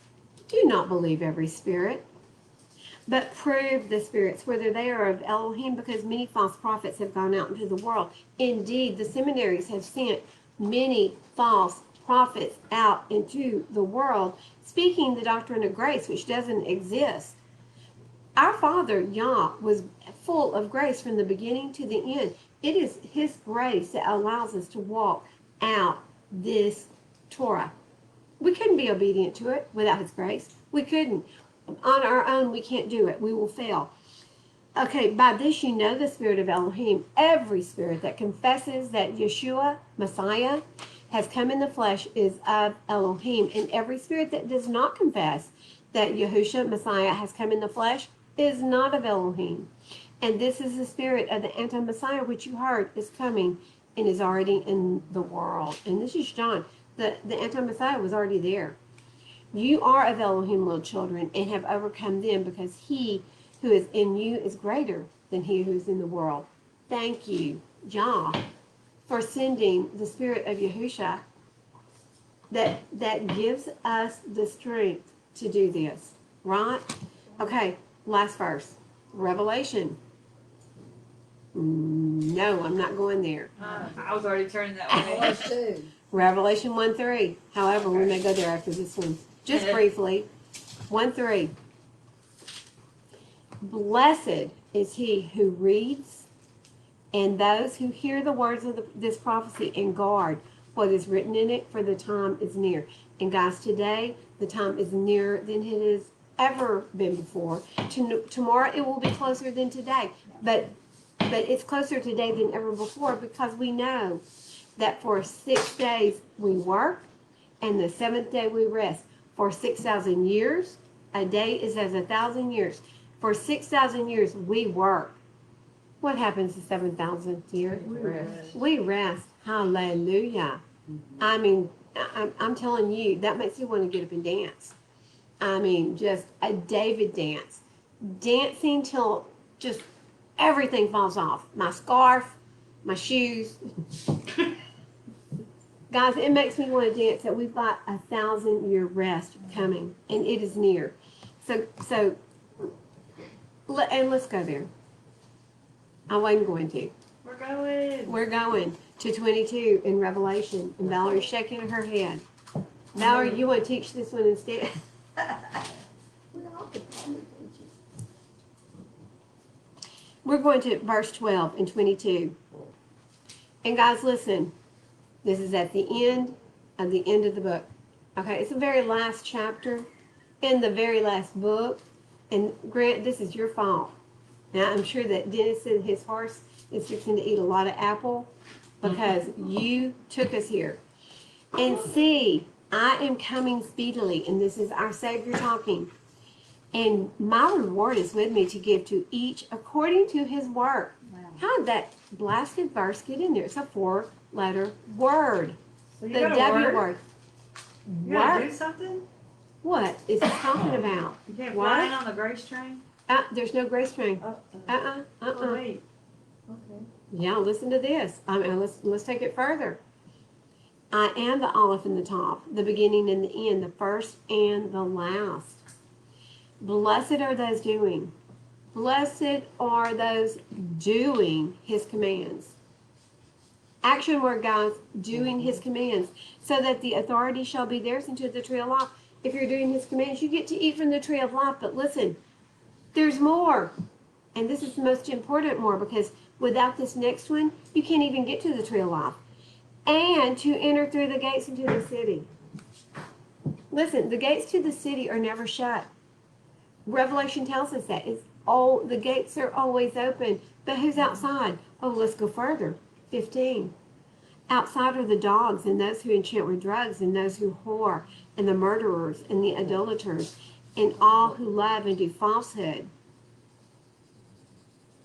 Speaker 1: do not believe every spirit, but prove the spirits, whether they are of Elohim, because many false prophets have gone out into the world. Indeed, the seminaries have sent many false prophets out into the world, speaking the doctrine of grace, which doesn't exist. Our Father, Yah, was full of grace from the beginning to the end. It is His grace that allows us to walk out this Torah. We couldn't be obedient to it without His grace. We couldn't. On our own, we can't do it. We will fail. Okay, by this you know the spirit of Elohim. Every spirit that confesses that Yeshua, Messiah, has come in the flesh is of Elohim. And every spirit that does not confess that Yahushua, Messiah, has come in the flesh is not of Elohim. And this is the spirit of the anti-Messiah, which you heard is coming and is already in the world. And this is John. The anti-Messiah was already there. You are of Elohim, little children, and have overcome them, because he who is in you is greater than he who is in the world. Thank you, Yah, for sending the spirit of Yahusha that gives us the strength to do this, right? Okay, last verse. Revelation. No, I'm not going there.
Speaker 6: I was already turning that way.
Speaker 2: Verse 2.
Speaker 1: Revelation 1:3. However, we may go there after this one. Just briefly. 1:3. Blessed is he who reads, and those who hear the words of this prophecy and guard what is written in it, for the time is near. And guys, today the time is nearer than it has ever been before. Tomorrow it will be closer than today, but it's closer today than ever before, because we know that for 6 days we work, and the seventh day we rest. For 6,000 years, a day is as 1,000 years. For 6,000 years we work. What happens the 7,000th year? We rest. Hallelujah. I mean, I'm telling you, that makes you want to get up and dance. I mean, just a David dance. Dancing till just everything falls off. My scarf, my shoes. Guys, it makes me want to dance that we've got 1,000-year rest coming, and it is near. And let's go there. I wasn't going to. We're going to 22 in Revelation, and Valerie's shaking her head. Valerie, you want to teach this one instead? We're going to verse 12 and 22. And guys, listen. This is at the end of the book. Okay, it's the very last chapter in the very last book. And Grant, this is your fault. Now, I'm sure that Dennis and his horse is fixing to eat a lot of apple because you took us here. And see, I am coming speedily, and this is our Savior talking. And my reward is with me to give to each according to his work.
Speaker 6: Wow.
Speaker 1: How did that blasted verse get in there? It's a 4-letter word.
Speaker 6: So you
Speaker 1: The
Speaker 6: got a
Speaker 1: W
Speaker 6: word?
Speaker 1: word.
Speaker 6: You gotta
Speaker 1: What?
Speaker 6: do something?
Speaker 1: What is he talking about?
Speaker 6: You can't
Speaker 1: What?
Speaker 6: fly in on the grace train?
Speaker 1: There's no grace train.
Speaker 6: Oh, wait. Okay.
Speaker 1: Yeah, listen to this. Let's take it further. I am the Aleph and the Tav, the beginning and the end, the first and the last. Blessed are those doing. Blessed are those doing his commands. Action word, guys, doing his commands, so that the authority shall be theirs into the tree of life. If you're doing his commands, you get to eat from the tree of life. But listen, there's more. And this is the most important more, because without this next one, you can't even get to the tree of life. And to enter through the gates into the city. Listen, the gates to the city are never shut. Revelation tells us that. The gates are always open. But who's outside? Oh, let's go further. 15. Outside are the dogs, and those who enchant with drugs, and those who whore, and the murderers, and the idolaters, and all who love and do falsehood.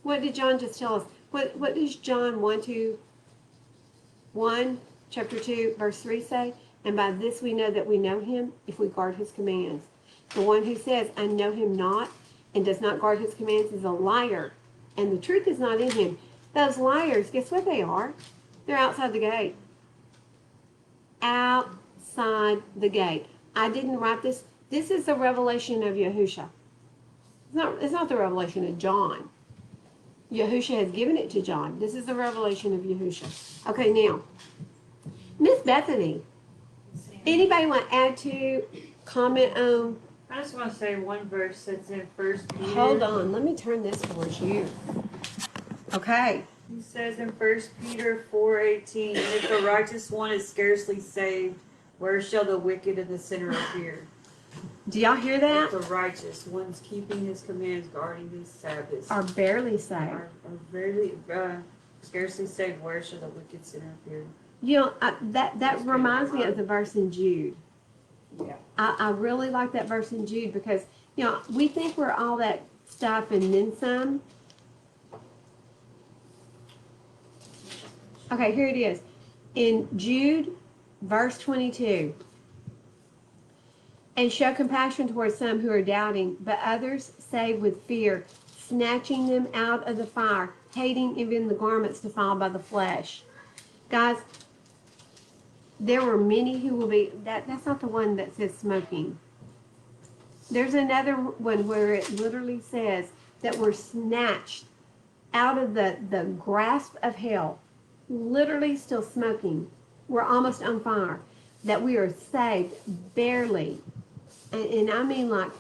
Speaker 1: What did John just tell us? What does John 1, chapter 2, verse 3 say? And by this we know that we know him, if we guard his commands. The one who says, I know him not, and does not guard his commands is a liar, and the truth is not in him. Those liars, guess what they are? They're outside the gate. Outside the gate. I didn't write this. This is the revelation of Yahusha. It's not the revelation of John. Yahusha has given it to John. This is the revelation of Yahusha. Okay, now, Miss Bethany, anybody want to add to, comment on?
Speaker 6: I just want to say one verse that's in 1 Peter.
Speaker 1: Hold on, let me turn this towards you. Okay.
Speaker 6: He says in 1 Peter 4:18, if the righteous one is scarcely saved, where shall the wicked and the sinner appear?
Speaker 1: Do y'all hear that?
Speaker 6: If the righteous one's keeping his commands, guarding his Sabbaths,
Speaker 1: Are barely saved.
Speaker 6: are barely, scarcely saved, where shall the wicked sinner appear?
Speaker 1: You know, that reminds me of the verse in Jude.
Speaker 6: Yeah.
Speaker 1: I really like that verse in Jude because, you know, we think we're all that stuff and then some. Okay, here it is. In Jude, verse 22. And show compassion towards some who are doubting, but others save with fear, snatching them out of the fire, hating even the garments defiled by the flesh. Guys, there were many who will be, that's not the one that says smoking. There's another one where it literally says that we're snatched out of the grasp of hell, literally still smoking. We're almost on fire. That we are saved barely. And I mean like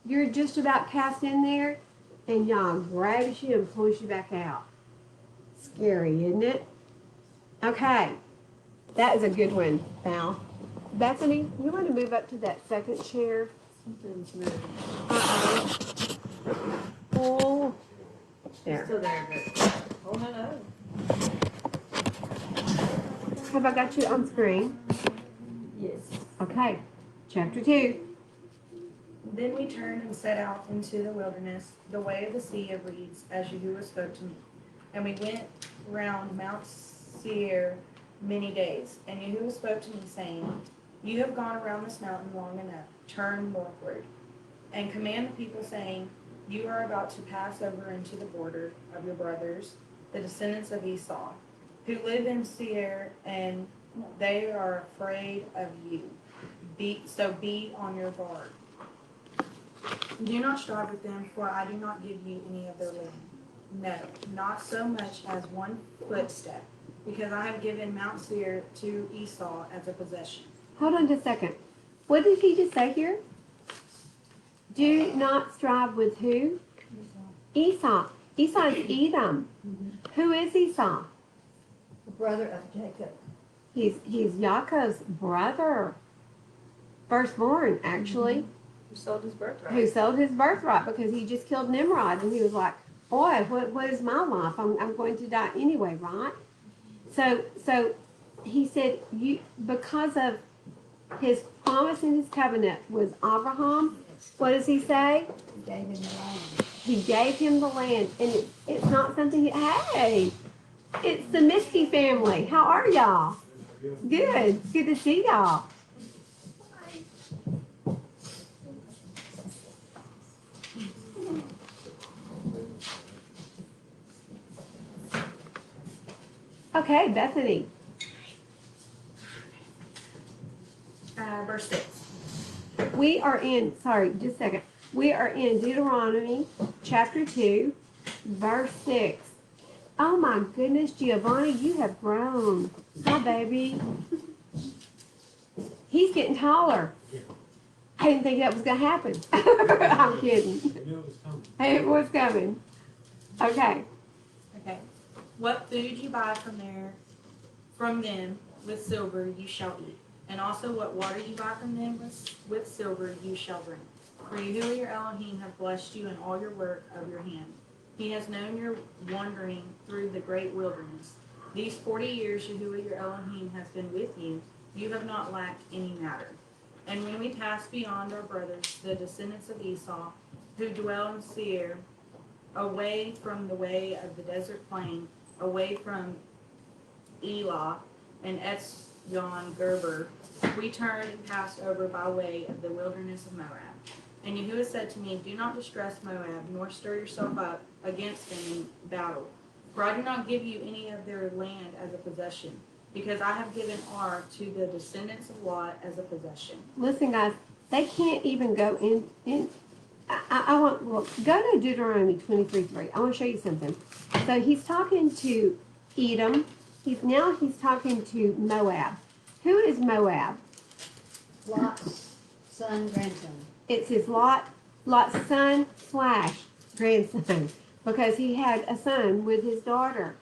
Speaker 1: you're just about cast in there, and Yah grabs you and pulls you back out. Scary, isn't it? Okay, that is a good one, Val. Bethany, you want to move up to that second chair?
Speaker 6: Something's moving.
Speaker 1: Oh,
Speaker 6: It's
Speaker 1: there.
Speaker 6: still there, but. Oh, no.
Speaker 1: Have I got you on screen?
Speaker 6: Yes.
Speaker 1: Okay, chapter 2.
Speaker 9: Then we turned and set out into the wilderness, the way of the sea of reeds, as Yahuwah spoke to me. And we went round Mount Seir many days. And Yahuwah spoke to me, saying, You have gone around this mountain long enough. Turn northward. And command the people, saying, You are about to pass over into the border of your brothers, the descendants of Esau, who live in Seir, and they are afraid of you. So be on your guard. Do not strive with them, for I do not give you any of their land. No, not so much as one footstep, because I have given Mount Seir to Esau as a possession.
Speaker 1: Hold on just a second. What did he just say here? Do not strive with who? Esau. Esau is Edom. Who is Esau?
Speaker 2: The brother of Jacob.
Speaker 1: He's Yaakov's brother. Firstborn, actually.
Speaker 6: Who sold his birthright?
Speaker 1: Who sold his birthright because he just killed Nimrod, and he was like, boy, what is my life? I'm going to die anyway, right? So he said, you, because of his promise and his covenant with Abraham, what does he say?
Speaker 2: He gave him the land.
Speaker 1: He gave him the land, and it's not something, hey, it's the Miskey family. How are y'all? Good to see y'all. Okay, Bethany.
Speaker 9: Verse 6.
Speaker 1: We are in, sorry, just a second. We are in Deuteronomy chapter 2, verse 6. Oh my goodness, Giovanni, you have grown. Hi, baby. He's getting taller. I didn't think that was going to happen. I'm kidding. It was coming. Okay.
Speaker 9: Okay. What food you buy from them with silver you shall eat, and also what water you buy from them with silver you shall drink. For Yahuwah your Elohim have blessed you in all your work of your hand. He has known your wandering through the great wilderness. These 40 years Yahuwah your Elohim has been with you. You have not lacked any matter. And when we passed beyond our brothers, the descendants of Esau, who dwell in Seir, away from the way of the desert plain, away from Elah and Etzyon Gerber, we turned and passed over by way of the wilderness of Moab. And Yahuwah said to me, Do not distress Moab, nor stir yourself up against them in battle. For I do not give you any of their land as a possession, because I have given Ar to the descendants of Lot as a possession.
Speaker 1: Listen, guys, they can't even go in. I want, well, go to Deuteronomy 23:3. I want to show you something. So he's talking to Edom. He's talking to Moab. Who is Moab?
Speaker 2: Lot's son, grandson.
Speaker 1: It's his Lot's son / grandson, because he had a son with his daughter.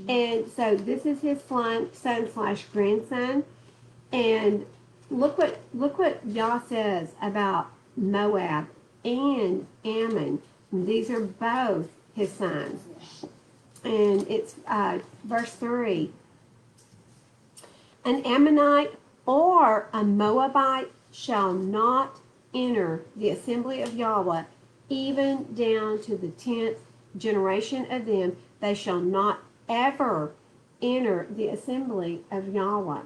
Speaker 1: And so this is his son / grandson. And look what Yah says about Moab and Ammon. These are both his sons. And it's verse 3. An Ammonite or a Moabite shall not enter the assembly of Yahweh, even down to the 10th generation of them. They shall not ever enter the assembly of Yahweh,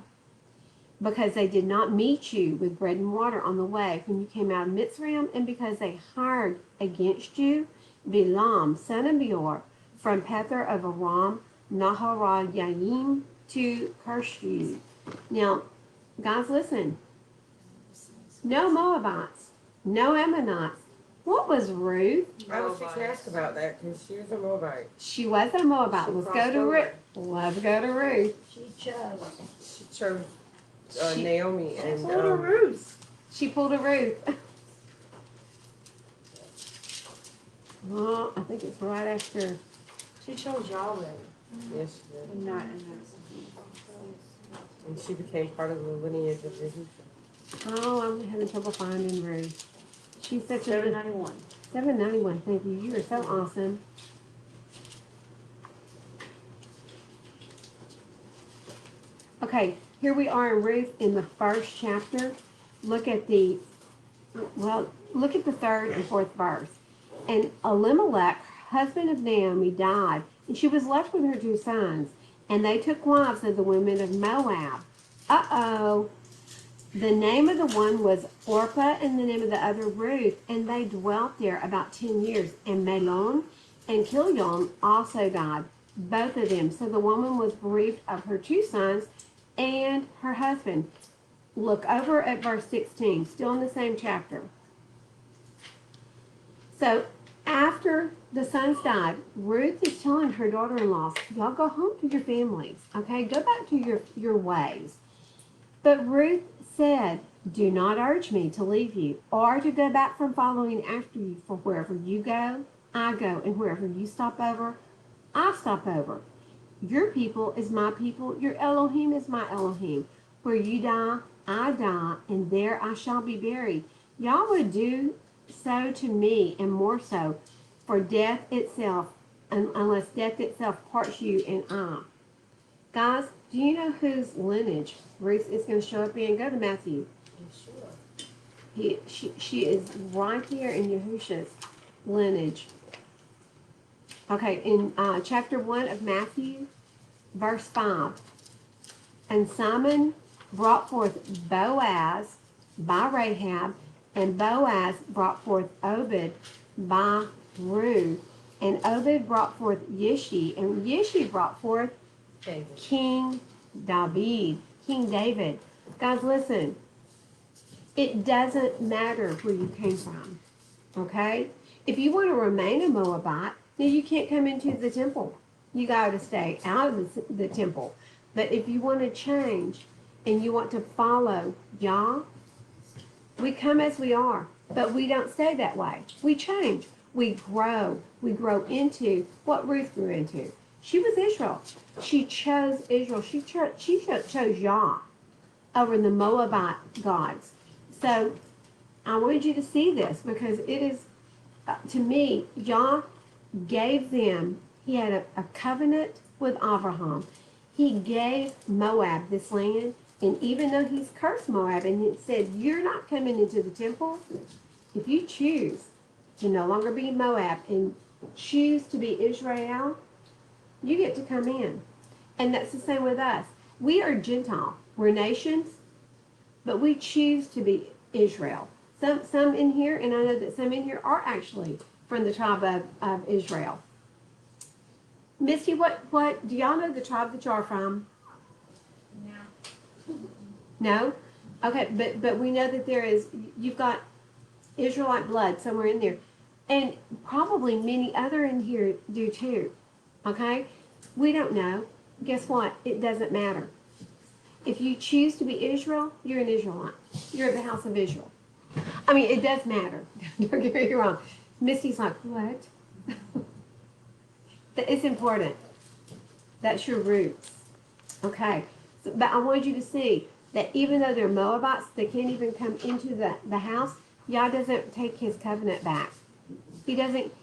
Speaker 1: because they did not meet you with bread and water on the way when you came out of Mitzrayim, and because they hired against you Bilam, son of Beor, from Pether of Aram, Naharayim, to curse you. Now, guys, listen. No Moabites, no Ammonites. What was Ruth?
Speaker 4: I was just asked about that because she was a Moabite.
Speaker 1: She wasn't a Moabite.
Speaker 4: She
Speaker 1: Let's go
Speaker 4: crossed
Speaker 1: to
Speaker 4: over.
Speaker 1: Ruth. Let's go to Ruth.
Speaker 2: She chose.
Speaker 4: She chose
Speaker 1: She-
Speaker 4: Naomi and
Speaker 1: Ruth. She pulled a Ruth. Well, I think it's right after.
Speaker 6: She chose Yahweh.
Speaker 4: Yes, she did.
Speaker 6: And not in
Speaker 4: And she became part of the lineage of Israel.
Speaker 1: Oh, I'm having trouble finding Ruth. She's such a
Speaker 6: 791.
Speaker 1: 791. Thank you. You are so awesome. Okay, here we are in Ruth in the first chapter. Look at the third and fourth verse. And Elimelech, husband of Naomi, died, and she was left with her two sons. And they took wives of the women of Moab. Uh-oh. The name of the one was Orpah, and the name of the other Ruth. And they dwelt there about 10 years. And Mahlon and Chilion also died, both of them. So the woman was bereaved of her two sons and her husband. Look over at verse 16, still in the same chapter. So after the sons died, Ruth is telling her daughter-in-laws, y'all go home to your families, okay? Go back to your ways. But Ruth said, do not urge me to leave you or to go back from following after you, for wherever you go, I go, and wherever you stop over, I stop over. Your people is my people, your Elohim is my Elohim. Where you die, I die, and there I shall be buried. Y'all would do so to me, and more so, for death itself, unless death itself parts you and I. Guys, do you know whose lineage Ruth is going to show up in? Go to Matthew. She is right there in Yahusha's lineage. Okay, in chapter 1 of Matthew, verse 5. And Simon brought forth Boaz by Rahab, and Boaz brought forth Obed by Ruth, and Obed brought forth Yishi, and Yishi brought forth King David. Guys, listen. It doesn't matter where you came from, okay? If you want to remain a Moabite, then you can't come into the temple. You got to stay out of the temple. But if you want to change and you want to follow Yah, we come as we are, but we don't stay that way. We change. We grow. We grow into what Ruth grew into. She was Israel. She chose Israel. She chose Yah over the Moabite gods. So I wanted you to see this because it is, to me, Yah gave them, he had a covenant with Abraham. He gave Moab this land, and even though he's cursed Moab and he said, you're not coming into the temple, if you choose to no longer be Moab and choose to be Israel, you get to come in. And that's the same with us. We are Gentile. We're nations, but we choose to be Israel. Some in here, and I know that some in here are actually from the tribe of Israel. Misty, what do y'all know the tribe that you are from? No? Okay, but we know that you've got Israelite blood somewhere in there. And probably many other in here do too. Okay? We don't know. Guess what? It doesn't matter. If you choose to be Israel, you're an Israelite. You're of the house of Israel. I mean, it does matter. Don't get me wrong. Misty's like, what? It's important. That's your roots. Okay. So, but I wanted you to see that even though they're Moabites, they can't even come into the house. Yah doesn't take his covenant back. He doesn't.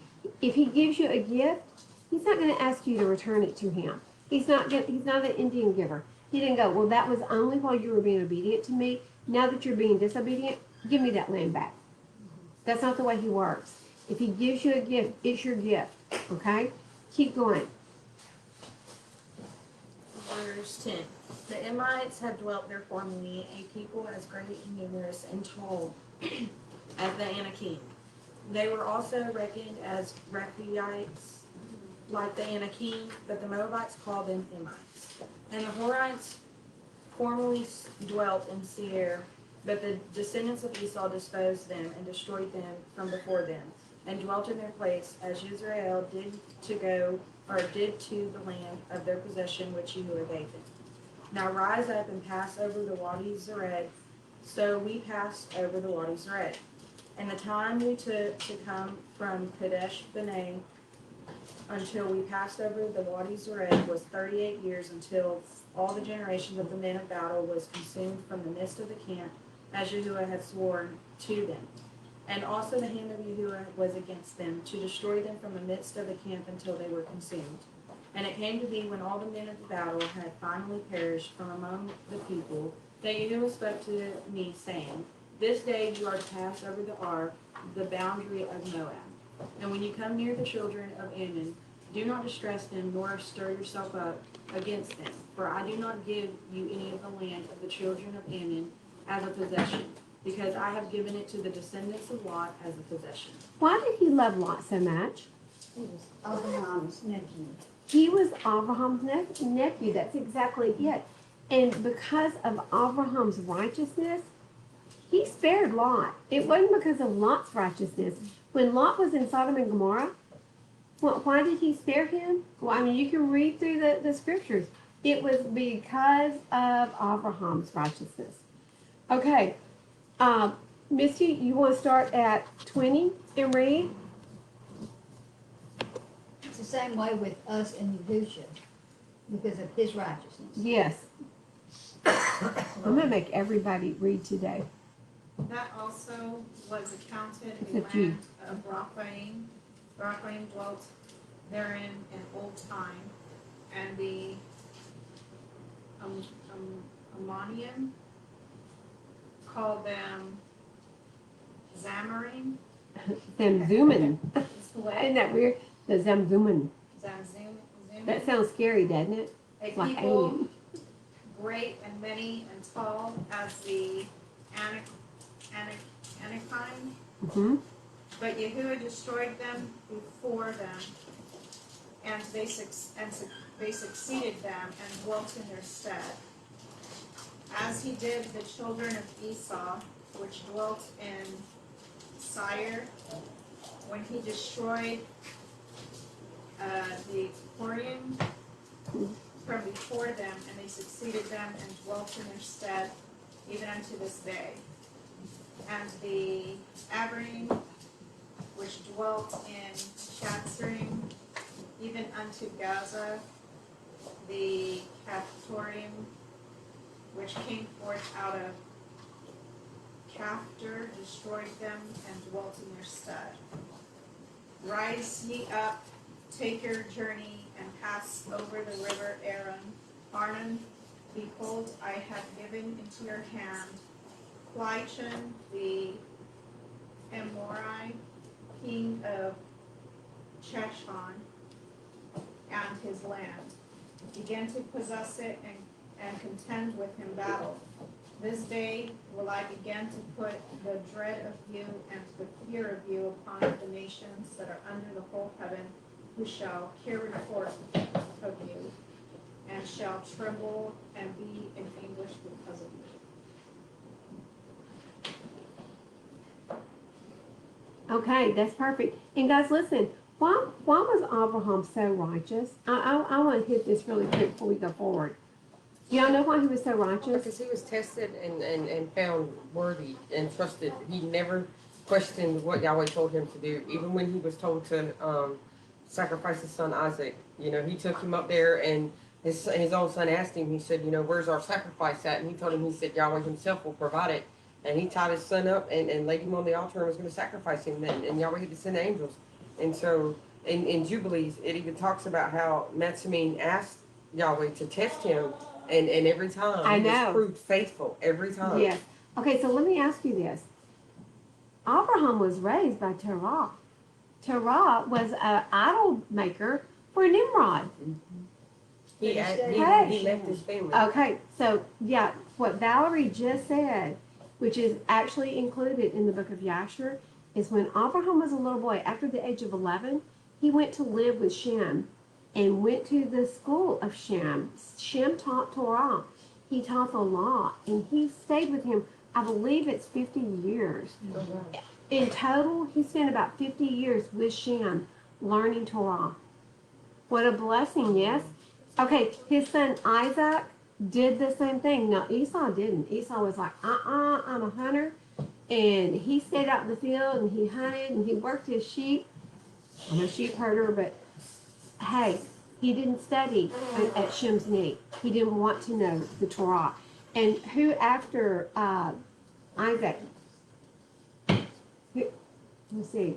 Speaker 1: If he gives you a gift, he's not going to ask you to return it to him. He's not an Indian giver. He didn't go, well, that was only while you were being obedient to me. Now that you're being disobedient, give me that land back. That's not the way he works. If he gives you a gift, it's your gift. Okay? Keep going.
Speaker 9: Verse 10. The Ammonites had dwelt there formerly, a people as great and numerous and tall as the Anakim. They were also reckoned as Rephaites, like the Anakim, but the Moabites called them Emites. And the Horites formerly dwelt in Seir, but the descendants of Esau disposed them and destroyed them from before them, and dwelt in their place, as Israel did to the land of their possession which Yahuwah gave them. Now rise up and pass over the Wadi Zered. So we passed over the Wadi Zered. And the time we took to come from Kadesh Barnea until we passed over the Wadi Zered was 38 years, until all the generations of the men of battle was consumed from the midst of the camp, as Yahuwah had sworn to them. And also the hand of Yahuwah was against them, to destroy them from the midst of the camp until they were consumed. And it came to be, when all the men of the battle had finally perished from among the people, that Yahuwah spoke to me, saying, This day you are to pass over the ark, the boundary of Moab. And when you come near the children of Ammon, do not distress them, nor stir yourself up against them. For I do not give you any of the land of the children of Ammon as a possession, because I have given it to the descendants of Lot as a possession.
Speaker 1: Why did he love Lot so much?
Speaker 2: He was Abraham's nephew.
Speaker 1: He was Abraham's nephew. That's exactly it. And because of Abraham's righteousness, he spared Lot. It wasn't because of Lot's righteousness. When Lot was in Sodom and Gomorrah, why did he spare him? Well, I mean, you can read through the scriptures. It was because of Abraham's righteousness. Okay. Misty, you want to start at 20 and read?
Speaker 2: It's the same way with us and Yahusha, because of his righteousness.
Speaker 1: Yes. I'm going to make everybody read today.
Speaker 10: That also was accounted a
Speaker 1: Except you.
Speaker 10: land of Raphaim. Raphaim dwelt therein in old time, and the Ammonian called them Zamarim.
Speaker 1: Zamzuman.
Speaker 10: What?
Speaker 1: Isn't that weird? The Zamzuman.
Speaker 10: Zamzum.
Speaker 1: That sounds scary, doesn't it?
Speaker 10: A
Speaker 1: like
Speaker 10: people
Speaker 1: alien.
Speaker 10: great and many and tall as the Anakim.
Speaker 1: Mm-hmm.
Speaker 10: But Yahuwah destroyed them before them, and they succeeded them and dwelt in their stead. As he did the children of Esau, which dwelt in Seir, when he destroyed the Horium from before them, and they succeeded them and dwelt in their stead, even unto this day. And the Abarim, which dwelt in Chatzrim, even unto Gaza, the Caphtorim, which came forth out of Caphtor, destroyed them and dwelt in their stead. Rise ye up, take your journey, and pass over the river Arnon. Behold, I have given into your hand Clychon the Amorite, king of Cheshon, and his land. Begin to possess it and contend with him battle. This day will I begin to put the dread of you and the fear of you upon the nations that are under the whole heaven, who shall hear report of you, and shall tremble and be in anguish because of you.
Speaker 1: Okay, that's perfect. And guys, listen. Why was Abraham so righteous? I want to hit this really quick before we go forward. Do y'all know why he was so righteous?
Speaker 4: Because he was tested and found worthy and trusted. He never questioned what Yahweh told him to do. Even when he was told to sacrifice his son Isaac, you know, he took him up there, and his own son asked him, he said, you know, where's our sacrifice at? And he told him, he said, Yahweh himself will provide it. And he tied his son up and laid him on the altar and was going to sacrifice him. And Yahweh had to send angels. And so in Jubilees, it even talks about how Matsamine asked Yahweh to test him. And every time he was proved faithful, every time.
Speaker 1: Yes. Okay, so let me ask you this. Abraham was raised by Terah. Terah was an idol maker for Nimrod.
Speaker 4: He left his family.
Speaker 1: Okay, so yeah, what Valerie just said, which is actually included in the book of Yashar, is when Abraham was a little boy, after the age of 11, he went to live with Shem and went to the school of Shem. Shem taught Torah. He taught the law, and he stayed with him, I believe it's 50 years. In total, he spent about 50 years with Shem learning Torah. What a blessing, yes? Okay, his son Isaac did the same thing. Now, Esau didn't. Esau was like, I'm a hunter. and he stayed out in the field and he hunted and he worked his sheep. I'm a sheep herder, but hey, he didn't study at Shem's knee. He didn't want to know the Torah. And who after Isaac? Let's see,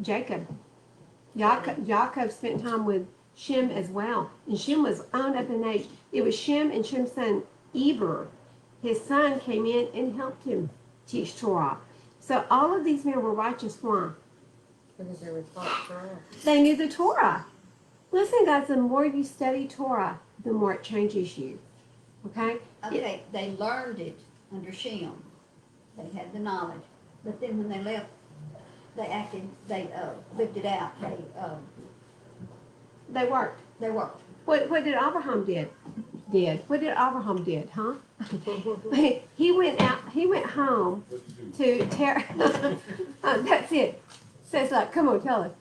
Speaker 1: Jacob. Jacob spent time with Shem as well. And Shem was on up in age. It was Shem and Shem's son Eber. His son came in and helped him teach Torah. So all of these men were righteous. Why?
Speaker 4: Because they were taught Torah.
Speaker 1: They knew the Torah. Listen, guys, the more you study Torah, the more it changes you. Okay?
Speaker 2: Okay, they learned it under Shem. They had the knowledge. But then when they left, they lived it out.
Speaker 1: They worked.
Speaker 2: They worked.
Speaker 1: What did Abraham did? What did Abraham did, huh? He went home to Terah. That's it. Says like, come on, tell us.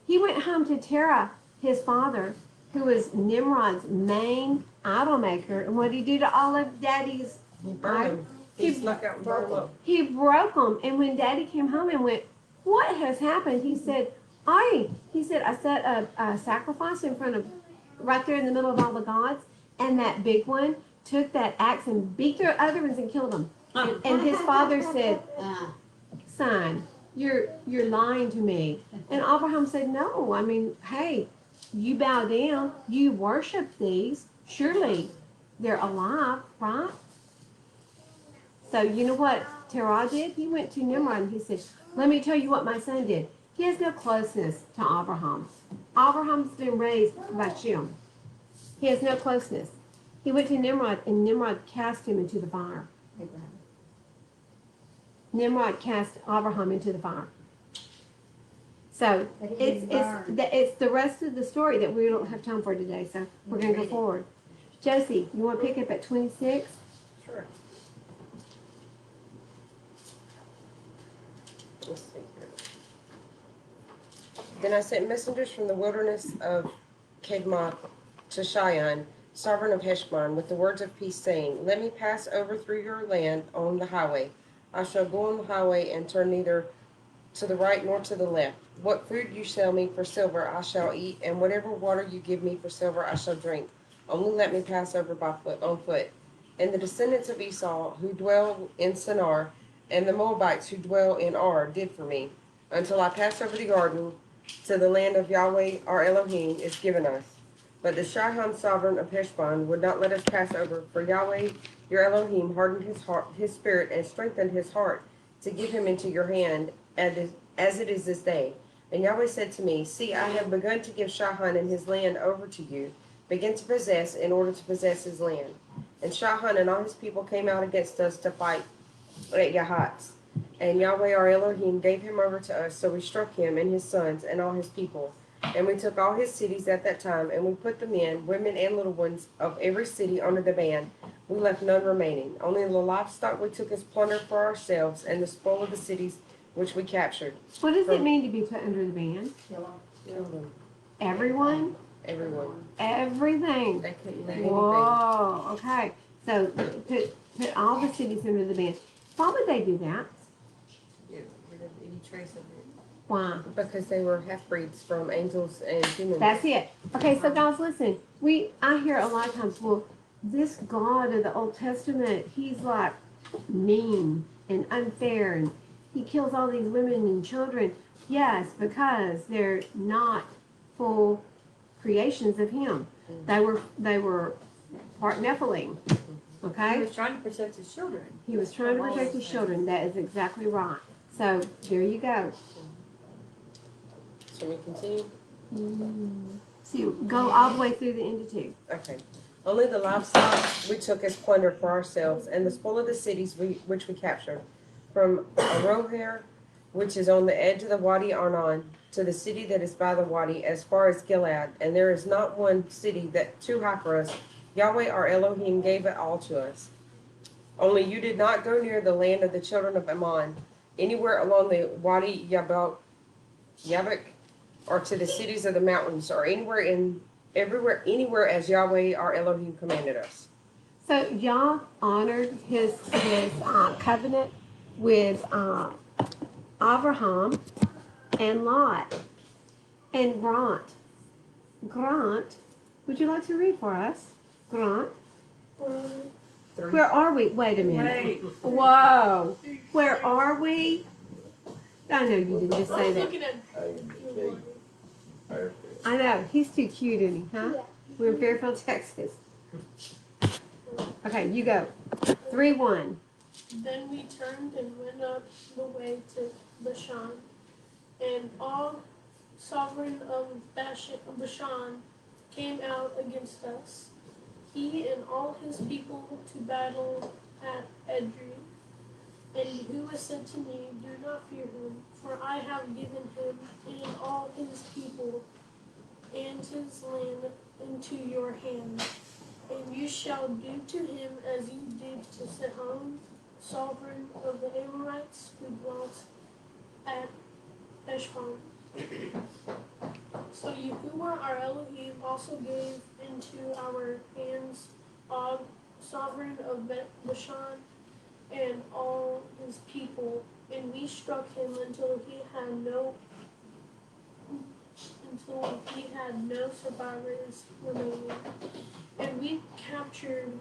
Speaker 1: He went home to Terah, his father, who was Nimrod's main idol maker. And what did he do to all of Daddy's
Speaker 4: He burned them. He snuck out and burned them.
Speaker 1: He broke them. And when Daddy came home and went, what has happened? He said, I set a sacrifice in front of, right there in the middle of all the gods. And that big one took that axe and beat the other ones and killed them. And his father said, son, you're lying to me. And Abraham said, no, I mean, hey, you bow down, you worship these, surely they're alive, right? So you know what Terah did? He went to Nimrod and he said, let me tell you what my son did. He has no closeness to Abraham. Abraham's been raised by Shem. He has no closeness. He went to Nimrod and Nimrod cast him into the fire. Nimrod cast Abraham into the fire. So it's the rest of the story that we don't have time for today. So we're going to go forward. Josie, you want to pick up at 26?
Speaker 4: Sure. Let's see here. Then I sent messengers from the wilderness of Kedmoth to Shion, sovereign of Heshbon, with the words of peace, saying, let me pass over through your land on the highway. I shall go on the highway and turn neither to the right nor to the left. What food you sell me for silver I shall eat, and whatever water you give me for silver I shall drink. Only let me pass over on foot. And the descendants of Esau, who dwell in Shinar, and the Moabites who dwell in Ar, did for me, until I pass over the Jordan to the land of Yahweh our Elohim is given us. But the Shihon sovereign of Heshbon would not let us pass over, for Yahweh your Elohim hardened his spirit, and strengthened his heart to give him into your hand, as it is this day. And Yahweh said to me, see, I have begun to give Shihon and his land over to you. Begin to possess in order to possess his land. And Shihon and all his people came out against us to fight at Yahatz. And Yahweh our Elohim gave him over to us, so we struck him and his sons and all his people. And we took all his cities at that time, and we put the men, women, and little ones of every city under the ban. We left none remaining. Only the livestock we took as plunder for ourselves, and the spoil of the cities which we captured.
Speaker 1: What does it mean to be put under the ban? Everyone?
Speaker 4: Everyone.
Speaker 1: Everything.
Speaker 4: They couldn't do anything.
Speaker 1: Whoa, okay. So put all the cities under the ban. Why would they do that?
Speaker 4: Get rid of any trace of it.
Speaker 1: Why?
Speaker 4: Because they were half-breeds from angels and humans.
Speaker 1: That's it. Okay, so guys, listen. I hear a lot of times, well, this God of the Old Testament, he's like mean and unfair, and he kills all these women and children. Yes, because they're not full creations of him. They were part Nephilim. Okay?
Speaker 6: He was trying to protect his children.
Speaker 1: He was trying to protect his children. That is exactly right. So there you go.
Speaker 4: Shall we continue?
Speaker 1: So go all the way through the end of 2.
Speaker 4: Okay. Only the livestock we took as plunder for ourselves, and the spoil of the cities which we captured, from Aroher, which is on the edge of the Wadi Arnon, to the city that is by the Wadi, as far as Gilead. And there is not one city that too high for us. Yahweh our Elohim gave it all to us. Only you did not go near the land of the children of Ammon, anywhere along the Wadi Yabok, or to the cities of the mountains, or anywhere as Yahweh our Elohim commanded us.
Speaker 1: So Yah honored his covenant with Abraham and Lot and Grant. Grant, would you like to read for us? Grant. Where are we? Wait a minute.
Speaker 9: Wait.
Speaker 1: Whoa. Where are we? I know you didn't just say
Speaker 8: I'm
Speaker 1: that.
Speaker 8: looking at
Speaker 5: A and B. Perfect.
Speaker 1: I know. He's too cute, isn't he? Huh? We're in Fairfield, Texas. Okay, you go. 3-1.
Speaker 8: Then we turned and went up the way to Bashan, and all sovereign of Bashan came out against us, he and all his people to battle at Edrei. And Yahuwah said to me, do not fear him, for I have given him and all his people and his land into your hand. And you shall do to him as you did to Sihon, sovereign of the Amorites, who dwelt at Heshbon. So Yahuwah our Elohim also gave into our hands Og, sovereign of Bashan, and all his people, and we struck him until he had no survivors remaining. And we captured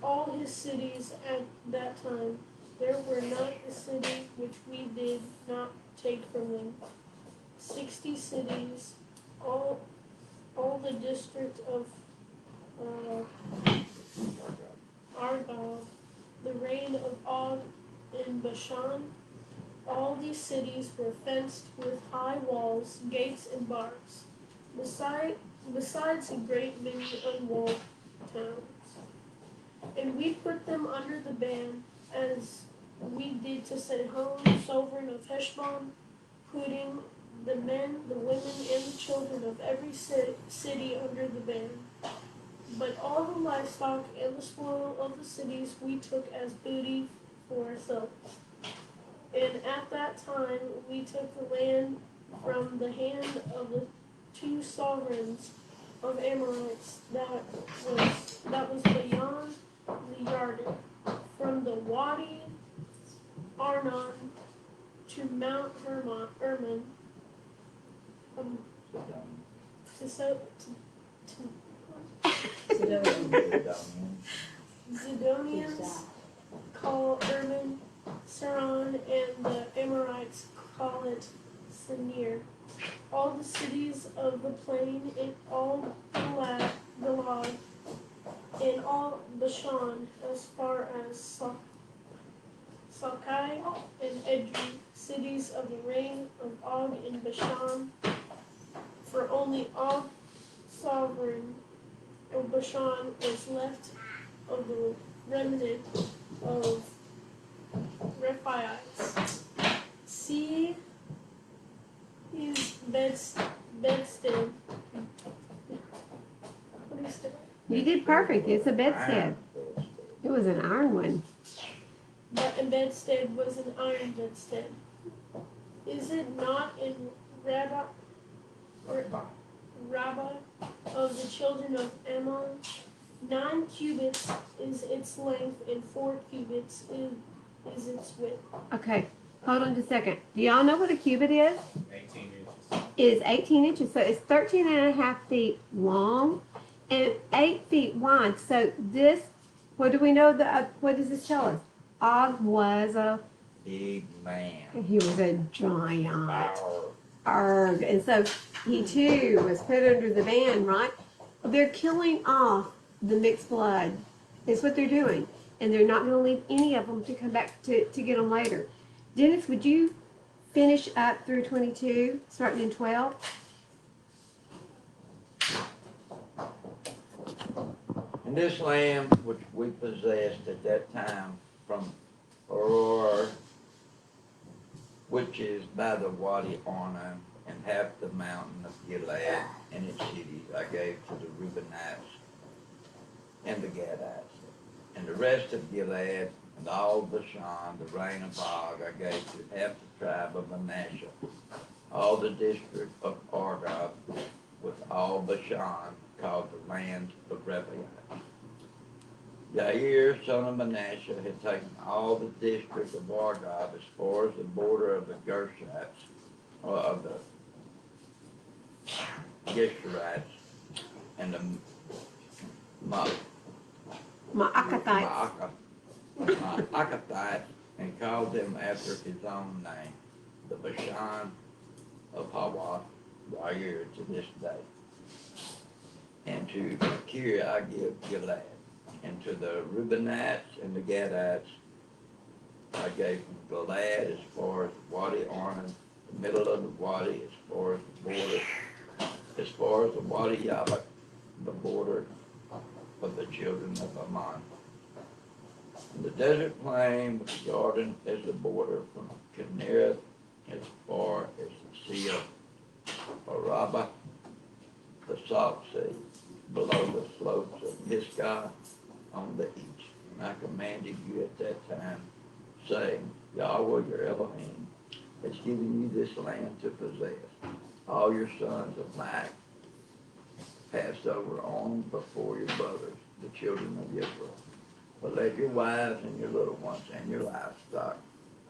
Speaker 8: all his cities at that time. There were not a city which we did not take from them. 60 cities, all the district of Argob, the reign of Og in Bashan. All these cities were fenced with high walls, gates, and bars, besides a great many unwalled towns. And we put them under the ban, as we did to Sihon, sovereign of Heshbon, putting the men, the women, and the children of every city under the ban. But all the livestock and the spoil of the cities we took as booty for ourselves. And at that time we took the land from the hand of the 2 sovereigns of Amorites that was beyond the Yarden, from the Wadi Arnon to Mount Hermon, Zidonians call Hermon Saron, and the Amorites call it Sinir. All the cities of the plain, and all Gilad, and all Bashan, as far as Salkai and Edrei, cities of the reign of Og in Bashan. For only Og, sovereign of Bashan, was left of the remnant of Rephaites. See his bedstead. What is that?
Speaker 1: You did perfect. It's a bedstead. It was an iron one.
Speaker 8: But a bedstead was an iron bedstead. Is it not in Rabbah of the children of Ammon? 9 cubits is its length, and 4 cubits is its width.
Speaker 1: Okay, hold on just a second. Do y'all know what a cubit is?
Speaker 7: 18 inches.
Speaker 1: It is 18 inches, so it's 13 and a half feet long and 8 feet wide. So this, what do we know? What does this tell us? Og was
Speaker 5: Big man.
Speaker 1: he was a giant.
Speaker 5: Power.
Speaker 1: Arg. And so he too was put under the ban, right? They're killing off the mixed blood. Is what they're doing. And they're not going to leave any of them to come back to get them later. Dennis, would you finish up through 22, starting in 12?
Speaker 5: And this land which we possessed at that time from Aurora, which is by the Wadi Arnon, and half the mountain of Gilead and its cities, I gave to the Reubenites and the Gadites. And the rest of Gilead and all Bashan, the reign of Og, I gave to half the tribe of Manasseh, all the district of Argob, with all Bashan, called the land of Rephaim. Jair, son of Manasseh, had taken all the district of Argob as far as the border of the Gershites, or of the Geshurites, and the
Speaker 1: Ma'akathites.
Speaker 5: Ma'akathites, and called them after his own name, the Bashan of Hawath, Jair, to this day. And to Kir I give Gilead, and to the Reubenites and the Gadites I gave Gilead as far as Wadi Arnon, the middle of the Wadi, as far as the border, as far as the Wadi Yabak, the border of the children of Ammon. And the desert plain with the Jordan as the border from Kinnereth as far as the Sea of Arabah, the Salt Sea, below the slopes of Pisgah on the east. And I commanded you at that time, saying, Yahweh your Elohim has given you this land to possess. All your sons of Mac passed over on before your brothers, the children of Israel. But let your wives and your little ones and your livestock,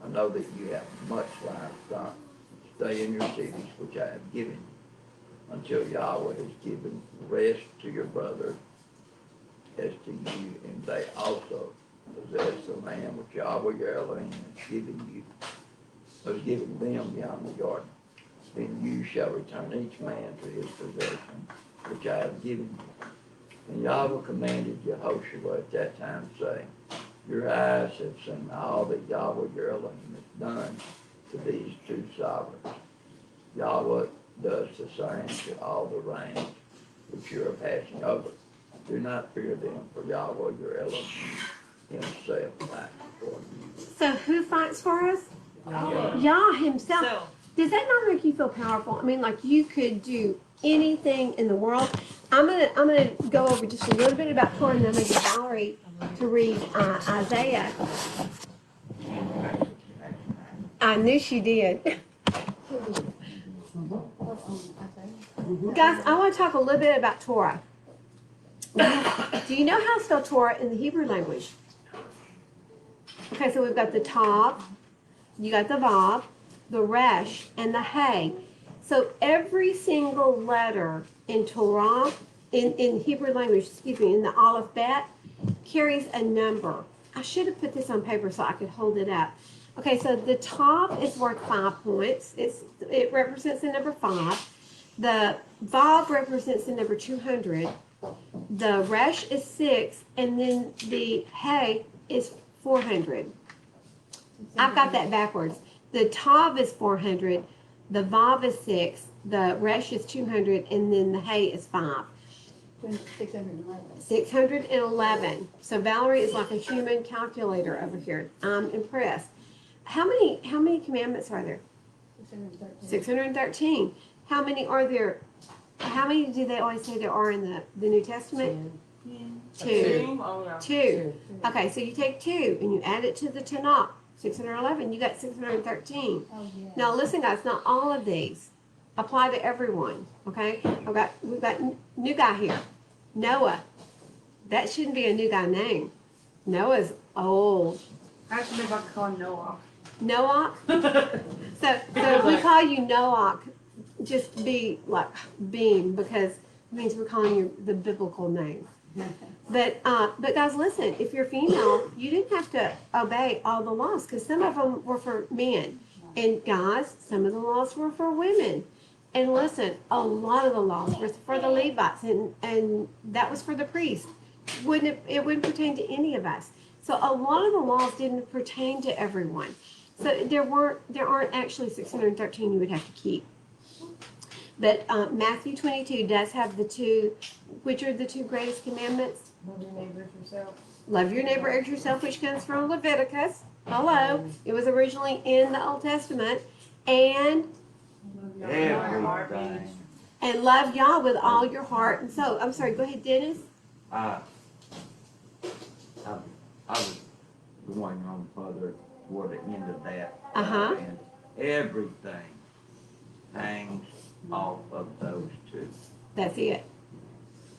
Speaker 5: I know that you have much livestock, stay in your cities which I have given you, until Yahweh has given rest to your brothers as to you, and they also possess the land which Yahweh your Elohim has given you, has given them beyond the Jordan. Then you shall return each man to his possession, which I have given you. And Yahweh commanded Yehoshua at that time, saying, your eyes have seen all that Yahweh your Elohim has done to these two sovereigns. Yahweh does the same to all the reigns which you are passing over. Do not fear them, for Yahweh your Elohim himself fights for you.
Speaker 1: So who fights for us?
Speaker 5: Yahweh.
Speaker 1: Yah himself.
Speaker 6: So,
Speaker 1: Does that not make you feel powerful? I mean, like you could do anything in the world. I'm gonna go over just a little bit about Torah, and then I'm gonna get Valerie to read Isaiah. I knew she did. Guys, I want to talk a little bit about Torah. Do you know how to spell Torah in the Hebrew language? Okay, so we've got the Tav, you got the Vav, the Resh, and the Hey. So every single letter in Torah, in Hebrew language, in the Aleph Bet, carries a number. I should have put this on paper so I could hold it up. Okay, so the Tav is worth 5 points. It represents the number 5. The Vav represents the number 200. The Resh is 6, and then the Hey is 400. I've got that backwards. The Tav is 400, the Vav is 6, the Resh is 200, and then the Hey is 5.
Speaker 2: 611.
Speaker 1: 611. So Valerie is like a human calculator over here. I'm impressed. How many commandments are there?
Speaker 2: 613.
Speaker 1: 613. How many are there? How many do they always say there are in the New Testament? 2.
Speaker 4: Oh, yeah.
Speaker 1: 2. Okay, so you take 2 and you add it to the Tanakh, 611. You got 613.
Speaker 2: Oh, yeah.
Speaker 1: Now listen, guys. Not all of these apply to everyone. Okay, we've got new guy here, Noah. That shouldn't be a new guy name. Noah's old.
Speaker 6: actually, if I could call him Noah.
Speaker 1: Noah. So if we call you Noah, just be like Beam, because it means we're calling you the biblical name. But guys, listen, if you're female, you didn't have to obey all the laws, because some of them were for men. And guys, some of the laws were for women. And listen, a lot of the laws were for the Levites, and that was for the priests. It wouldn't pertain to any of us. So a lot of the laws didn't pertain to everyone. So there aren't actually 613 you would have to keep. But Matthew 22 does have the 2, which are the 2 greatest commandments.
Speaker 4: Love your neighbor as yourself.
Speaker 1: Love your neighbor as yourself, which comes from Leviticus. Hello. It was originally in the Old Testament. And
Speaker 5: Everything.
Speaker 1: love Yah with all your heart and soul. I'm sorry, go ahead, Dennis.
Speaker 5: I was going on further toward the end of that.
Speaker 1: Uh-huh.
Speaker 5: And everything hangs off of those 2.
Speaker 1: That's it.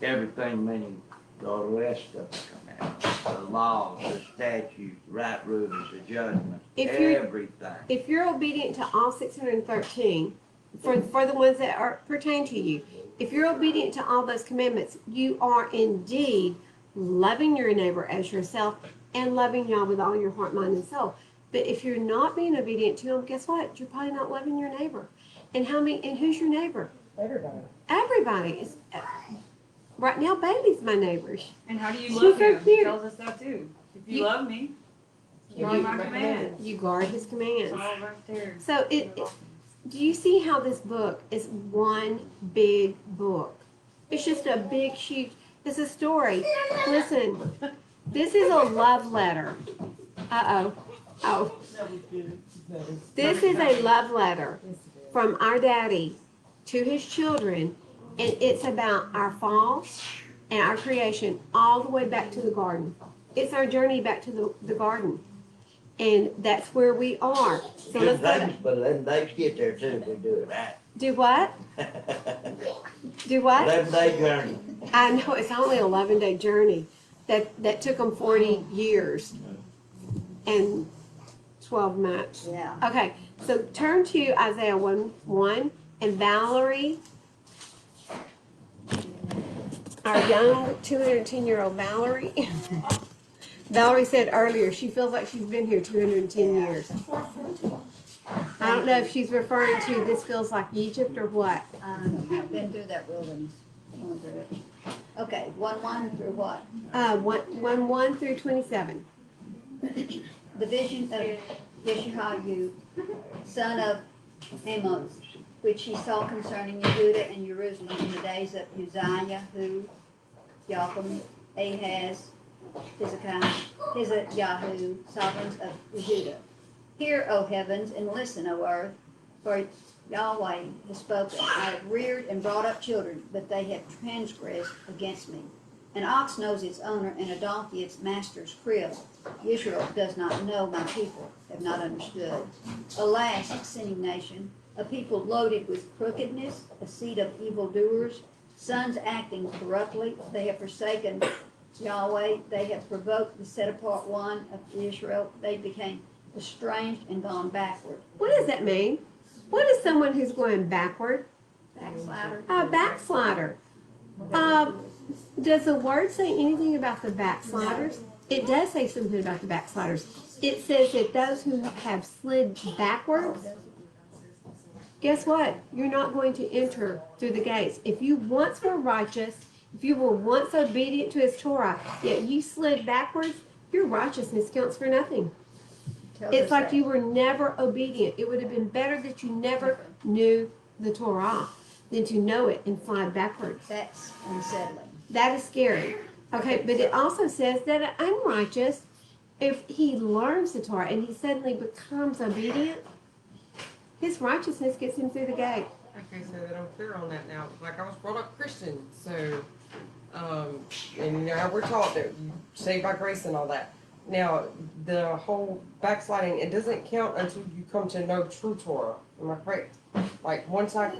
Speaker 5: Everything meaning all the rest of them come out. The laws, the statutes, right rulers, the judgments,
Speaker 1: If you're-
Speaker 5: everything.
Speaker 1: If you're obedient to all 613, for the ones that are pertain to you, if you're obedient to all those commandments, you are indeed loving your neighbor as yourself and loving Yah with all your heart, mind, and soul. But if you're not being obedient to him, guess what? You're probably not loving your neighbor. And who's your neighbor?
Speaker 4: Everybody.
Speaker 1: Everybody is. Right now, Bailey's my neighbor.
Speaker 6: And how do you
Speaker 1: She's
Speaker 6: love
Speaker 1: so
Speaker 6: him?
Speaker 1: cute.
Speaker 6: He tells us that too. If you love me, guard my commands.
Speaker 1: You guard his commands.
Speaker 6: It's all right there.
Speaker 1: So do you see how this book is one big book? It's just a big, huge, it's a story. Listen, this is a love letter. Uh-oh. Oh. This is a love letter from our daddy to his children, and it's about our fall and our creation all the way back to the garden. It's our journey back to the garden. And that's where we are. So let's go to,
Speaker 5: But let them get there too, if we do it right.
Speaker 1: do what? Do what?
Speaker 5: 11-day journey.
Speaker 1: I know it's only 11-day journey. That took them 40 years and 12 months.
Speaker 2: Yeah.
Speaker 1: Okay, so turn to Isaiah 1:1, and Valerie, our young 210-year-old Valerie. Valerie said earlier she feels like she's been here 210 years. I don't know if she's referring to this feels like Egypt or what.
Speaker 2: I've been through that wilderness. Going through it. Okay, 1:1 through what?
Speaker 1: 1 through 27.
Speaker 2: The vision of Yeshayahu, son of Amos, which he saw concerning Yehuda and Jerusalem in the days of Uzziah, Jotham, Ahaz, Hezekiah, sovereigns of Yehuda. Hear, O heavens, and listen, O earth, for Yahweh has spoken. I have reared and brought up children, but they have transgressed against me. An ox knows its owner, and a donkey its master's crib. Israel does not know, my people have not understood. Alas, sinning nation, a people loaded with crookedness, a seed of evildoers, sons acting corruptly. They have forsaken Yahweh. They have provoked the set-apart one of Israel. They became estranged and gone backward.
Speaker 1: What does that mean? What is someone who's going backward?
Speaker 2: Backslider.
Speaker 1: A backslider. Does the word say anything about the backsliders? It does say something about the backsliders. It says that those who have slid backwards, guess what? You're not going to enter through the gates. If you once were righteous, if you were once obedient to his Torah, yet you slid backwards, your righteousness counts for nothing. It's like you were never obedient. It would have been better that you never knew the Torah than to know it and slide backwards.
Speaker 2: That's unsettling.
Speaker 1: That is scary. Okay, but it also says that an unrighteous, if he learns the Torah and he suddenly becomes obedient, his righteousness gets him through the gate.
Speaker 4: Okay, so that I'm clear on that now. Like, I was brought up Christian, so, and now we're taught that you saved by grace and all that. Now, the whole backsliding, it doesn't count until you come to know true Torah. Am I correct? Like, once I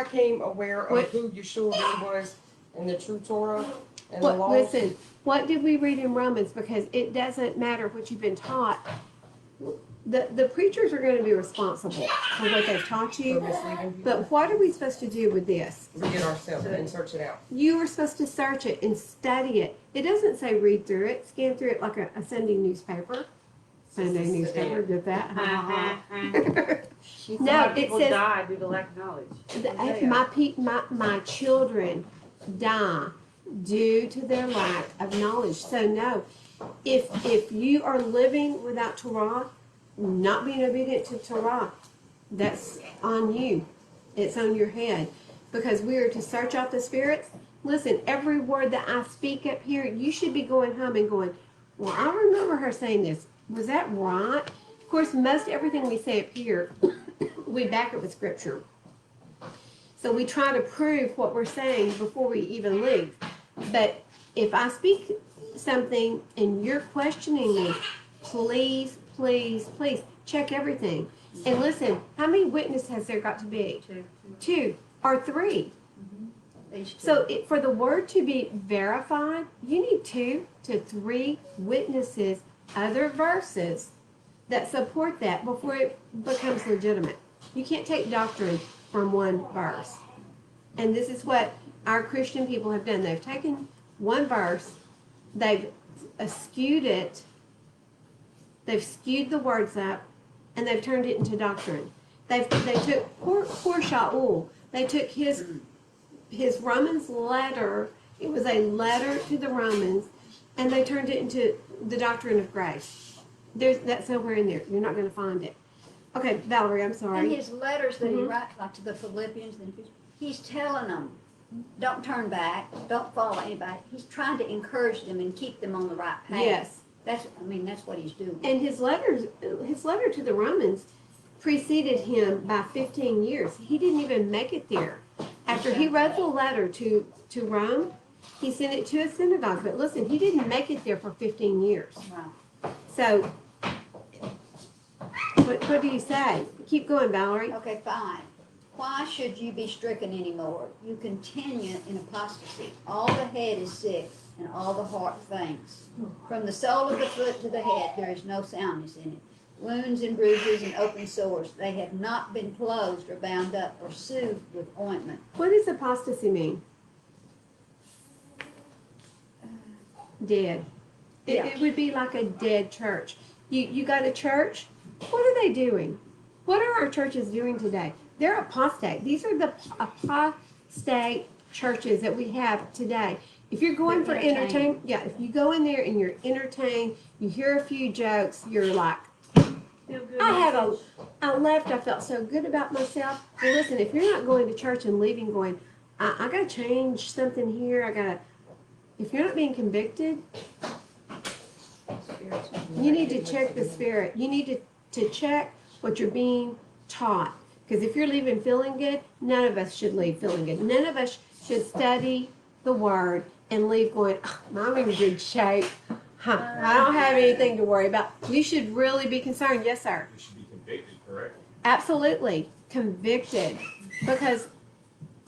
Speaker 4: came aware of who Yeshua really was and the true Torah and the laws.
Speaker 1: Listen, what did we read in Romans? Because it doesn't matter what you've been taught. The preachers are going to be responsible for what they've taught you. But what are we supposed to do with this?
Speaker 4: Read it ourselves and search it out.
Speaker 1: You are supposed to search it and study it. It doesn't say read through it, scan through it like a Sunday newspaper. Sunday newspaper did that. No, it says
Speaker 6: die due to lack of knowledge.
Speaker 1: my children die due to their lack of knowledge. So no, if you are living without Torah, not being obedient to Torah, that's on you. It's on your head. Because we are to search out the spirits. Listen, every word that I speak up here, you should be going home and going, well, I remember her saying this. Was that right? Of course, most everything we say up here, we back it with scripture. So we try to prove what we're saying before we even leave. But if I speak something and you're questioning me, please, please, please check everything. And listen, how many witnesses has there got to be? Two or three.
Speaker 2: These two.
Speaker 1: So for the word to be verified, you need 2 to 3 witnesses, other verses that support that before it becomes legitimate. You can't take doctrine from one verse. And this is what our Christian people have done. They've taken one verse, they've skewed it, they've skewed the words up, and they've turned it into doctrine. They took poor Shaul. They took his Romans letter. It was a letter to the Romans, and they turned it into the doctrine of grace. That's somewhere in there. You're not going to find it. Okay, Valerie, I'm
Speaker 2: In
Speaker 1: sorry.
Speaker 2: his letters that he writes, like to the Philippians, he's telling them, don't turn back, don't follow anybody. He's trying to encourage them and keep them on the right path.
Speaker 1: Yes.
Speaker 2: That's what he's doing.
Speaker 1: And his letter to the Romans preceded him by 15 years. He didn't even make it there. After he wrote the letter to Rome, he sent it to a synagogue. But listen, he didn't make it there for 15 years.
Speaker 2: Wow.
Speaker 1: So, what do you say? Keep going, Valerie.
Speaker 2: Okay, fine. Why should you be stricken anymore? You continue in apostasy. All the head is sick, and all the heart faints. From the sole of the foot to the head, there is no soundness in it. Wounds and bruises and open sores. They have not been closed or bound up or soothed with ointment.
Speaker 1: What does apostasy mean? Dead.
Speaker 2: Yeah.
Speaker 1: It would be like a dead church. You got a church, what are they doing? What are our churches doing today? They're apostate. These are the apostate churches that we have today. If you're going for entertainment, if you go in there and you're entertained, you hear a few jokes, you're like, I left, I felt so good about myself. Well, listen, if you're not going to church and leaving going, I gotta change something here, if you're not being convicted, you need to check the spirit. You need to check what you're being taught. Because if you're leaving feeling good, none of us should leave feeling good. None of us should study the word and leave going, I'm in good shape. I don't have anything to worry about. You should really be concerned. Yes, sir.
Speaker 7: You should be convicted, correct?
Speaker 1: Absolutely. Convicted. Because,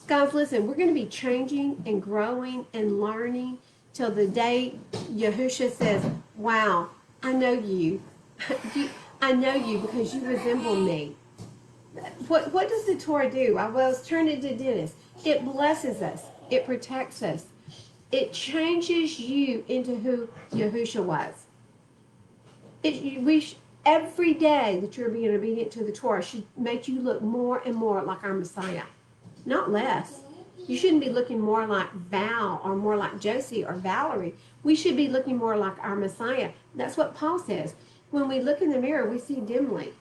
Speaker 1: guys, listen, we're going to be changing and growing and learning till the day Yahusha says, wow, I know you. I know you because you resemble me. What does the Torah do? I was turned into Dennis. It blesses us. It protects us. It changes you into who Yahusha was. Every day that you're being obedient to the Torah should make you look more and more like our Messiah, not less. You shouldn't be looking more like Val or more like Josie or Valerie. We should be looking more like our Messiah. That's what Paul says. When we look in the mirror, we see dimly.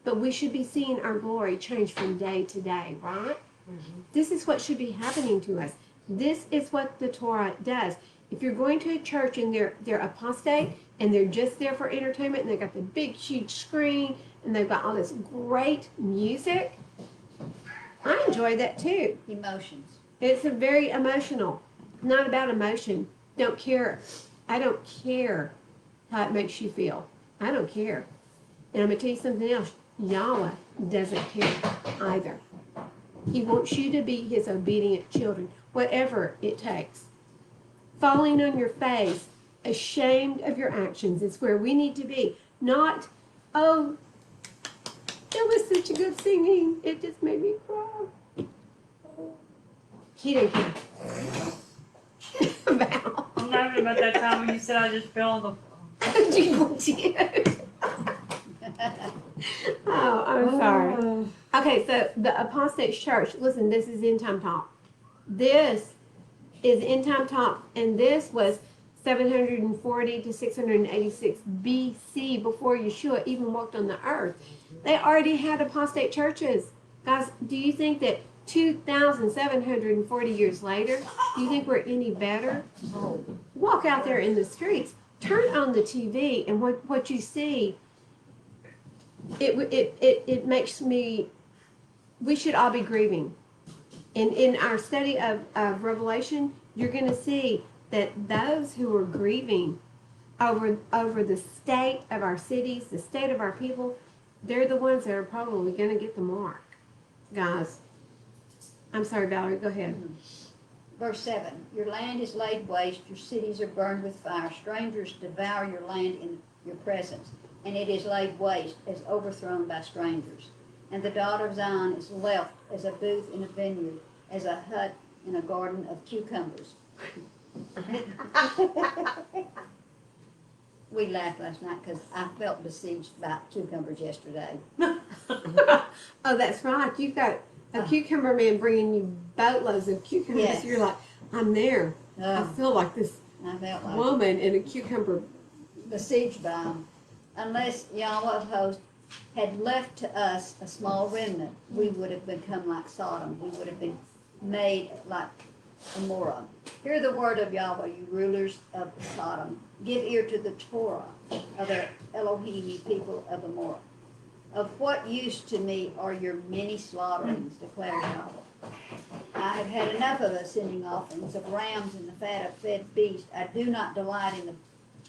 Speaker 1: But we should be seeing our glory change from day to day, right? Mm-hmm. This is what should be happening to us. This is what the Torah does. If you're going to a church and they're apostate and they're just there for entertainment and they've got the big, huge screen and they've got all this great music, I enjoy that too.
Speaker 2: Emotions.
Speaker 1: It's a very emotional. Not about emotion. Don't care. I don't care how it makes you feel. I don't care. And I'm going to tell you something else. Yahweh doesn't care either. He wants you to be his obedient children, whatever it takes. Falling on your face, ashamed of your actions is where we need to be. Not, oh, it was such a good singing. It just made me cry. He didn't care. Val.
Speaker 6: I'm laughing about that time when you said I just fell on the
Speaker 1: Oh, I'm sorry. Okay, so the apostate church, listen, this is end time talk. This is end time talk, and this was 740 to 686 BC before Yeshua even walked on the earth. They already had apostate churches. Guys, do you think that 2,740 years later, do you think we're any better? Walk out there in the streets, turn on the TV, and what you see, it makes me, we should all be grieving. In our study of Revelation, you're going to see that those who are grieving over the state of our cities, the state of our people, they're the ones that are probably going to get the mark, guys. I'm sorry, Valerie, go ahead.
Speaker 2: Verse 7, your land is laid waste, your cities are burned with fire, strangers devour your land in your presence, and it is laid waste as overthrown by strangers. And the daughter of Zion is left as a booth in a vineyard, as a hut in a garden of cucumbers. We laughed last night because I felt besieged by cucumbers yesterday.
Speaker 1: Oh, that's right. You've got a cucumber man bringing you boatloads of cucumbers.
Speaker 2: Yes.
Speaker 1: You're like, I'm there. I feel like this
Speaker 2: I felt like
Speaker 1: woman in a cucumber.
Speaker 2: besieged by them. Unless Yahweh of hosts had left to us a small remnant, we would have become like Sodom. We would have been made like Gomorrah. Hear the word of Yahweh, you rulers of Sodom. Give ear to the Torah of the Elohim, you people of Gomorrah. Of what use to me are your many slaughterings, declares Yahweh. I have had enough of ascending offerings of rams and the fat of fed beasts. I do not delight in the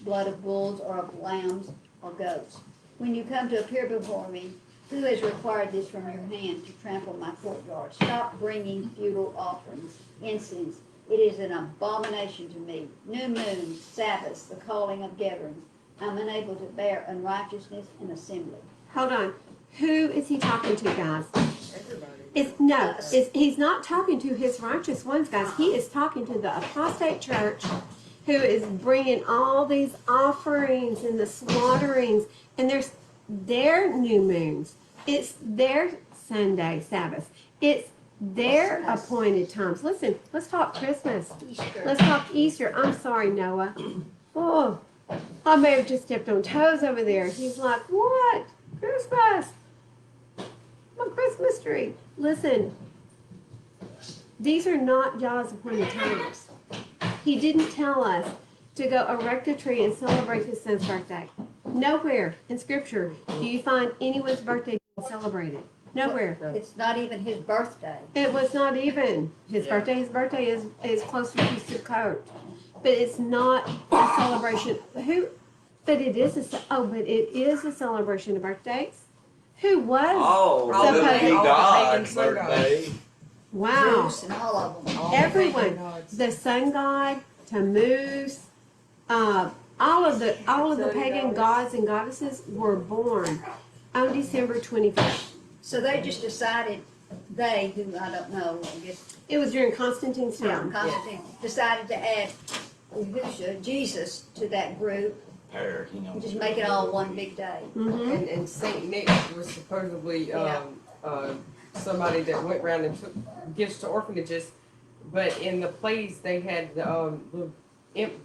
Speaker 2: blood of bulls or of lambs or goats. When you come to appear before me, who has required this from your hand to trample my courtyard? Stop bringing futile offerings, incense. It is an abomination to me. New moons, Sabbaths, the calling of gatherings. I'm unable to bear unrighteousness in assembly.
Speaker 1: Hold on. Who is he talking to, guys?
Speaker 2: Us.
Speaker 1: He's not talking to his righteous ones, guys. He is talking to the apostate church who is bringing all these offerings and the slaughterings, and there's their new moons. It's their Sunday Sabbath. It's their appointed times. Listen, let's talk Christmas.
Speaker 2: Easter.
Speaker 1: Let's talk Easter. I'm sorry, Noah. Oh, I may have just stepped on toes over there. He's like, what? Christmas. My Christmas tree. Listen, these are not Yah's appointed times. He didn't tell us to go erect a tree and celebrate his son's birthday. Nowhere in Scripture do you find anyone's birthday being celebrated. Nowhere.
Speaker 2: It's not even his birthday.
Speaker 1: It was not even his birthday. His birthday is closer to Sukkot. But it's not a celebration. But it is a celebration of birthdays. Who was?
Speaker 5: Oh,
Speaker 1: All the
Speaker 5: that'd be
Speaker 1: pagan-
Speaker 5: God's
Speaker 4: all the pagan
Speaker 5: birthday.
Speaker 1: Wow.
Speaker 2: Zeus and all of them.
Speaker 1: Everyone. The sun god, Tammuz, all of the pagan gods and goddesses were born on December 25th.
Speaker 2: So they just decided, who I don't know, I guess
Speaker 1: It was during Constantine's time.
Speaker 2: Constantine, decided to add Yahusha, Jesus, to that group
Speaker 5: Parrot, you know.
Speaker 2: and just make it all one big day.
Speaker 1: Mm-hmm.
Speaker 4: And Saint Nick was supposedly somebody that went around and took gifts to orphanages, but in the plays they had the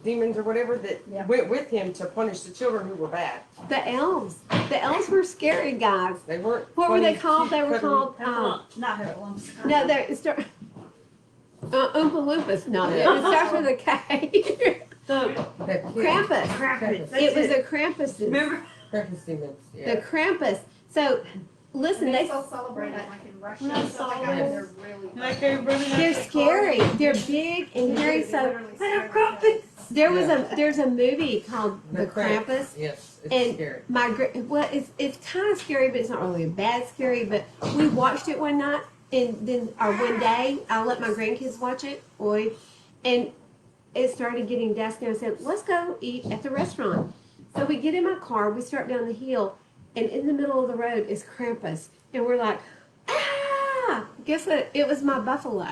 Speaker 4: demons or whatever that
Speaker 2: Yeah.
Speaker 4: went with him to punish the children who were bad.
Speaker 1: The elves. The elves were scary guys.
Speaker 4: They weren't.
Speaker 1: What were they
Speaker 4: funny,
Speaker 1: called? They were
Speaker 4: cuddly-
Speaker 1: called.
Speaker 6: Not hoodlums.
Speaker 1: No, they're Oompa Loompas. No, it starts with a K.
Speaker 6: The
Speaker 4: That kid-
Speaker 1: Krampus.
Speaker 6: Krampus.
Speaker 1: It was the Krampuses.
Speaker 6: Remember?
Speaker 4: Krampus demons.
Speaker 1: The
Speaker 4: Yeah.
Speaker 1: Krampus. So, listen,
Speaker 10: And they
Speaker 1: they
Speaker 10: still celebrate it like in Russia.
Speaker 6: When I
Speaker 10: Stuff
Speaker 6: saw
Speaker 10: like that,
Speaker 6: those-
Speaker 10: they're really.
Speaker 6: Like everybody
Speaker 1: they're scary. They're big and hairy. So there's a movie called The Krampus.
Speaker 4: Yes, it's
Speaker 1: And
Speaker 4: scary.
Speaker 1: it's kind of scary, but it's not really a bad scary. But we watched it one night, and then one day I let my grandkids watch it, and it started getting dusk, and I said, "Let's go eat at the restaurant." So we get in my car, we start down the hill, and in the middle of the road is Krampus, and we're like, "Ah!" Guess what? It was my buffalo.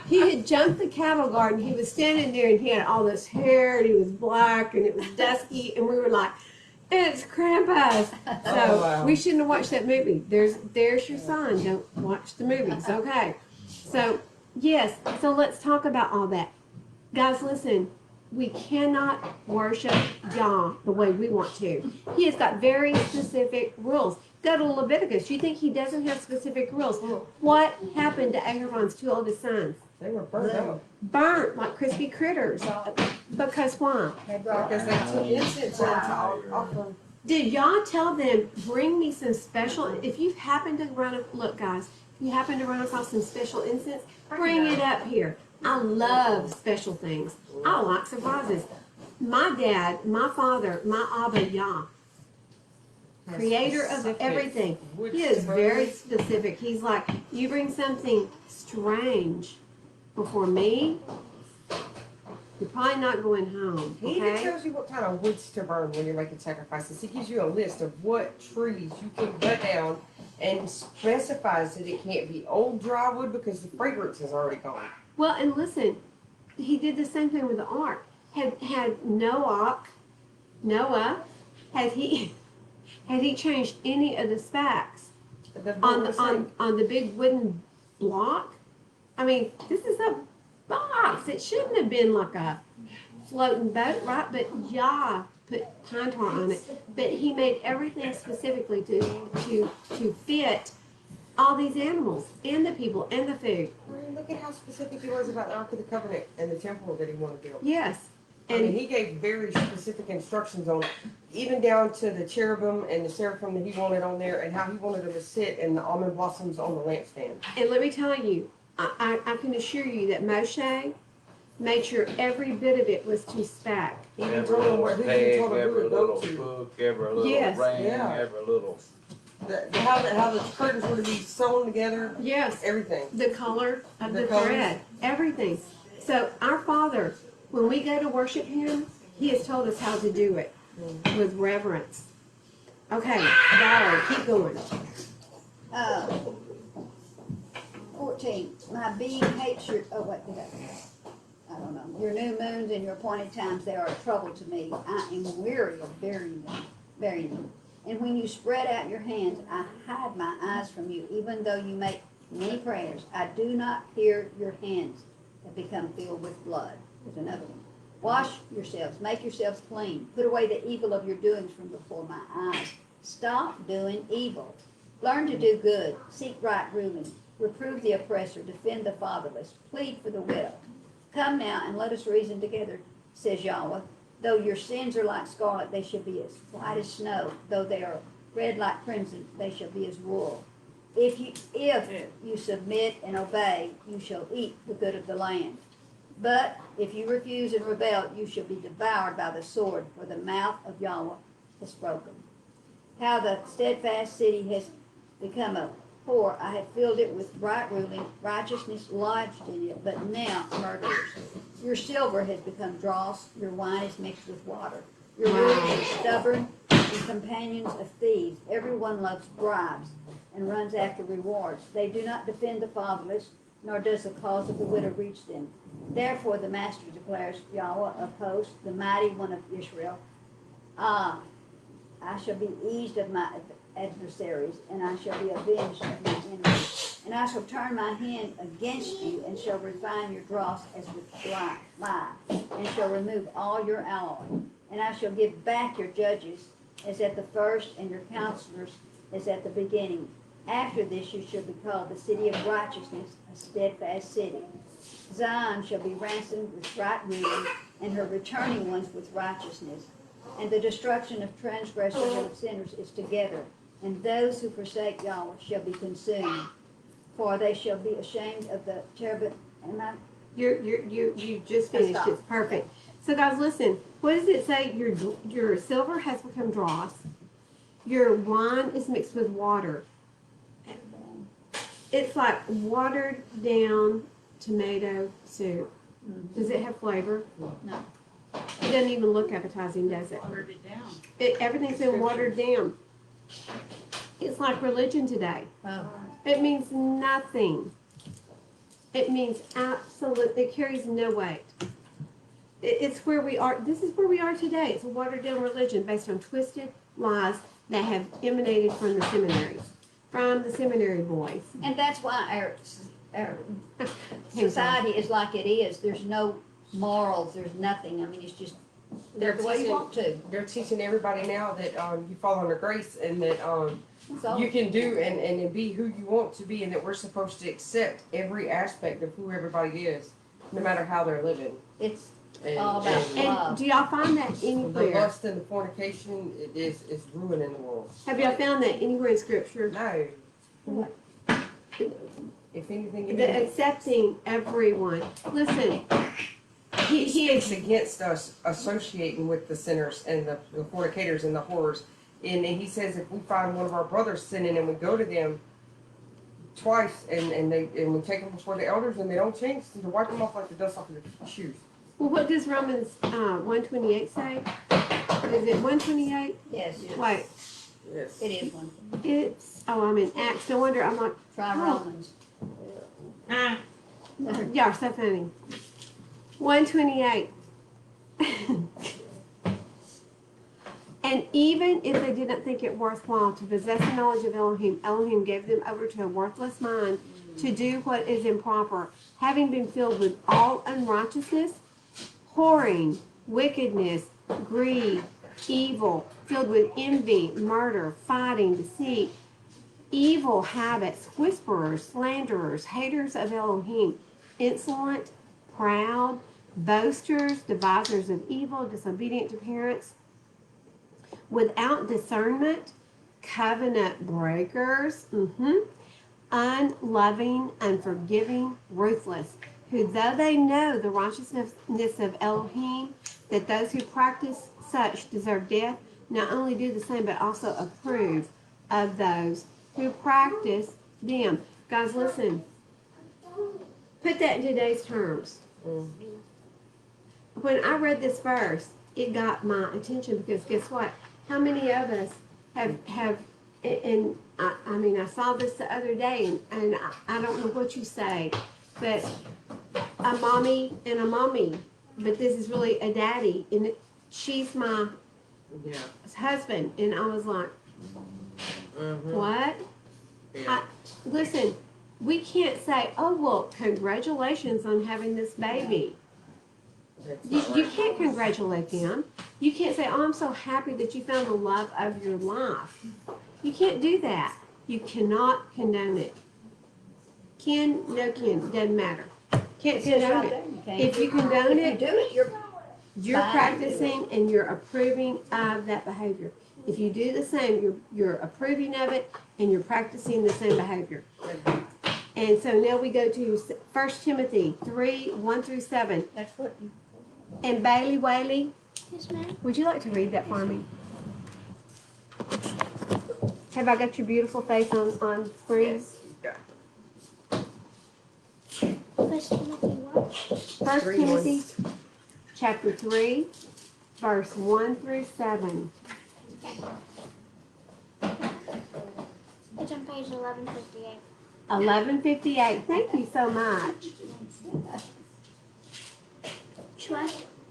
Speaker 1: He had jumped the cattle guard, and he was standing there, and he had all this hair, and he was black, and it was dusky, and we were like, "It's Krampus." So
Speaker 4: Oh, wow.
Speaker 1: we shouldn't have watched that movie. There's your sign. Don't watch the movies, okay? So yes. So let's talk about all that, guys. Listen, we cannot worship Yah the way we want to. He has got very specific rules. Go to Leviticus. You think he doesn't have specific rules? What happened to Aaron's two oldest sons?
Speaker 4: They were burnt out
Speaker 1: Burnt like crispy critters. Because why?
Speaker 2: They brought
Speaker 4: because they took incense in to offer.
Speaker 1: Did y'all tell them, bring me some special, if you happen to look guys, if you happen to run across some special incense, bring it up here. I love special things. I like surprises. My dad, my father, my Abba Yah, creator of
Speaker 4: Specific.
Speaker 1: everything.
Speaker 4: Which
Speaker 1: He is very
Speaker 4: birds?
Speaker 1: specific. He's like, you bring something strange before me, you're probably not going home,
Speaker 4: He even
Speaker 1: okay?
Speaker 4: tells you what kind of woods to burn when you're making sacrifices. He gives you a list of what trees you can cut down and specifies that it can't be old dry wood because the fragrance is already gone.
Speaker 1: Well, and listen, he did the same thing with the ark. Had Noah, had he changed any of the specs on the big wooden block? I mean, this is a box. It shouldn't have been like a floating boat, right? But Yah put pine tar on it. But he made everything specifically to fit all these animals and the people and the food.
Speaker 4: I mean, look at how specific he was about the Ark of the Covenant and the temple that he wanted built.
Speaker 1: Yes.
Speaker 4: I mean,
Speaker 1: And
Speaker 4: he gave very specific instructions on it, even down to the cherubim and the seraphim that he wanted on there and how he wanted them to sit and the almond blossoms on the lampstand.
Speaker 1: And let me tell you, I can assure you that Moshe made sure every bit of it was to spec.
Speaker 4: He even
Speaker 5: Every
Speaker 4: told them
Speaker 5: little
Speaker 4: where, who he
Speaker 5: peg,
Speaker 4: told them who
Speaker 5: every
Speaker 4: to go
Speaker 5: little
Speaker 4: to.
Speaker 5: book, every little
Speaker 1: Yes.
Speaker 5: ring,
Speaker 4: Yeah.
Speaker 5: every little.
Speaker 4: How the curtains were to be sewn together,
Speaker 1: Yes,
Speaker 4: everything.
Speaker 1: the color of
Speaker 4: The
Speaker 1: the
Speaker 4: colors.
Speaker 1: thread, everything. So our Father, when we go to worship Him, He has told us how to do it with reverence. Okay, Valerie, keep going.
Speaker 2: 14, my being hates your, oh wait, did I don't know. Your new moons and your appointed times, they are a trouble to me. I am weary of burying them. And when you spread out your hands, I hide my eyes from you, even though you make many prayers. I do not hear your hands have become filled with blood. There's another one. Wash yourselves, make yourselves clean. Put away the evil of your doings from before my eyes. Stop doing evil. Learn to do good. Seek right ruling. Reprove the oppressor. Defend the fatherless. Plead for the widow. Come now and let us reason together, says Yahweh. Though your sins are like scarlet, they shall be as white as snow. Though they are red like crimson, they shall be as wool. If you submit and obey, you shall eat the good of the land. But if you refuse and rebel, you shall be devoured by the sword, for the mouth of Yahweh has spoken. How the steadfast city has become a whore. I have filled it with right ruling, righteousness lodged in it, but now murderers. Your silver has become dross, your wine is mixed with water. Your rulers are stubborn and companions of thieves. Everyone loves bribes and runs after rewards. They do not defend the fatherless, nor does the cause of the widow reach them. Therefore the Master declares, Yahweh of hosts, the mighty one of Israel, I shall be eased of my adversaries, and I shall be avenged of my enemies. And I shall turn my hand against you, and shall refine your dross as with lye, and shall remove all your alloy. And I shall give back your judges as at the first, and your counselors as at the beginning. After this you shall be called the city of righteousness, a steadfast city. Zion shall be ransomed with right ruling, and her returning ones with righteousness. And the destruction of transgressors and of sinners is together, and those who forsake Yahweh shall be consumed. For they shall be ashamed of the cherubim.
Speaker 1: You just finished. It's perfect. So guys, listen. What does it say? Your silver has become dross. Your wine is mixed with water. It's like watered down tomato soup. Does it have flavor?
Speaker 2: No.
Speaker 1: It doesn't even look appetizing, does it?
Speaker 9: Watered it down.
Speaker 1: Everything's been watered down. It's like religion today.
Speaker 2: Oh.
Speaker 1: It means nothing. It means absolutely, it carries no weight. It's where we are, this is where we are today. It's a watered down religion based on twisted lies that have emanated from the seminaries, from the seminary boys.
Speaker 2: And that's why our society is like it is. There's no morals, there's nothing. I mean, it's just
Speaker 4: They're
Speaker 2: the way you
Speaker 4: teaching-
Speaker 2: want to.
Speaker 4: They're teaching everybody now that you fall under grace and that
Speaker 2: So,
Speaker 4: you can do and be who you want to be, and that we're supposed to accept every aspect of who everybody is, no matter how they're living.
Speaker 2: it's
Speaker 4: And,
Speaker 2: all about
Speaker 4: and
Speaker 2: love.
Speaker 1: Do y'all find that
Speaker 4: the
Speaker 1: anywhere?
Speaker 4: lust and the fornication is ruining the world.
Speaker 1: Have y'all found that anywhere in scripture?
Speaker 4: No. If anything, it
Speaker 1: The
Speaker 4: is.
Speaker 1: accepting everyone. Listen,
Speaker 4: He
Speaker 1: he
Speaker 4: speaks against us associating with the sinners and the fornicators and the whores And he says if we find one of our brothers sinning and we go to them twice and we take them before the elders and they don't change, to wipe them off like the dust off of their shoes.
Speaker 1: Well, what does Romans 1:28 say? Is it 1:28?
Speaker 2: Yes,
Speaker 1: Wait,
Speaker 4: Yes.
Speaker 2: it is one.
Speaker 1: it's, I'm in Acts. No wonder I'm like,
Speaker 2: Try Romans.
Speaker 1: y'all are so funny. 1:28. And even if they did not think it worthwhile to possess the knowledge of Elohim, Elohim gave them over to a worthless mind to do what is improper, having been filled with all unrighteousness, whoring, wickedness, greed, evil, filled with envy, murder, fighting, deceit, evil habits, whisperers, slanderers, haters of Elohim, insolent, proud, boasters, devisers of evil, disobedient to parents, without discernment, covenant breakers, unloving, unforgiving, ruthless, who though they know the righteousness of Elohim, that those who practice such deserve death, not only do the same, but also approve of those who practice them. Guys, listen. Put that in today's terms. When I read this verse, it got my attention because guess what? How many of us have and I mean, I saw this the other day, and I don't know what you say, but a mommy and a mommy, but this is really a daddy, and she's my husband, and I was like, what?
Speaker 4: Yeah.
Speaker 1: Listen, we can't say, oh, well, congratulations on having this baby. You can't congratulate them. You can't say, oh, I'm so happy that you found the love of your life. You can't do that. You cannot condone it. Can, no can, doesn't matter. Can't condone it. If you condone it,
Speaker 2: If you do it,
Speaker 1: you're
Speaker 2: fine.
Speaker 1: practicing and you're approving of that behavior. If you do the same, you're approving of it and you're practicing the same behavior. And so now we go to 1 Timothy 3:1-7.
Speaker 2: That's what.
Speaker 1: And Bailey Whaley,
Speaker 11: Yes, ma'am.
Speaker 1: would you like to read that for me? Have I got your beautiful face on screen?
Speaker 11: First Timothy what?
Speaker 1: 1 Timothy chapter 3, verse 1-7.
Speaker 11: It's on page 1158.
Speaker 1: 1158. Thank you so much.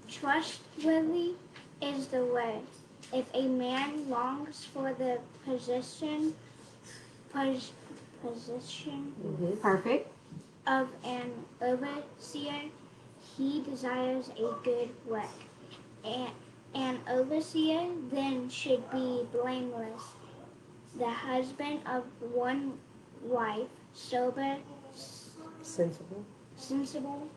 Speaker 11: Trustworthy is the way. If a man longs for the position
Speaker 1: Perfect.
Speaker 11: of an overseer, he desires a good work. An overseer then should be blameless, the husband of one wife, sober, sensible,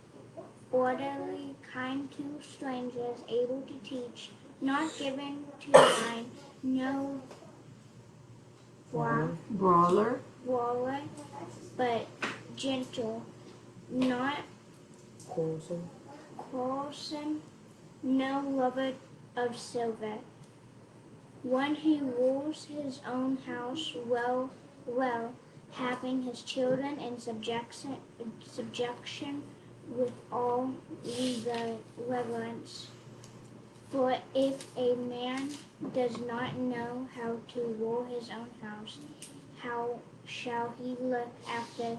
Speaker 11: orderly, kind to strangers, able to teach, not given to wine, no
Speaker 1: Brawler.
Speaker 11: but gentle, not quarrelsome, no lover of silver, one who rules his own house well, having his children in subjection with all reverence. For if a man does not know how to rule his own house, how shall he look after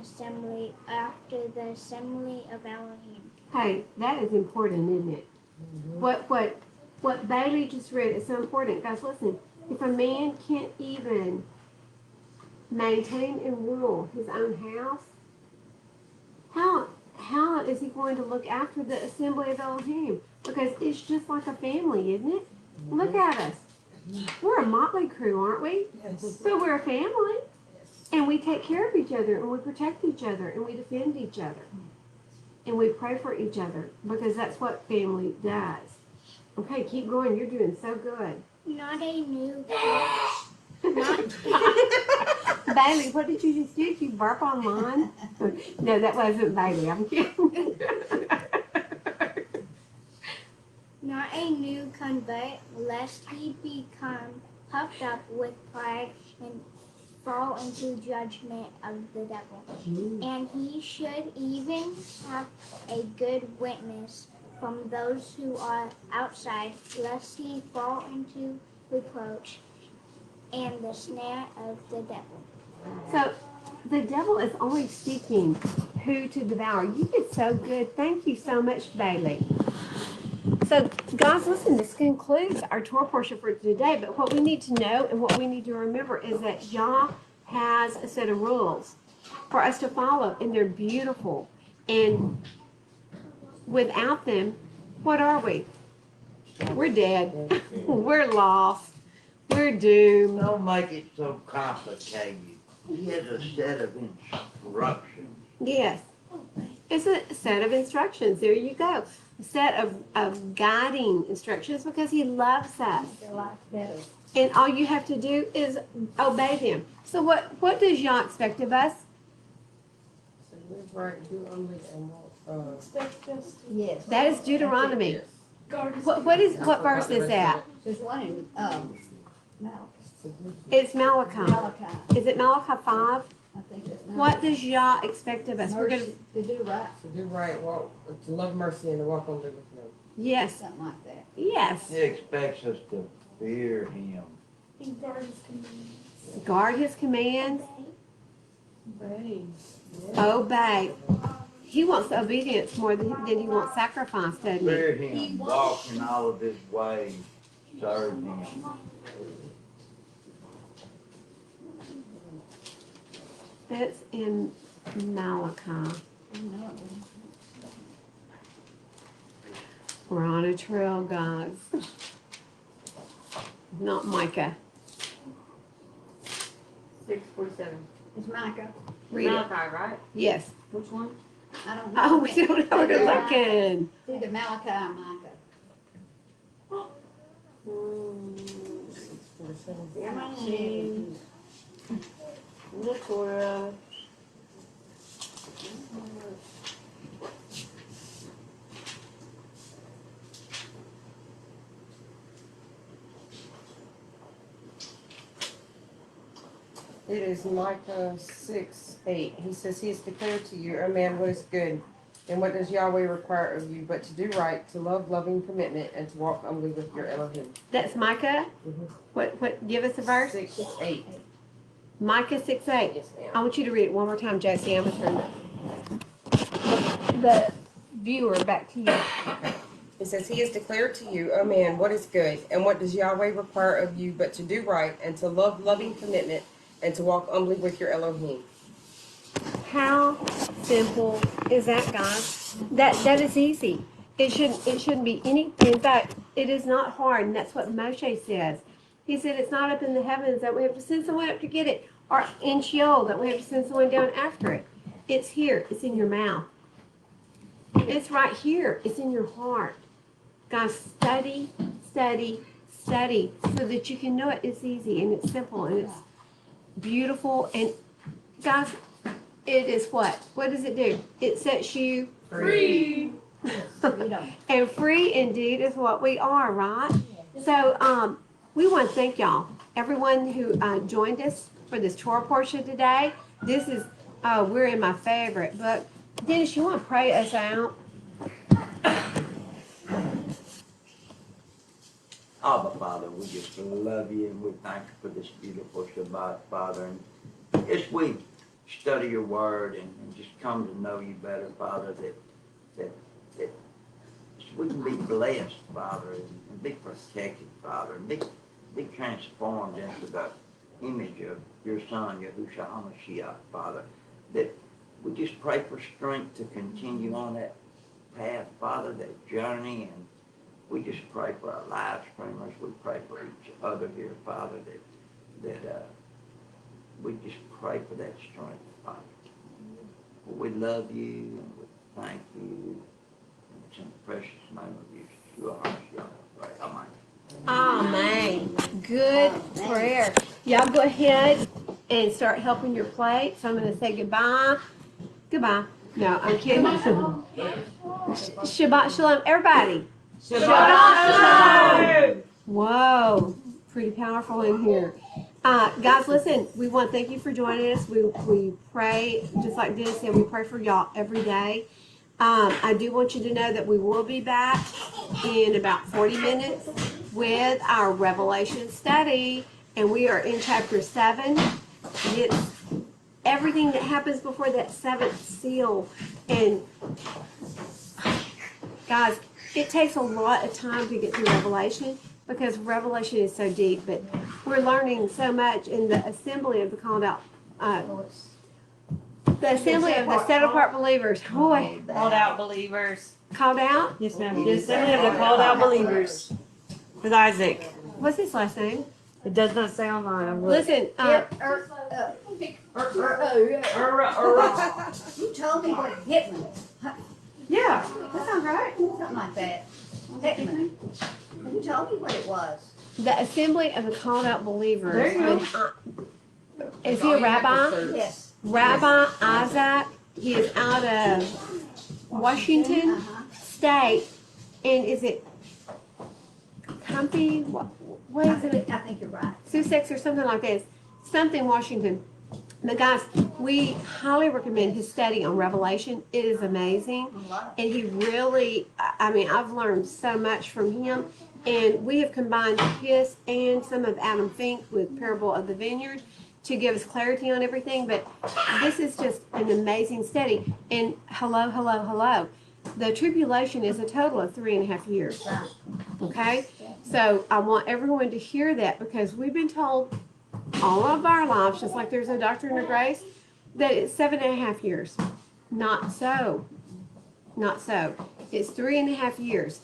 Speaker 11: the assembly of Elohim?
Speaker 1: Hey, that is important, isn't it? What Bailey just read is so important. Guys, listen. If a man can't even maintain and rule his own house, how is he going to look after the assembly of Elohim? Because it's just like a family, isn't it? Look at us. We're a motley crew, aren't we?
Speaker 3: Yes.
Speaker 1: But we're a family. And we take care of each other, and we protect each other, and we defend each other. And we pray for each other, because that's what family does. Okay, keep going. You're doing so good.
Speaker 11: Not a new
Speaker 1: Bailey, what did you just do? Did you burp online? No, that wasn't Bailey. I'm kidding.
Speaker 11: Not a new convert, lest he become puffed up with pride and fall into judgment of the devil. And he should even have a good witness from those who are outside, lest he fall into reproach and the snare of the devil.
Speaker 1: So the devil is always seeking who to devour. You did so good. Thank you so much, Bailey. So, guys, listen, this concludes our Torah portion for today. But what we need to know and what we need to remember is that Yah has a set of rules for us to follow, and they're beautiful. And without them, what are we? We're dead. We're lost. We're doomed.
Speaker 5: Don't make it so complicated. He has a set of instructions.
Speaker 1: Yes. It's a set of instructions. There you go. A set of guiding instructions because he loves us. And all you have to do is obey them. So what does Yah expect of us?
Speaker 4: So live right, do only, and walk.
Speaker 8: Expect us to
Speaker 2: Yes.
Speaker 1: That is Deuteronomy.
Speaker 4: Yes.
Speaker 8: guard his
Speaker 1: What verse is that?
Speaker 2: There's one in, Malachi.
Speaker 1: It's Malachi.
Speaker 2: Malachi,
Speaker 1: Is it Malachi 5?
Speaker 2: I think it's Malachi.
Speaker 1: What does Yah expect of us? We're gonna
Speaker 2: Mercy, to do right,
Speaker 4: To do right, walk, to love mercy and to walk on with him.
Speaker 1: yes,
Speaker 2: something like that.
Speaker 1: yes.
Speaker 5: He expects us to fear him.
Speaker 8: and guard his commandments.
Speaker 1: Guard his commands.
Speaker 4: Praise.
Speaker 1: Obey. He wants obedience more than he wants sacrifice, doesn't he?
Speaker 5: Fear him, walk in all of his ways, serve him.
Speaker 1: That's in Malachi. We're on a trail, guys. Not Micah.
Speaker 6: 6:47.
Speaker 2: It's Micah.
Speaker 1: Read it.
Speaker 6: Malachi, right?
Speaker 1: Yes.
Speaker 6: Which one?
Speaker 2: I don't know.
Speaker 1: Oh, we don't know where to look in.
Speaker 2: It's either Malachi or Micah.
Speaker 6: The Torah.
Speaker 4: It is Micah 6:8. He says, He has declared to you, O man, what is good, and what does Yahweh require of you, but to do right, to love loving commitment, and to walk humbly with your Elohim.
Speaker 1: That's Micah.
Speaker 4: Mhm.
Speaker 1: What? Give us a verse.
Speaker 4: 6:8.
Speaker 1: Micah 6:8.
Speaker 4: Yes, ma'am.
Speaker 1: I want you to read it one more time, Josie. I'm gonna turn the viewer back to you.
Speaker 4: It says, He has declared to you, O man, what is good, and what does Yahweh require of you, but to do right, and to love loving commitment, and to walk humbly with your Elohim.
Speaker 1: How simple is that, guys? That is easy. It shouldn't be any. In fact, it is not hard, and that's what Moshe says. He said it's not up in the heavens that we have to send someone up to get it, or in Sheol that we have to send someone down after it. It's here. It's in your mouth. It's right here. It's in your heart. Guys, study, study, study, so that you can know it. It's easy and it's simple and it's beautiful. And guys, it is what? What does it do? It sets you
Speaker 8: Free.
Speaker 1: and free indeed is what we are, right? So we want to thank y'all, everyone who joined us for this Torah portion today. This is, we're in my favorite book. Dennis, you want to pray us out?
Speaker 5: Abba, Father, we just love you and we thank you for this beautiful Shabbat, Father. And as we study your word and just come to know you better, Father, that we can be blessed, Father, and be protected, Father, and be transformed into the image of your Son, Yahushua HaMashiach, Father. That we just pray for strength to continue on that path, Father, that journey, and we just pray for our live streamers. We pray for each other here, Father, that we just pray for that strength, Father. We love you and we thank you. It's in the precious name of Yeshua HaMashiach. Right. Amen.
Speaker 1: Amen. Good prayer. Y'all go ahead and start helping your plate. So I'm going to say goodbye. Goodbye. No, I'm kidding. Shabbat Shalom. Everybody.
Speaker 9: Shabbat Shalom!
Speaker 1: Whoa. pretty powerful in here. Guys, listen, we want to thank you for joining us. We pray, just like Dennis said, we pray for y'all every day. I do want you to know that we will be back in about 40 minutes with our Revelation study, and we are in chapter 7. It's everything that happens before that seventh seal. And guys, it takes a lot of time to get through Revelation because Revelation is so deep, but we're learning so much in the assembly of the called out, the assembly of the set apart believers. Boy,
Speaker 6: Called out believers.
Speaker 1: called out?
Speaker 6: Yes, ma'am. The assembly of the called out believers. With Isaac.
Speaker 1: What's his last name?
Speaker 6: It does not say online. I'm
Speaker 1: Listen,
Speaker 2: You told me what Hitman,
Speaker 1: yeah, that sounds right.
Speaker 2: something like that. Hitman. You told me what it was.
Speaker 1: The assembly of the called out believers.
Speaker 6: There you
Speaker 1: go. Is he a rabbi?
Speaker 2: Yes.
Speaker 1: Rabbi Isaac. He is out of Washington State. And is it Comfy? What is it?
Speaker 2: I think you're right.
Speaker 1: Sussex or something like this. Something Washington. But guys, we highly recommend his study on Revelation. It is amazing. And he really, I mean, I've learned so much from him. And we have combined his and some of Adam Fink with Parable of the Vineyard to give us clarity on everything. But this is just an amazing study. And hello. The tribulation is a total of 3.5 years. Okay? So I want everyone to hear that because we've been told all of our lives, just like there's a doctrine of grace, that it's 7.5 years. Not so. It's 3.5 years.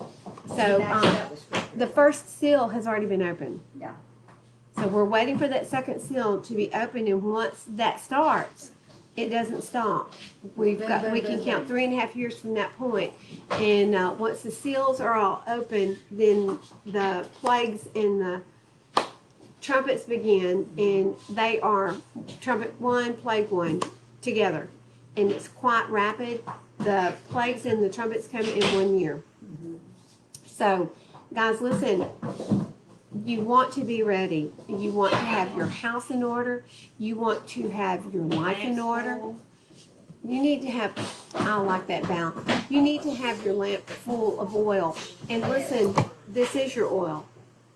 Speaker 1: So the first seal has already been opened.
Speaker 2: Yeah.
Speaker 1: So we're waiting for that second seal to be opened, and once that starts, it doesn't stop. We can count 3.5 years from that point. And once the seals are all open, then the plagues and the trumpets begin, and they are trumpet 1, plague 1 together. And it's quite rapid. The plagues and the trumpets come in 1 year. So, guys, listen. You want to be ready. You want to have your house in order. You want to have your life in order. You need to have, I like that, Val. You need to have your lamp full of oil. And listen, this is your oil.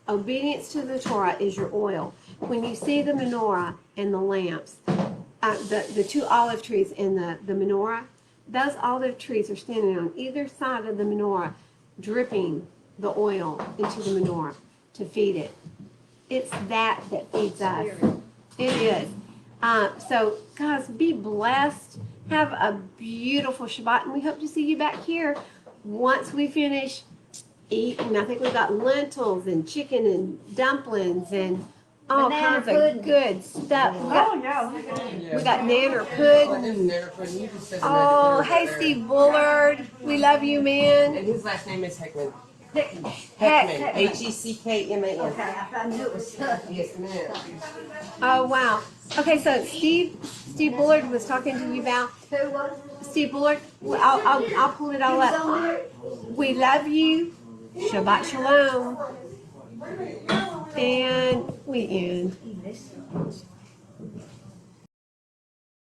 Speaker 1: Obedience to the Torah is your oil. When you see the menorah and the lamps, the two olive trees and the menorah, those olive trees are standing on either side of the menorah, dripping the oil into the menorah to feed it. It's that feeds us. It is. So, guys, be blessed. Have a beautiful Shabbat, and we hope to see you back here once we finish eating. I think we've got lentils and chicken and dumplings and all
Speaker 2: Banana
Speaker 1: kinds of
Speaker 2: pudding.
Speaker 1: good stuff. We got nanner pudding. Oh, hey, Steve Bullard. We love you, man.
Speaker 4: And his last name is Heckman.
Speaker 1: Heckman.
Speaker 4: Heckman.
Speaker 2: Okay, I knew it was.
Speaker 4: Yes, ma'am.
Speaker 1: Oh, wow. Okay, so Steve Bullard was talking to you about
Speaker 2: Who was?
Speaker 1: Steve Bullard. I'll pull it all up. We love you. Shabbat shalom. And we end.